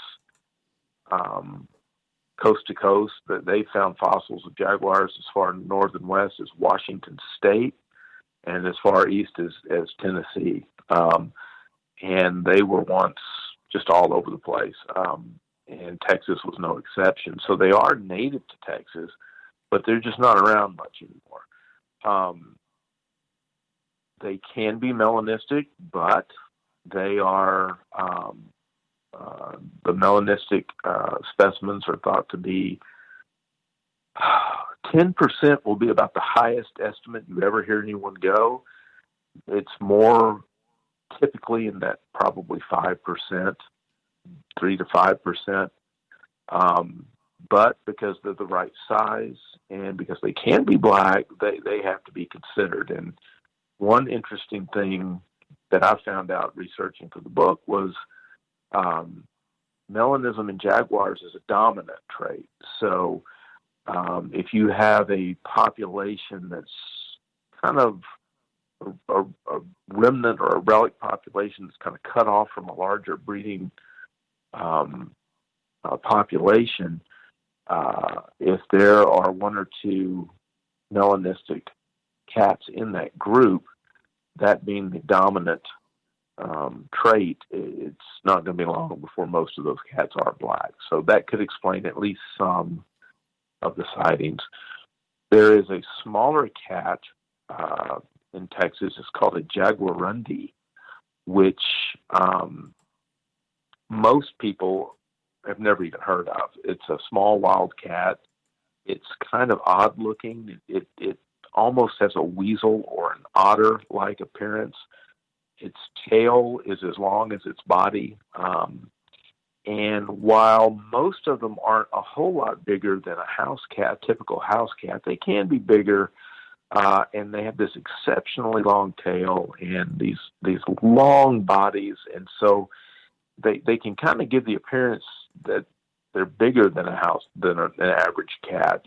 coast to coast. They found fossils of jaguars as far north and west as Washington State and as far east as Tennessee. And they were once just all over the place. And Texas was no exception. So they are native to Texas, but they're just not around much anymore. They can be melanistic, but they are the melanistic specimens are thought to be 10% will be about the highest estimate you ever hear anyone go. It's more typically in that probably 5%, 3 to 5%. But because they're the right size and because they can be black, they have to be considered. And one interesting thing that I found out researching for the book was melanism in jaguars is a dominant trait. So if you have a population that's kind of a remnant or a relic population that's kind of cut off from a larger breeding population, if there are one or two melanistic cats in that group, that being the dominant trait, it's not going to be long before most of those cats are black. So that could explain at least some of the sightings. There is a smaller cat in Texas. It's called a jaguarundi, which most people have never even heard of. It's a small wild cat. It's kind of odd looking. It almost has a weasel or an otter-like appearance. Its tail is as long as its body. And while most of them aren't a whole lot bigger than a house cat, typical house cat, they can be bigger. And they have this exceptionally long tail and these long bodies. And so they can kind of give the appearance that they're bigger than an average cat.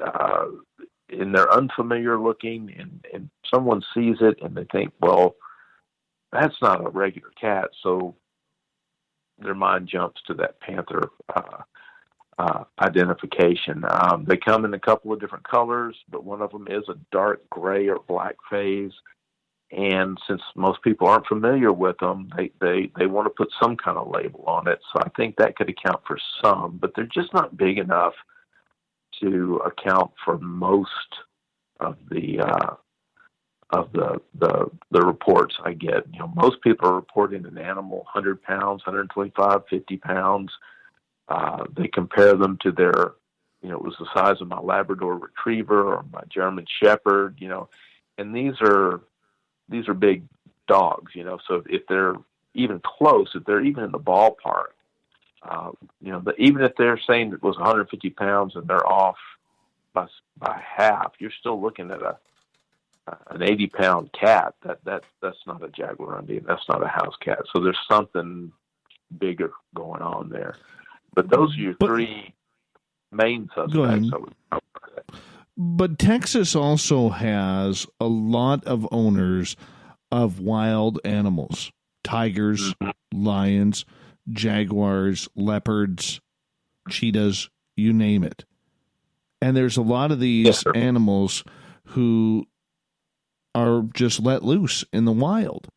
And they're unfamiliar looking, and someone sees it and they think, well, that's not a regular cat. So their mind jumps to that Panther identification. They come in a couple of different colors, but one of them is a dark gray or black phase. And since most people aren't familiar with them, they want to put some kind of label on it. So I think that could account for some, but they're just not big enough to account for most of the reports I get. Most people are reporting an animal 100 pounds, 125, 50 pounds. They compare them to their, it was the size of my Labrador Retriever or my German Shepherd, and these are big dogs, so if they're even close, if they're even in the ballpark, even if they're saying it was 150 pounds and they're off by half, you're still looking at an 80-pound cat. That's not a jaguarundi. That's not a house cat. So there's something bigger going on there. But those are your three main suspects. But Texas also has a lot of owners of wild animals: tigers, lions, jaguars, leopards, cheetahs, you name it. And there's a lot of these animals who are just let loose in the wild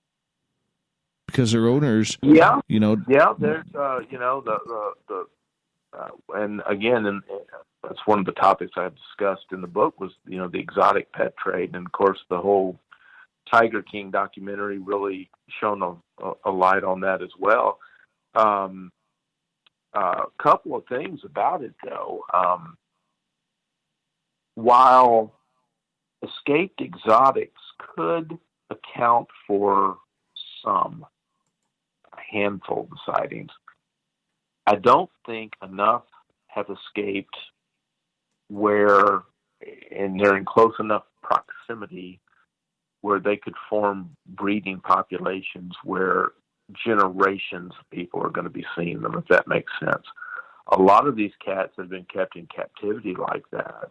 because their owners, there's, and again, that's one of the topics I discussed in the book was, the exotic pet trade. And of course, the whole Tiger King documentary really shone a light on that as well. A couple of things about it, though. while escaped exotics could account for a handful of the sightings, I don't think enough have escaped and they're in close enough proximity where they could form breeding populations where generations of people are going to be seeing them, if that makes sense. A lot of these cats have been kept in captivity like that,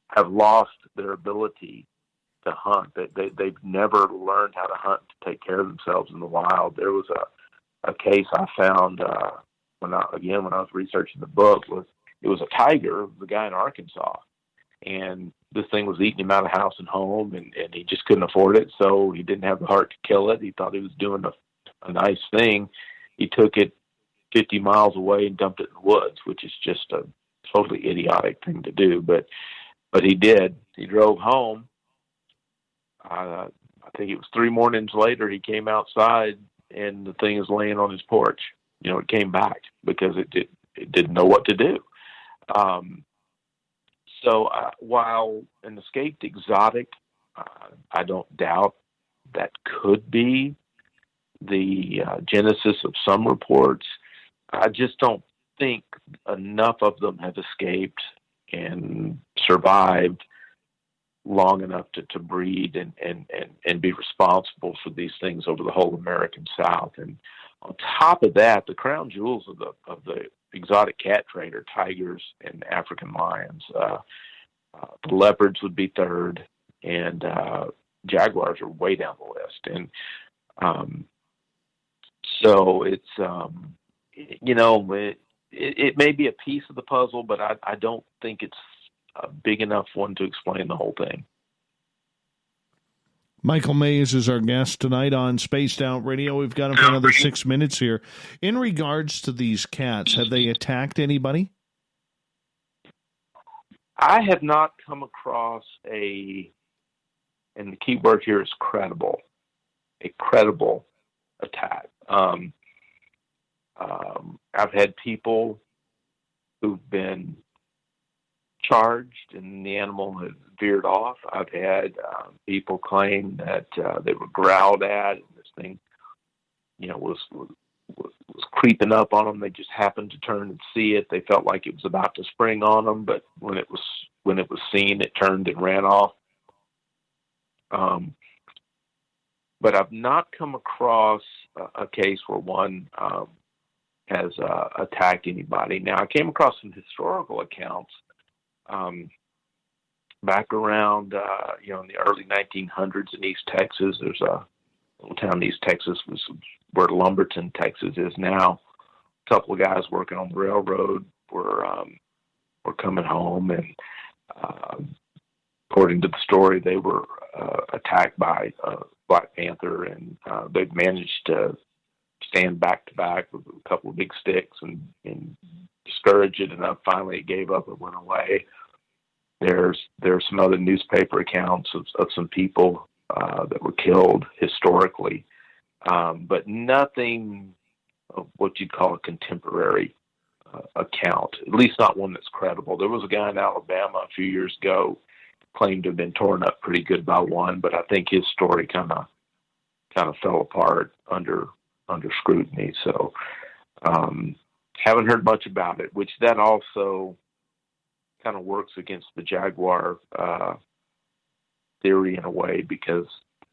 have lost their ability to hunt. They've never learned how to hunt, to take care of themselves in the wild. There was a case I found when I was researching the book. It was a tiger, the guy in Arkansas, and this thing was eating him out of house and home, and he just couldn't afford it, so he didn't have the heart to kill it. He thought he was doing a nice thing. He took it 50 miles away and dumped it in the woods, which is just a totally idiotic thing to do, but he did. He drove home. I think it was 3 mornings later, he came outside, and the thing is laying on his porch. It came back because it didn't know what to do. So while an escaped exotic, I don't doubt that could be the genesis of some reports, I just don't think enough of them have escaped and survived long enough to breed and be responsible for these things over the whole American South. And on top of that, the crown jewels of the exotic cat trade are tigers and African lions. The leopards would be third, and jaguars are way down the list. And so it's it may be a piece of the puzzle, but I don't think it's a big enough one to explain the whole thing. Michael Mays is our guest tonight on Spaced Out Radio. We've got him for another 6 minutes here. In regards to these cats, have they attacked anybody? I have not come across and the key word here is credible, a credible attack. I've had people who've been charged and the animal has veered off. I've had people claim that they were growled at and this thing, was creeping up on them. They just happened to turn and see it. They felt like it was about to spring on them, but when it was seen, it turned and ran off. But I've not come across a case where one has attacked anybody. Now, I came across some historical accounts back around, in the early 1900s in East Texas. There's a little town in East Texas, where Lumberton, Texas is now. A couple of guys working on the railroad were coming home, and according to the story, they were attacked by Black Panther, and they managed to stand back to back with a couple of big sticks and discourage it enough. Finally, it gave up and went away. There's some other newspaper accounts of some people that were killed historically, but nothing of what you'd call a contemporary account, at least not one that's credible. There was a guy in Alabama a few years ago claimed to have been torn up pretty good by one, but I think his story kind of fell apart under scrutiny. So haven't heard much about it, which that also kind of works against the jaguar theory in a way, because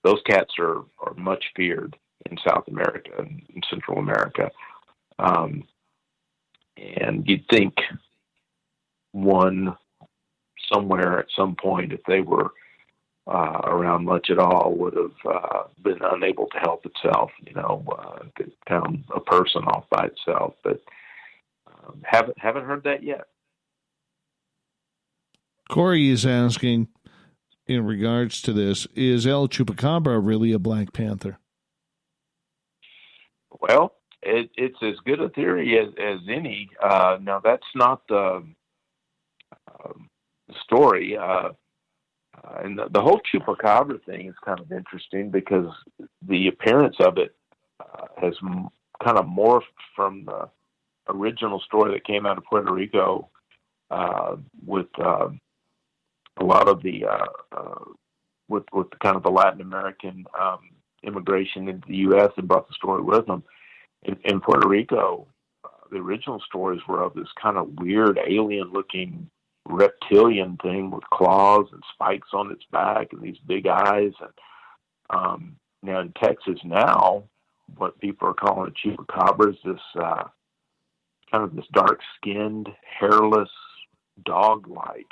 those cats are much feared in South America and in Central America. And you'd think one somewhere at some point, if they were around much at all, would have been unable to help itself, found a person off by itself, but haven't heard that yet. Corey is asking, in regards to this, is El Chupacabra really a Black Panther? Well, it's as good a theory as any. Now, that's not the story. And the whole Chupacabra thing is kind of interesting because the appearance of it has kind of morphed from the original story that came out of Puerto Rico with a lot of the with the kind of the Latin American immigration into the U.S. and brought the story with them. In Puerto Rico, the original stories were of this kind of weird alien-looking reptilian thing with claws and spikes on its back and these big eyes. And now in Texas now, what people are calling a chupacabra is this kind of this dark-skinned, hairless, dog-like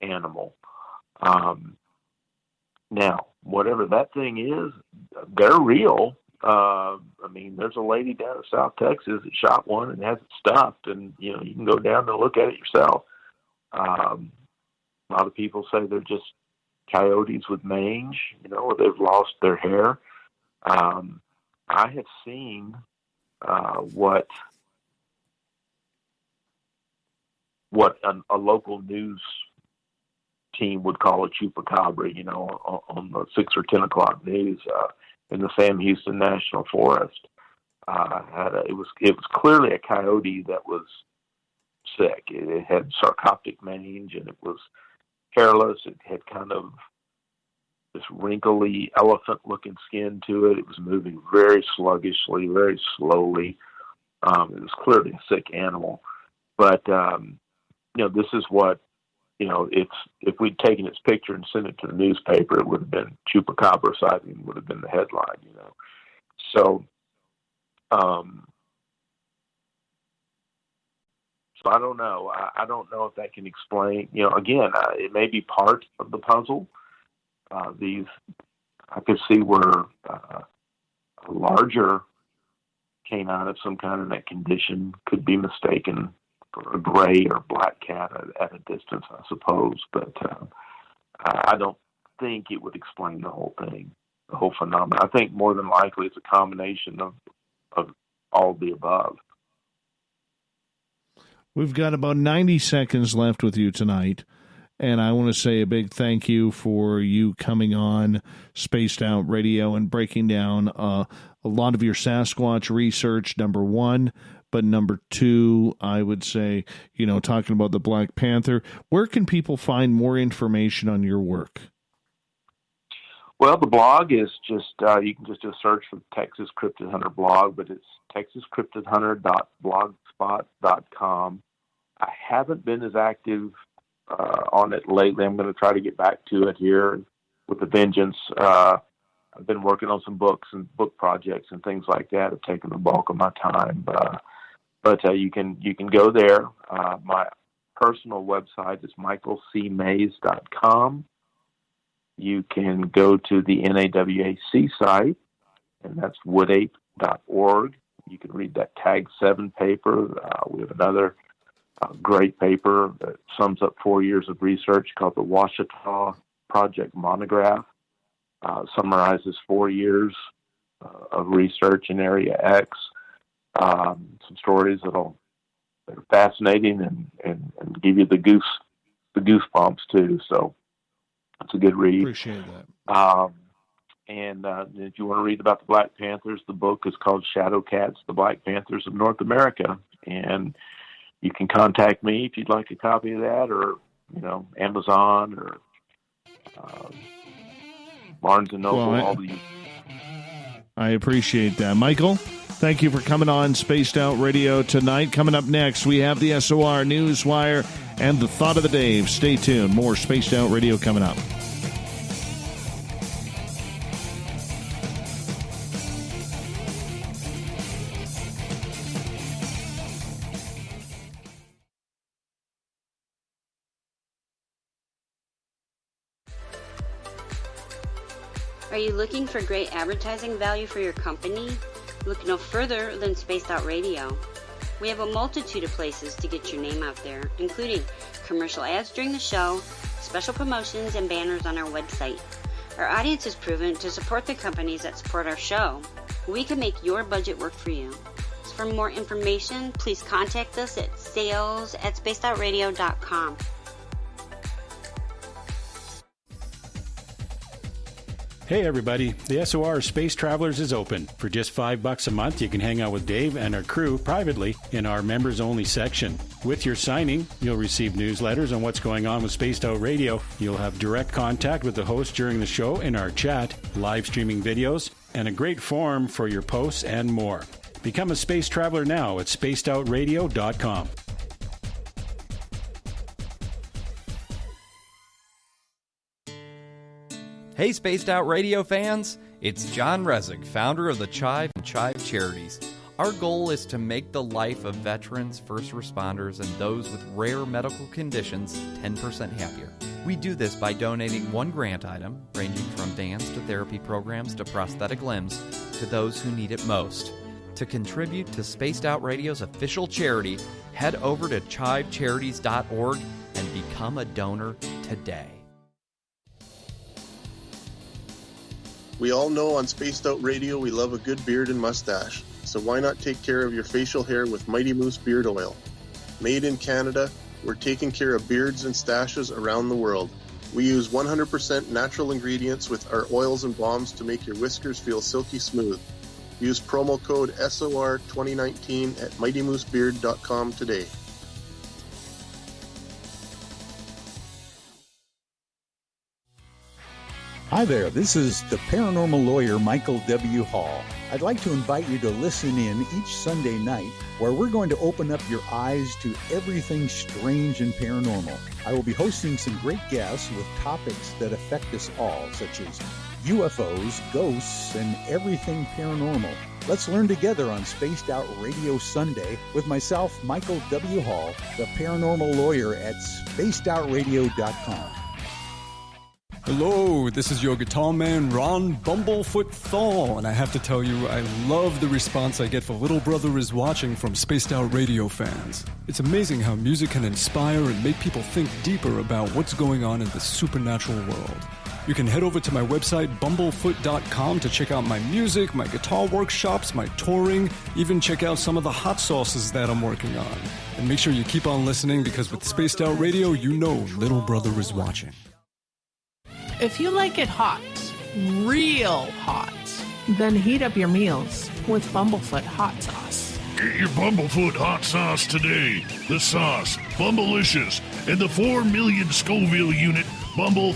animal. Now, whatever that thing is, they're real. I mean, there's a lady down in South Texas that shot one and has it stuffed, and you can go down and look at it yourself. A lot of people say they're just coyotes with mange, or they've lost their hair. I have seen what a local news team would call a chupacabra, on the 6 or 10 o'clock news in the Sam Houston National Forest. It was clearly a coyote that was sick. It had sarcoptic mange, and it was hairless. It had kind of this wrinkly elephant-looking skin to it. It was moving very sluggishly, very slowly. It was clearly a sick animal. But, this is what, if we'd taken its picture and sent it to the newspaper, it would have been chupacabra sighting, would have been the headline, So, so I don't know. I don't know if that can explain, again, it may be part of the puzzle. I could see where a larger canine of some kind in that condition could be mistaken for a gray or black cat at a distance, I suppose. But I don't think it would explain the whole thing, the whole phenomenon. I think more than likely it's a combination of all of the above. We've got about 90 seconds left with you tonight, and I want to say a big thank you for you coming on Spaced Out Radio and breaking down a lot of your Sasquatch research, number one. But number two, I would say, talking about the Black Panther, where can people find more information on your work? Well, the blog is just, you can just do a search for Texas Cryptid Hunter blog, but it's texascryptidhunter.blogspot.com. I haven't been as active on it lately. I'm going to try to get back to it here with a vengeance. I've been working on some books and book projects and things like that. Have taken the bulk of my time. But you can go there. My personal website is michaelcmays.com. You can go to the NAWAC site, and that's woodape.org. You can read that Tag 7 paper. We have another great paper that sums up 4 years of research called the Ouachita Project Monograph. Summarizes 4 years of research in Area X. Some stories that are fascinating and give you the goosebumps too. So it's a good read. Appreciate that. And if you want to read about the Black Panthers, the book is called Shadow Cats: The Black Panthers of North America. And you can contact me if you'd like a copy of that, or Amazon or Barnes and Noble. I appreciate that, Michael. Thank you for coming on Spaced Out Radio tonight. Coming up next, we have the SOR Newswire and the Thought of the Day. Stay tuned. More Spaced Out Radio coming up. Are you looking for great advertising value for your company? Look no further than Spaced Out Radio. We have a multitude of places to get your name out there, including commercial ads during the show, special promotions, and banners on our website. Our audience is proven to support the companies that support our show. We can make your budget work for you. So for more information, please contact us at sales@spacedoutradio.com. Hey everybody, the SOR Space Travelers is open. For just $5 a month, you can hang out with Dave and our crew privately in our members-only section. With your signing, you'll receive newsletters on what's going on with Spaced Out Radio. You'll have direct contact with the host during the show in our chat, live streaming videos, and a great forum for your posts and more. Become a space traveler now at spacedoutradio.com. Hey, Spaced Out Radio fans! It's John Resig, founder of the Chive and Chive Charities. Our goal is to make the life of veterans, first responders, and those with rare medical conditions 10% happier. We do this by donating one grant item, ranging from dance to therapy programs to prosthetic limbs, to those who need it most. To contribute to Spaced Out Radio's official charity, head over to chivecharities.org and become a donor today. We all know on Spaced Out Radio we love a good beard and mustache, so why not take care of your facial hair with Mighty Moose Beard Oil? Made in Canada, we're taking care of beards and stashes around the world. We use 100% natural ingredients with our oils and balms to make your whiskers feel silky smooth. Use promo code SOR2019 at mightymoosebeard.com today. Hi there, this is the paranormal lawyer Michael W. Hall. I'd like to invite you to listen in each Sunday night where we're going to open up your eyes to everything strange and paranormal. I will be hosting some great guests with topics that affect us all, such as UFOs, ghosts, and everything paranormal. Let's learn together on Spaced Out Radio Sunday with myself, Michael W. Hall, the paranormal lawyer at spacedoutradio.com. Hello, this is your guitar man, Ron Bumblefoot Thal, and I have to tell you, I love the response I get for Little Brother is Watching from Spaced Out Radio fans. It's amazing how music can inspire and make people think deeper about what's going on in the supernatural world. You can head over to my website, bumblefoot.com, to check out my music, my guitar workshops, my touring, even check out some of the hot sauces that I'm working on. And make sure you keep on listening, because with Spaced Out Radio, you know Little Brother is watching. If you like it hot, real hot, then heat up your meals with Bumblefoot hot sauce. Get your Bumblefoot hot sauce today. The sauce, Bumblicious, and the 4 million Scoville unit Bumble.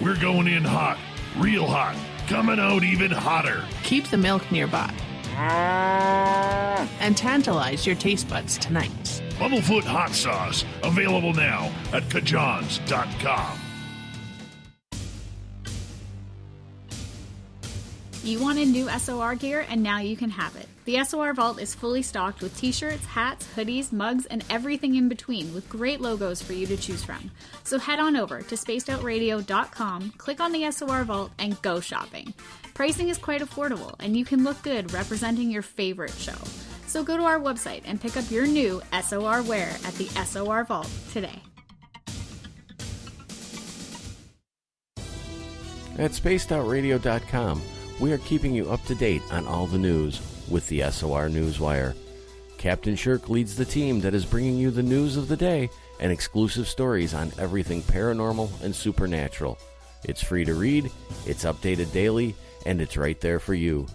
We're going in hot, real hot, coming out even hotter. Keep the milk nearby and tantalize your taste buds tonight. Bumblefoot hot sauce, available now at kajans.com. You wanted new SOR gear, and now you can have it. The SOR Vault is fully stocked with t-shirts, hats, hoodies, mugs, and everything in between, with great logos for you to choose from. So head on over to spacedoutradio.com, click on the SOR Vault, and go shopping. Pricing is quite affordable, and you can look good representing your favorite show. So go to our website and pick up your new SOR wear at the SOR Vault today. At spacedoutradio.com, we are keeping you up to date on all the news with the SOR Newswire. Captain Shirk leads the team that is bringing you the news of the day and exclusive stories on everything paranormal and supernatural. It's free to read, it's updated daily, and it's right there for you.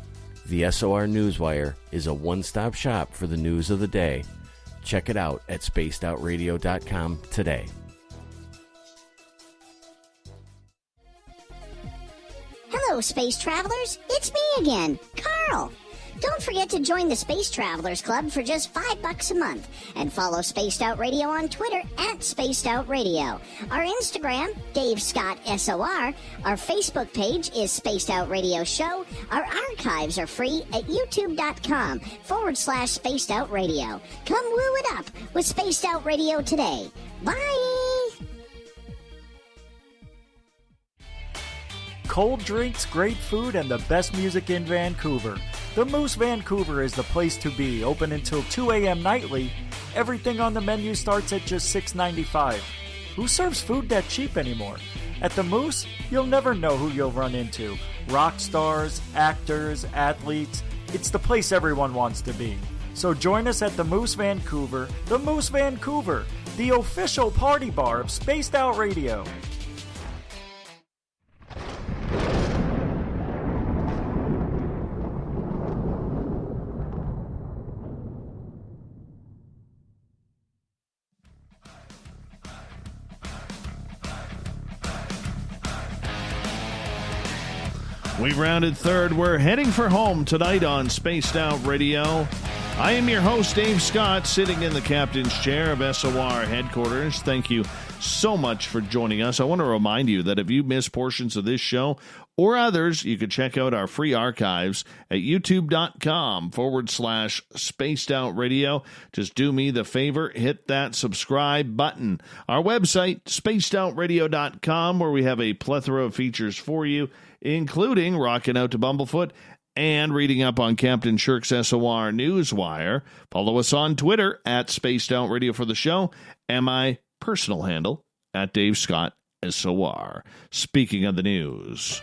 The SOR Newswire is a one-stop shop for the news of the day. Check it out at spacedoutradio.com today. Hello, space travelers. It's me again, Carl. Don't forget to join the Space Travelers Club for just $5 a month and follow Spaced Out Radio on Twitter at Spaced Out Radio. Our Instagram, Dave Scott SOR. Our Facebook page is Spaced Out Radio Show. Our archives are free at youtube.com/Spaced Out Radio. Come woo it up with Spaced Out Radio today. Bye! Cold drinks, great food, and the best music in Vancouver. The Moose Vancouver is the place to be, open until 2 a.m. nightly. Everything on the menu starts at just $6.95. Who serves food that cheap anymore? At the Moose, you'll never know who you'll run into. Rock stars, actors, athletes. It's the place everyone wants to be. So join us at the Moose Vancouver, the official party bar of Spaced Out Radio. We rounded third. We're heading for home tonight on Spaced Out Radio. I am your host, Dave Scott, sitting in the captain's chair of SOR headquarters. Thank you so much for joining us. I want to remind you that if you miss portions of this show or others, you can check out our free archives at youtube.com/Spaced Out Radio. Just do me the favor, hit that subscribe button. Our website, spacedoutradio.com, where we have a plethora of features for you, including Rocking Out to Bumblefoot and reading up on Captain Shirk's SOR Newswire. Follow us on Twitter at Spaced Out Radio for the show, and my personal handle at Dave Scott SOR. Speaking of the news,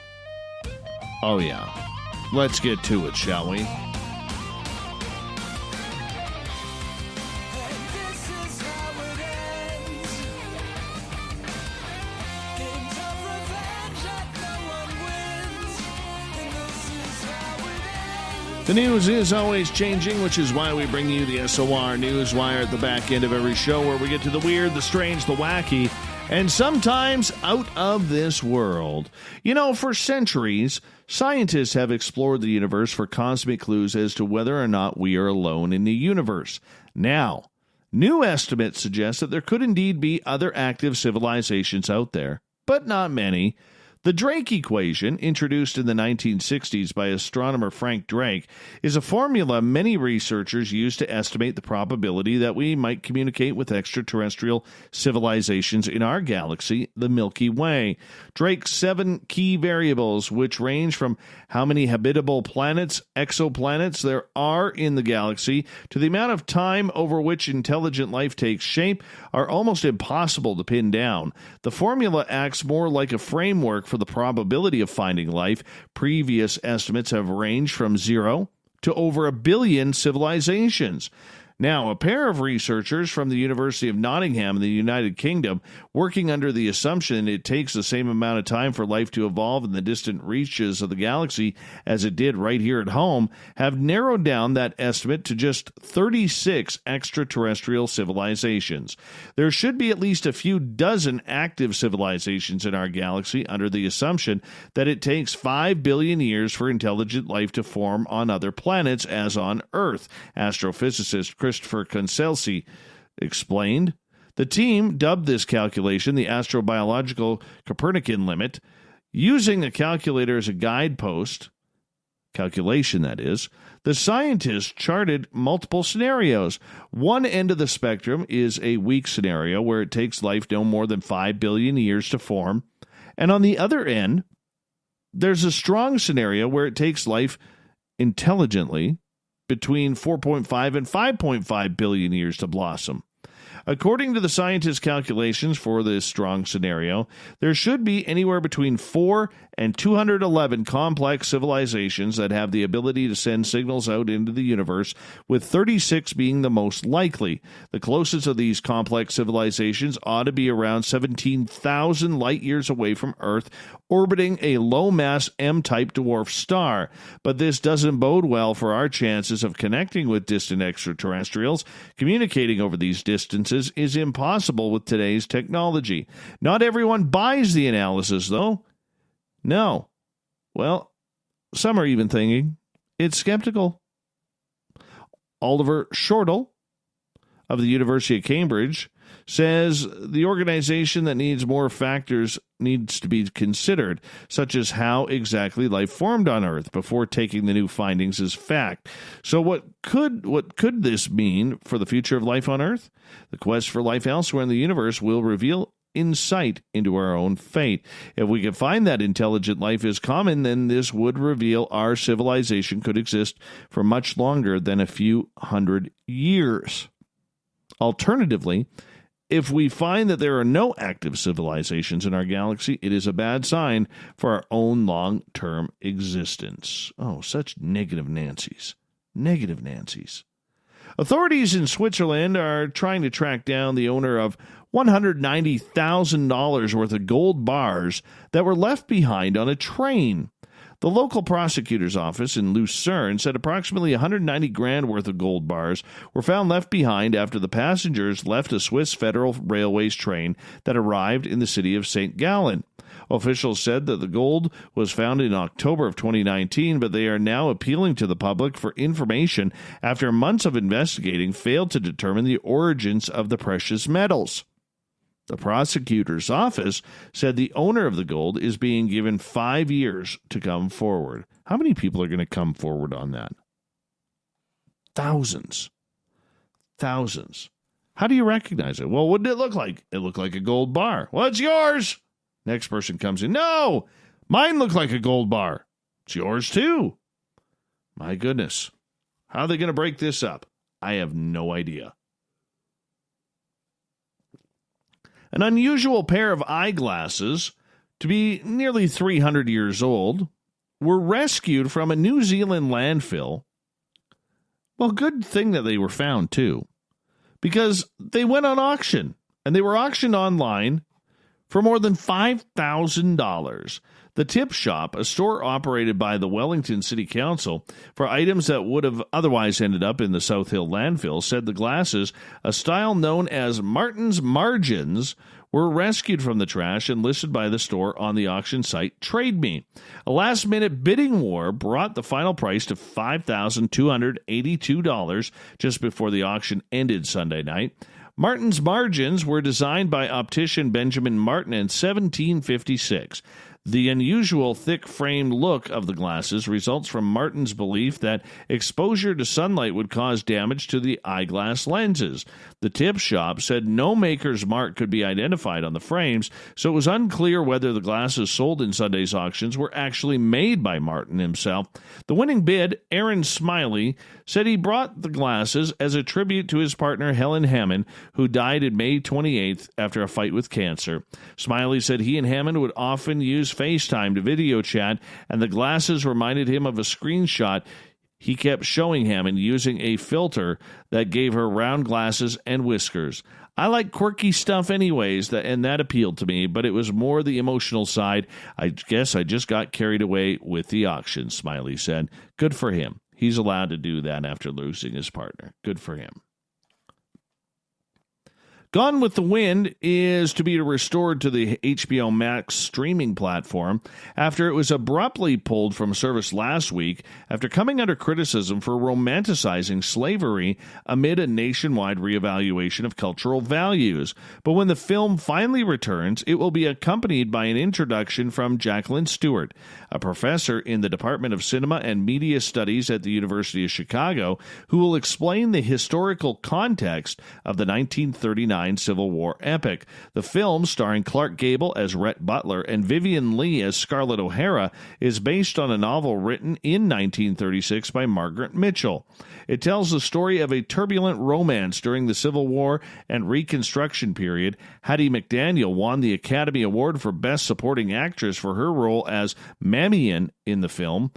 oh yeah, let's get to it, shall we? The news is always changing, which is why we bring you the SOR Newswire at the back end of every show, where we get to the weird, the strange, the wacky, and sometimes out of this world. You know, for centuries, scientists have explored the universe for cosmic clues as to whether or not we are alone in the universe. Now, new estimates suggest that there could indeed be other active civilizations out there, but not many. The Drake equation, introduced in the 1960s by astronomer Frank Drake, is a formula many researchers use to estimate the probability that we might communicate with extraterrestrial civilizations in our galaxy, the Milky Way. Drake's 7 key variables, which range from how many habitable planets, exoplanets, there are in the galaxy, to the amount of time over which intelligent life takes shape, are almost impossible to pin down. The formula acts more like a framework for the probability of finding life. Previous estimates have ranged from 0 to over 1 billion civilizations. Now, a pair of researchers from the University of Nottingham in the United Kingdom, working under the assumption it takes the same amount of time for life to evolve in the distant reaches of the galaxy as it did right here at home, have narrowed down that estimate to just 36 extraterrestrial civilizations. There should be at least a few dozen active civilizations in our galaxy under the assumption that it takes 5 billion years for intelligent life to form on other planets as on Earth. Astrophysicist Christopher Conservancy explained. The team dubbed this calculation the astrobiological Copernican limit. Using the calculator as a guidepost, calculation that is, the scientists charted multiple scenarios. One end of the spectrum is a weak scenario where it takes life no more than 5 billion years to form. And on the other end, there's a strong scenario where it takes life intelligently between 4.5 and 5.5 billion years to blossom. According to the scientists' calculations for this strong scenario, there should be anywhere between 4 and 211 complex civilizations that have the ability to send signals out into the universe, with 36 being the most likely. The closest of these complex civilizations ought to be around 17,000 light years away from Earth, orbiting a low-mass M-type dwarf star. But this doesn't bode well for our chances of connecting with distant extraterrestrials. Communicating over these distances is impossible with today's technology. Not everyone buys the analysis, though. No. Well, some are even thinking it's skeptical. Oliver Shortall of the University of Cambridge says the organization that needs more factors needs to be considered, such as how exactly life formed on Earth, before taking the new findings as fact. So what could this mean for the future of life on Earth? The quest for life elsewhere in the universe will reveal insight into our own fate. If we can find that intelligent life is common, then this would reveal our civilization could exist for much longer than a few hundred years. Alternatively, if we find that there are no active civilizations in our galaxy, it is a bad sign for our own long-term existence. Oh, such negative Nancy's. Negative Nancy's. Authorities in Switzerland are trying to track down the owner of $190,000 worth of gold bars that were left behind on a train. The local prosecutor's office in Lucerne said approximately 190 grand worth of gold bars were found left behind after the passengers left a Swiss Federal Railways train that arrived in the city of St. Gallen. Officials said that the gold was found in October of 2019, but they are now appealing to the public for information after months of investigating failed to determine the origins of the precious metals. The prosecutor's office said the owner of the gold is being given 5 years to come forward. How many people are going to come forward on that? Thousands. How do you recognize it? Well, what did it look like? It looked like a gold bar. Well, it's yours. Next person comes in. No, mine looked like a gold bar. It's yours too. My goodness. How are they going to break this up? I have no idea. An unusual pair of eyeglasses, to be nearly 300 years old, were rescued from a New Zealand landfill. Well, good thing that they were found, too, because they went on auction, and they were auctioned online for more than $5,000. The Tip Shop, a store operated by the Wellington City Council for items that would have otherwise ended up in the South Hill landfill, said the glasses, a style known as Martin's Margins, were rescued from the trash and listed by the store on the auction site Trade Me. A last-minute bidding war brought the final price to $5,282 just before the auction ended Sunday night. Martin's Margins were designed by optician Benjamin Martin in 1756. The unusual thick-framed look of the glasses results from Martin's belief that exposure to sunlight would cause damage to the eyeglass lenses. The Tip Shop said no maker's mark could be identified on the frames, so it was unclear whether the glasses sold in Sunday's auctions were actually made by Martin himself. The winning bid, Aaron Smiley, said he brought the glasses as a tribute to his partner Helen Hammond, who died in May 28th after a fight with cancer. Smiley said he and Hammond would often use FaceTime to video chat, and the glasses reminded him of a screenshot he kept showing Hammond using a filter that gave her round glasses and whiskers. I like quirky stuff anyways, and that appealed to me, but it was more the emotional side. I guess I just got carried away with the auction, Smiley said. Good for him. He's allowed to do that after losing his partner. Good for him. Gone with the Wind is to be restored to the HBO Max streaming platform after it was abruptly pulled from service last week after coming under criticism for romanticizing slavery amid a nationwide reevaluation of cultural values. But when the film finally returns, it will be accompanied by an introduction from Jacqueline Stewart, a professor in the Department of Cinema and Media Studies at the University of Chicago, who will explain the historical context of the 1939 Civil War epic. The film, starring Clark Gable as Rhett Butler and Vivian Leigh as Scarlett O'Hara, is based on a novel written in 1936 by Margaret Mitchell. It tells the story of a turbulent romance during the Civil War and Reconstruction period. Hattie McDaniel won the Academy Award for Best Supporting Actress for her role as Mamian in the film,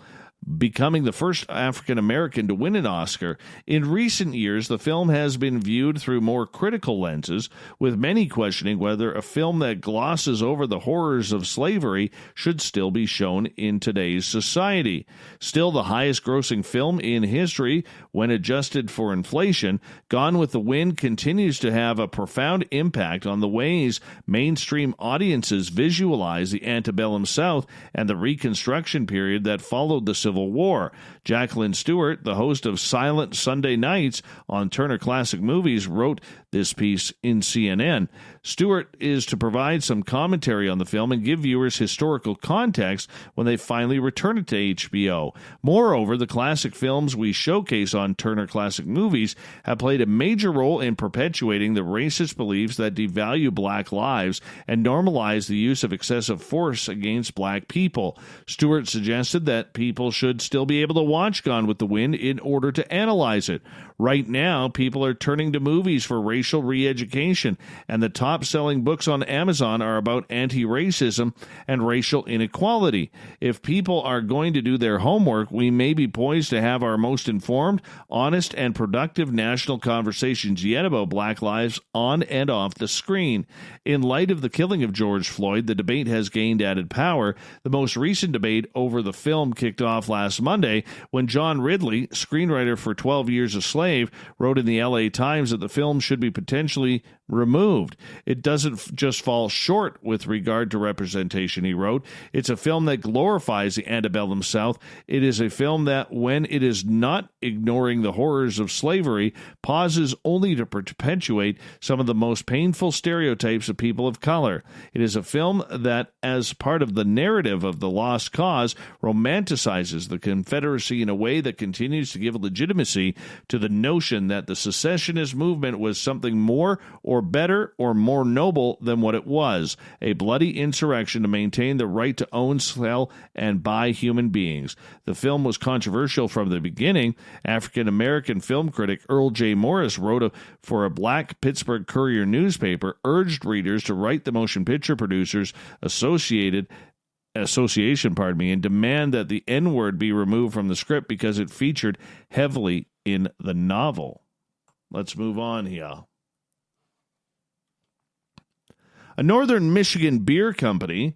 becoming the first African-American to win an Oscar. In recent years, the film has been viewed through more critical lenses, with many questioning whether a film that glosses over the horrors of slavery should still be shown in today's society. Still the highest-grossing film in history when adjusted for inflation, Gone with the Wind continues to have a profound impact on the ways mainstream audiences visualize the antebellum South and the Reconstruction period that followed the Civil War. Jacqueline Stewart, the host of Silent Sunday Nights on Turner Classic Movies, wrote this piece in CNN. Stewart is to provide some commentary on the film and give viewers historical context when they finally return it to HBO. Moreover, the classic films we showcase on Turner Classic Movies have played a major role in perpetuating the racist beliefs that devalue black lives and normalize the use of excessive force against black people. Stewart suggested that people should should still be able to watch Gone with the Wind in order to analyze it. Right now, people are turning to movies for racial re-education, and the top-selling books on Amazon are about anti-racism and racial inequality. If people are going to do their homework, we may be poised to have our most informed, honest, and productive national conversations yet about Black lives on and off the screen. In light of the killing of George Floyd, the debate has gained added power. The most recent debate over the film kicked off last Monday when John Ridley, screenwriter for 12 Years a Slave, wrote in the LA Times that the film should be potentially removed. It doesn't just fall short with regard to representation, he wrote. It's a film that glorifies the antebellum South. It is a film that, when it is not ignoring the horrors of slavery, pauses only to perpetuate some of the most painful stereotypes of people of color. It is a film that, as part of the narrative of the lost cause, romanticizes the Confederacy in a way that continues to give legitimacy to the notion that the secessionist movement was something more or better or more noble than what it was, a bloody insurrection to maintain the right to own, sell, and buy human beings. The film was controversial from the beginning. African-American film critic Earl J. Morris wrote for a black Pittsburgh Courier newspaper, urged readers to write the Motion Picture Producers Association, and demand that the N-word be removed from the script because it featured heavily in the novel. Let's move on here. A northern Michigan beer company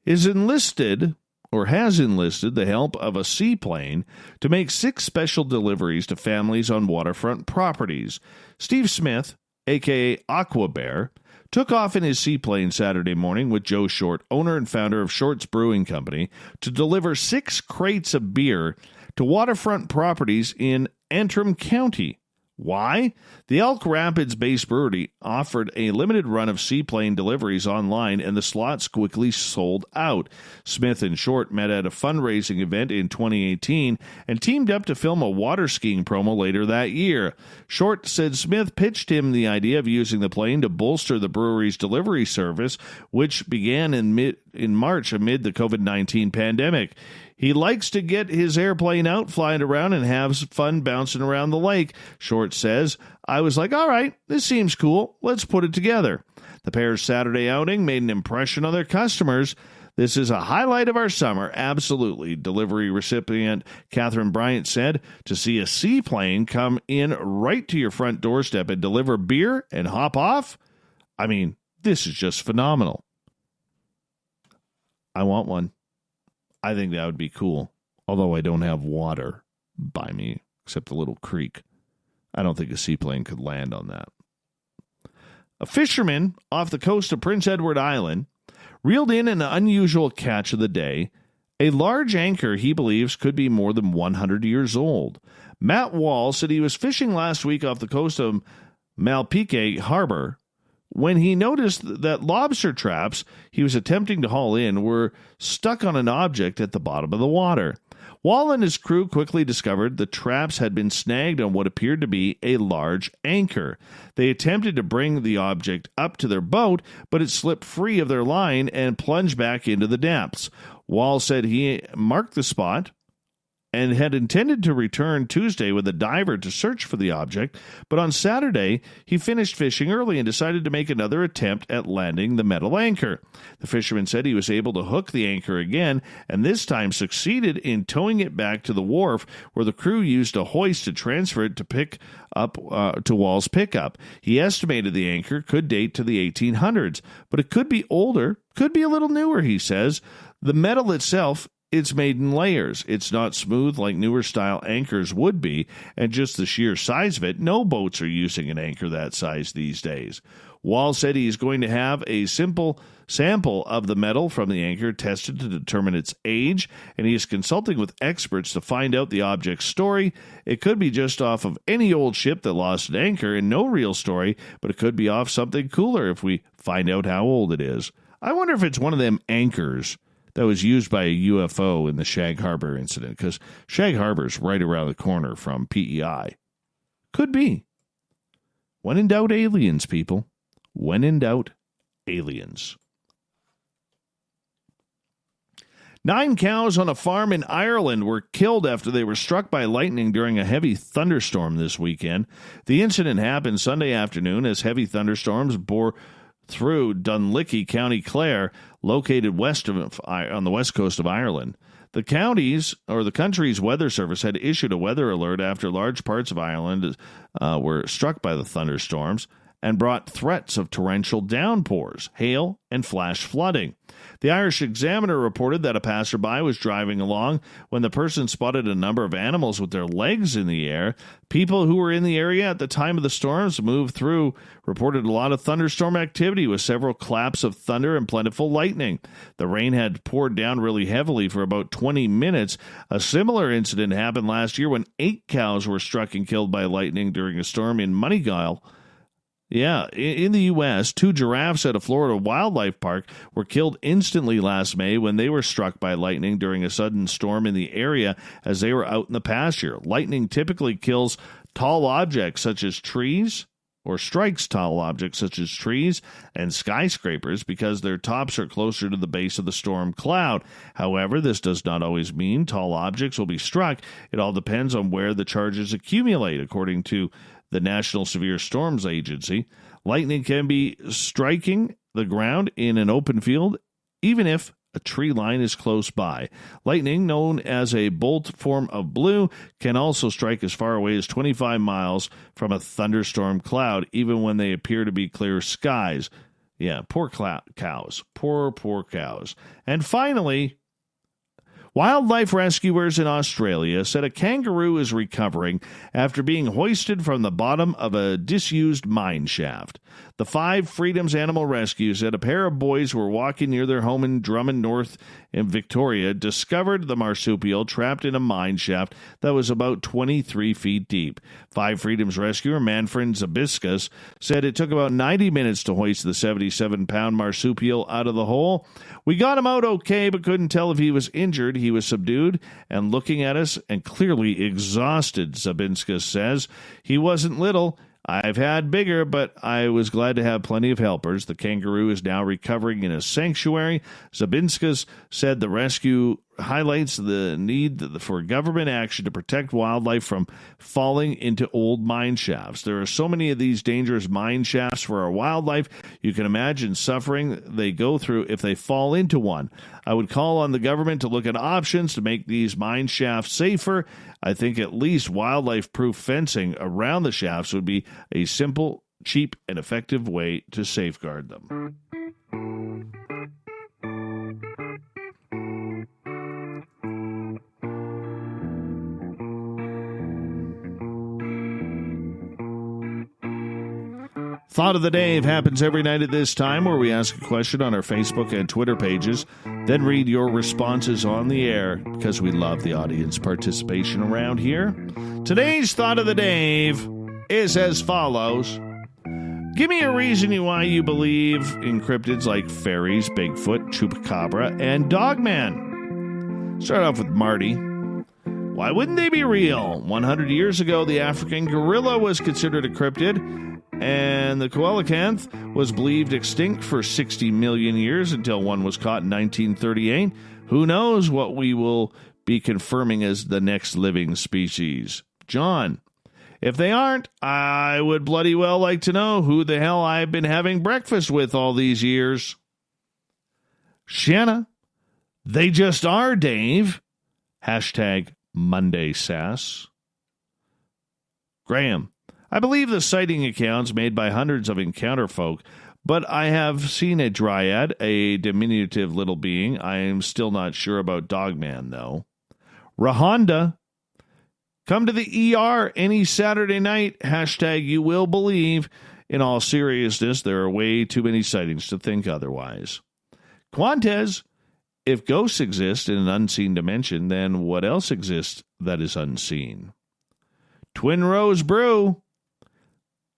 has enlisted the help of a seaplane to make 6 special deliveries to families on waterfront properties. Steve Smith, a.k.a. Aqua Bear, took off in his seaplane Saturday morning with Joe Short, owner and founder of Short's Brewing Company, to deliver 6 crates of beer to waterfront properties in Antrim County. Why? The Elk Rapids-based brewery offered a limited run of seaplane deliveries online, and the slots quickly sold out. Smith and Short met at a fundraising event in 2018 and teamed up to film a water skiing promo later that year. Short said Smith pitched him the idea of using the plane to bolster the brewery's delivery service, which began in March amid the COVID-19 pandemic. He likes to get his airplane out, flying around, and have fun bouncing around the lake, Short says. I was like, all right, this seems cool. Let's put it together. The pair's Saturday outing made an impression on their customers. This is a highlight of our summer, absolutely, delivery recipient Catherine Bryant said. To see a seaplane come in right to your front doorstep and deliver beer and hop off? I mean, this is just phenomenal. I want one. I think that would be cool, although I don't have water by me, except a little creek. I don't think a seaplane could land on that. A fisherman off the coast of Prince Edward Island reeled in an unusual catch of the day, a large anchor he believes could be more than 100 years old. Matt Wall said he was fishing last week off the coast of Malpeque Harbor when he noticed that lobster traps he was attempting to haul in were stuck on an object at the bottom of the water. Wall and his crew quickly discovered the traps had been snagged on what appeared to be a large anchor. They attempted to bring the object up to their boat, but it slipped free of their line and plunged back into the depths. Wall said he marked the spot and had intended to return Tuesday with a diver to search for the object, but on Saturday, he finished fishing early and decided to make another attempt at landing the metal anchor. The fisherman said he was able to hook the anchor again, and this time succeeded in towing it back to the wharf, where the crew used a hoist to transfer it to pick up to Wall's pickup. He estimated the anchor could date to the 1800s, but it could be older, could be a little newer, he says. The metal itself, it's made in layers. It's not smooth like newer style anchors would be, and just the sheer size of it, no boats are using an anchor that size these days. Wall said he is going to have a simple sample of the metal from the anchor tested to determine its age, and he is consulting with experts to find out the object's story. It could be just off of any old ship that lost an anchor and no real story, but it could be off something cooler if we find out how old it is. I wonder if it's one of them anchors that was used by a UFO in the Shag Harbor incident, because Shag Harbor's right around the corner from PEI. Could be. When in doubt, aliens, people. When in doubt, aliens. 9 cows on a farm in Ireland were killed after they were struck by lightning during a heavy thunderstorm this weekend. The incident happened Sunday afternoon as heavy thunderstorms bore through Dunlicky, County Clare, located on the west coast of Ireland. The country's weather service had issued a weather alert after large parts of Ireland were struck by the thunderstorms and brought threats of torrential downpours, hail, and flash flooding. The Irish Examiner reported that a passerby was driving along when the person spotted a number of animals with their legs in the air. People who were in the area at the time of the storms moved through reported a lot of thunderstorm activity with several claps of thunder and plentiful lightning. The rain had poured down really heavily for about 20 minutes. A similar incident happened last year when 8 cows were struck and killed by lightning during a storm in Moneygall. Yeah, in the U.S., 2 giraffes at a Florida wildlife park were killed instantly last May when they were struck by lightning during a sudden storm in the area as they were out in the pasture. Lightning typically kills tall objects such as trees, or strikes tall objects such as trees and skyscrapers because their tops are closer to the base of the storm cloud. However, this does not always mean tall objects will be struck. It all depends on where the charges accumulate, according to the National Severe Storms Agency. Lightning can be striking the ground in an open field, even if a tree line is close by. Lightning, known as a bolt form of blue, can also strike as far away as 25 miles from a thunderstorm cloud, even when they appear to be clear skies. Yeah, poor cows. Poor cows. And finally, wildlife rescuers in Australia said a kangaroo is recovering after being hoisted from the bottom of a disused mine shaft. The 5 Freedoms Animal Rescue said a pair of boys who were walking near their home in Drummond North in Victoria discovered the marsupial trapped in a mine shaft that was about 23 feet deep. 5 Freedoms rescuer Manfred Zabiscus said it took about 90 minutes to hoist the 77-pound marsupial out of the hole. We got him out okay, but couldn't tell if he was injured. He was subdued and looking at us and clearly exhausted, Zabiscus says. He wasn't little. I've had bigger, but I was glad to have plenty of helpers. The kangaroo is now recovering in a sanctuary. Zabiscus said the rescue highlights the need for government action to protect wildlife from falling into old mine shafts. There are so many of these dangerous mine shafts for our wildlife. You can imagine suffering they go through if they fall into one. I would call on the government to look at options to make these mine shafts safer. I think at least wildlife-proof fencing around the shafts would be a simple, cheap, and effective way to safeguard them. Thought of the Day happens every night at this time, where we ask a question on our Facebook and Twitter pages, then read your responses on the air, because we love the audience participation around here. Today's Thought of the Day is as follows. Give me a reason why you believe in cryptids like fairies, Bigfoot, Chupacabra, and Dogman. Start off with Marty. Why wouldn't they be real? 100 years ago, the African gorilla was considered a cryptid, and the coelacanth was believed extinct for 60 million years until one was caught in 1938. Who knows what we will be confirming as the next living species? John. If they aren't, I would bloody well like to know who the hell I've been having breakfast with all these years. Shanna. They just are, Dave. Hashtag Monday Sass. Graham. I believe the sighting accounts made by hundreds of encounter folk, but I have seen a dryad, a diminutive little being. I am still not sure about Dogman, though. Rahonda. Come to the ER any Saturday night. Hashtag you will believe. In all seriousness, there are way too many sightings to think otherwise. Quantes. If ghosts exist in an unseen dimension, then what else exists that is unseen? Twin Rose Brew.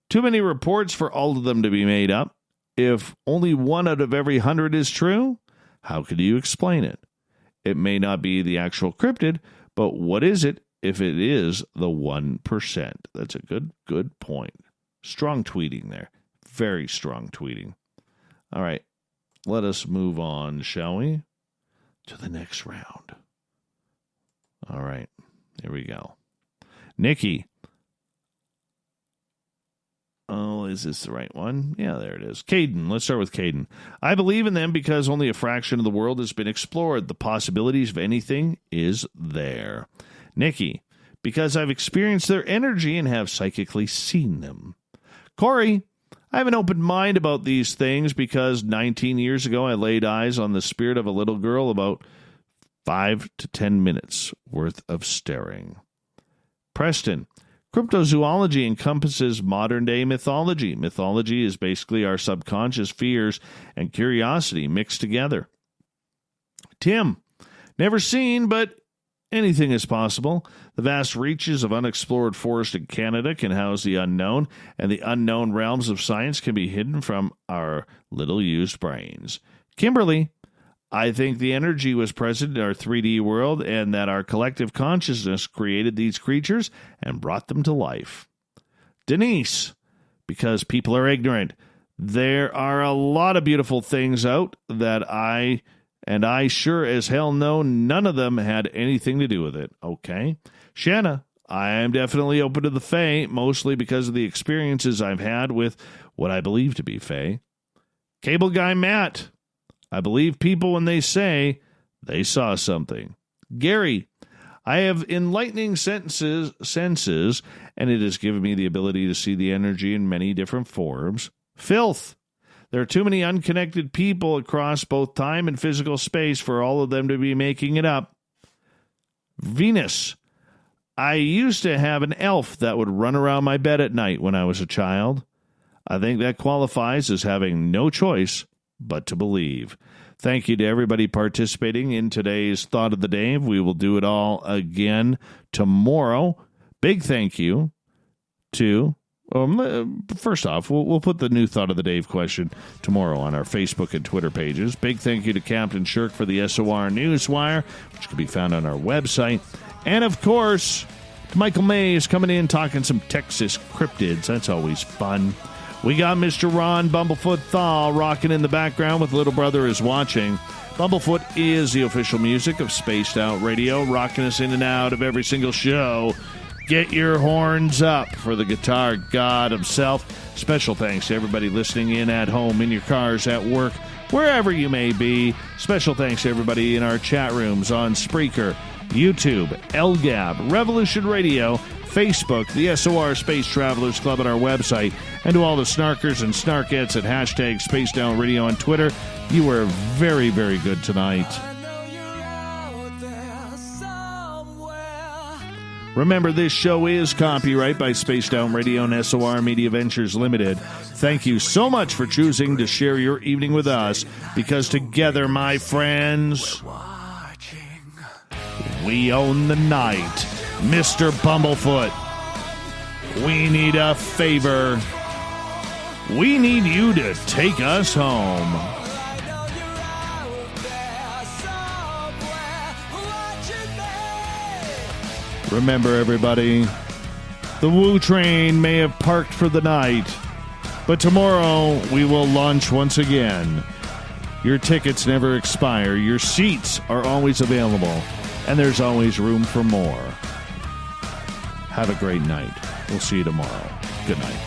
Too many reports for all of them to be made up. If only 1 out of every 100 is true, how could you explain it? It may not be the actual cryptid, but what is it if it is the 1%? That's a good point. Strong tweeting there. Very strong tweeting. All right, let us move on, shall we? to the next round. All right, here we go. Nikki. Oh, is this the right one? Yeah, there it is. Caden. Let's start with Caden. I believe in them because only a fraction of the world has been explored. The possibilities of anything is there. Nikki. Because I've experienced their energy and have psychically seen them. Corey. I have an open mind about these things because 19 years ago I laid eyes on the spirit of a little girl about 5 to 10 minutes worth of staring. Preston. Cryptozoology encompasses modern-day mythology. Mythology is basically our subconscious fears and curiosity mixed together. Tim. Never seen, but anything is possible. The vast reaches of unexplored forest in Canada can house the unknown, and the unknown realms of science can be hidden from our little-used brains. Kimberly. I think the energy was present in our 3D world and that our collective consciousness created these creatures and brought them to life. Denise, because people are ignorant. There are a lot of beautiful things out that I sure as hell know none of them had anything to do with it. Okay. Shanna, I am definitely open to the Fae, mostly because of the experiences I've had with what I believe to be Fae. Cable Guy Matt, I believe people when they say they saw something. Gary, I have enlightening senses, and it has given me the ability to see the energy in many different forms. Filth, there are too many unconnected people across both time and physical space for all of them to be making it up. Venus, I used to have an elf that would run around my bed at night when I was a child. I think that qualifies as having no choice but to believe. Thank you to everybody participating in today's Thought of the Day. We will do it all again tomorrow. Big thank you to, first off, we'll put the new Thought of the Day question tomorrow on our Facebook and Twitter pages. Big thank you to Captain Shirk for the SOR Newswire, which can be found on our website. And, of course, Michael Mays coming in talking some Texas cryptids. That's always fun. We got Mr. Ron Bumblefoot Thaw rocking in the background with Little Brother is Watching. Bumblefoot is the official music of Spaced Out Radio, rocking us in and out of every single show. Get your horns up for the guitar god himself. Special thanks to everybody listening in at home, in your cars, at work, wherever you may be. Special thanks to everybody in our chat rooms on Spreaker, YouTube, LGAB, Revolution Radio, Facebook, the SOR Space Travelers Club at our website, and to all the snarkers and snarkettes at hashtag Spaced Out Radio on Twitter. You were very, very good tonight. Remember, this show is copyright by Spaced Out Radio and SOR Media Ventures Limited. Thank you so much for choosing to share your evening with us, because together, my friends, we own the night. Mr. Bumblefoot, we need a favor. We need you to take us home. Remember, everybody, the Woo train may have parked for the night, but tomorrow we will launch once again. Your tickets never expire. Your seats are always available, and there's always room for more. Have a great night. We'll see you tomorrow. Good night.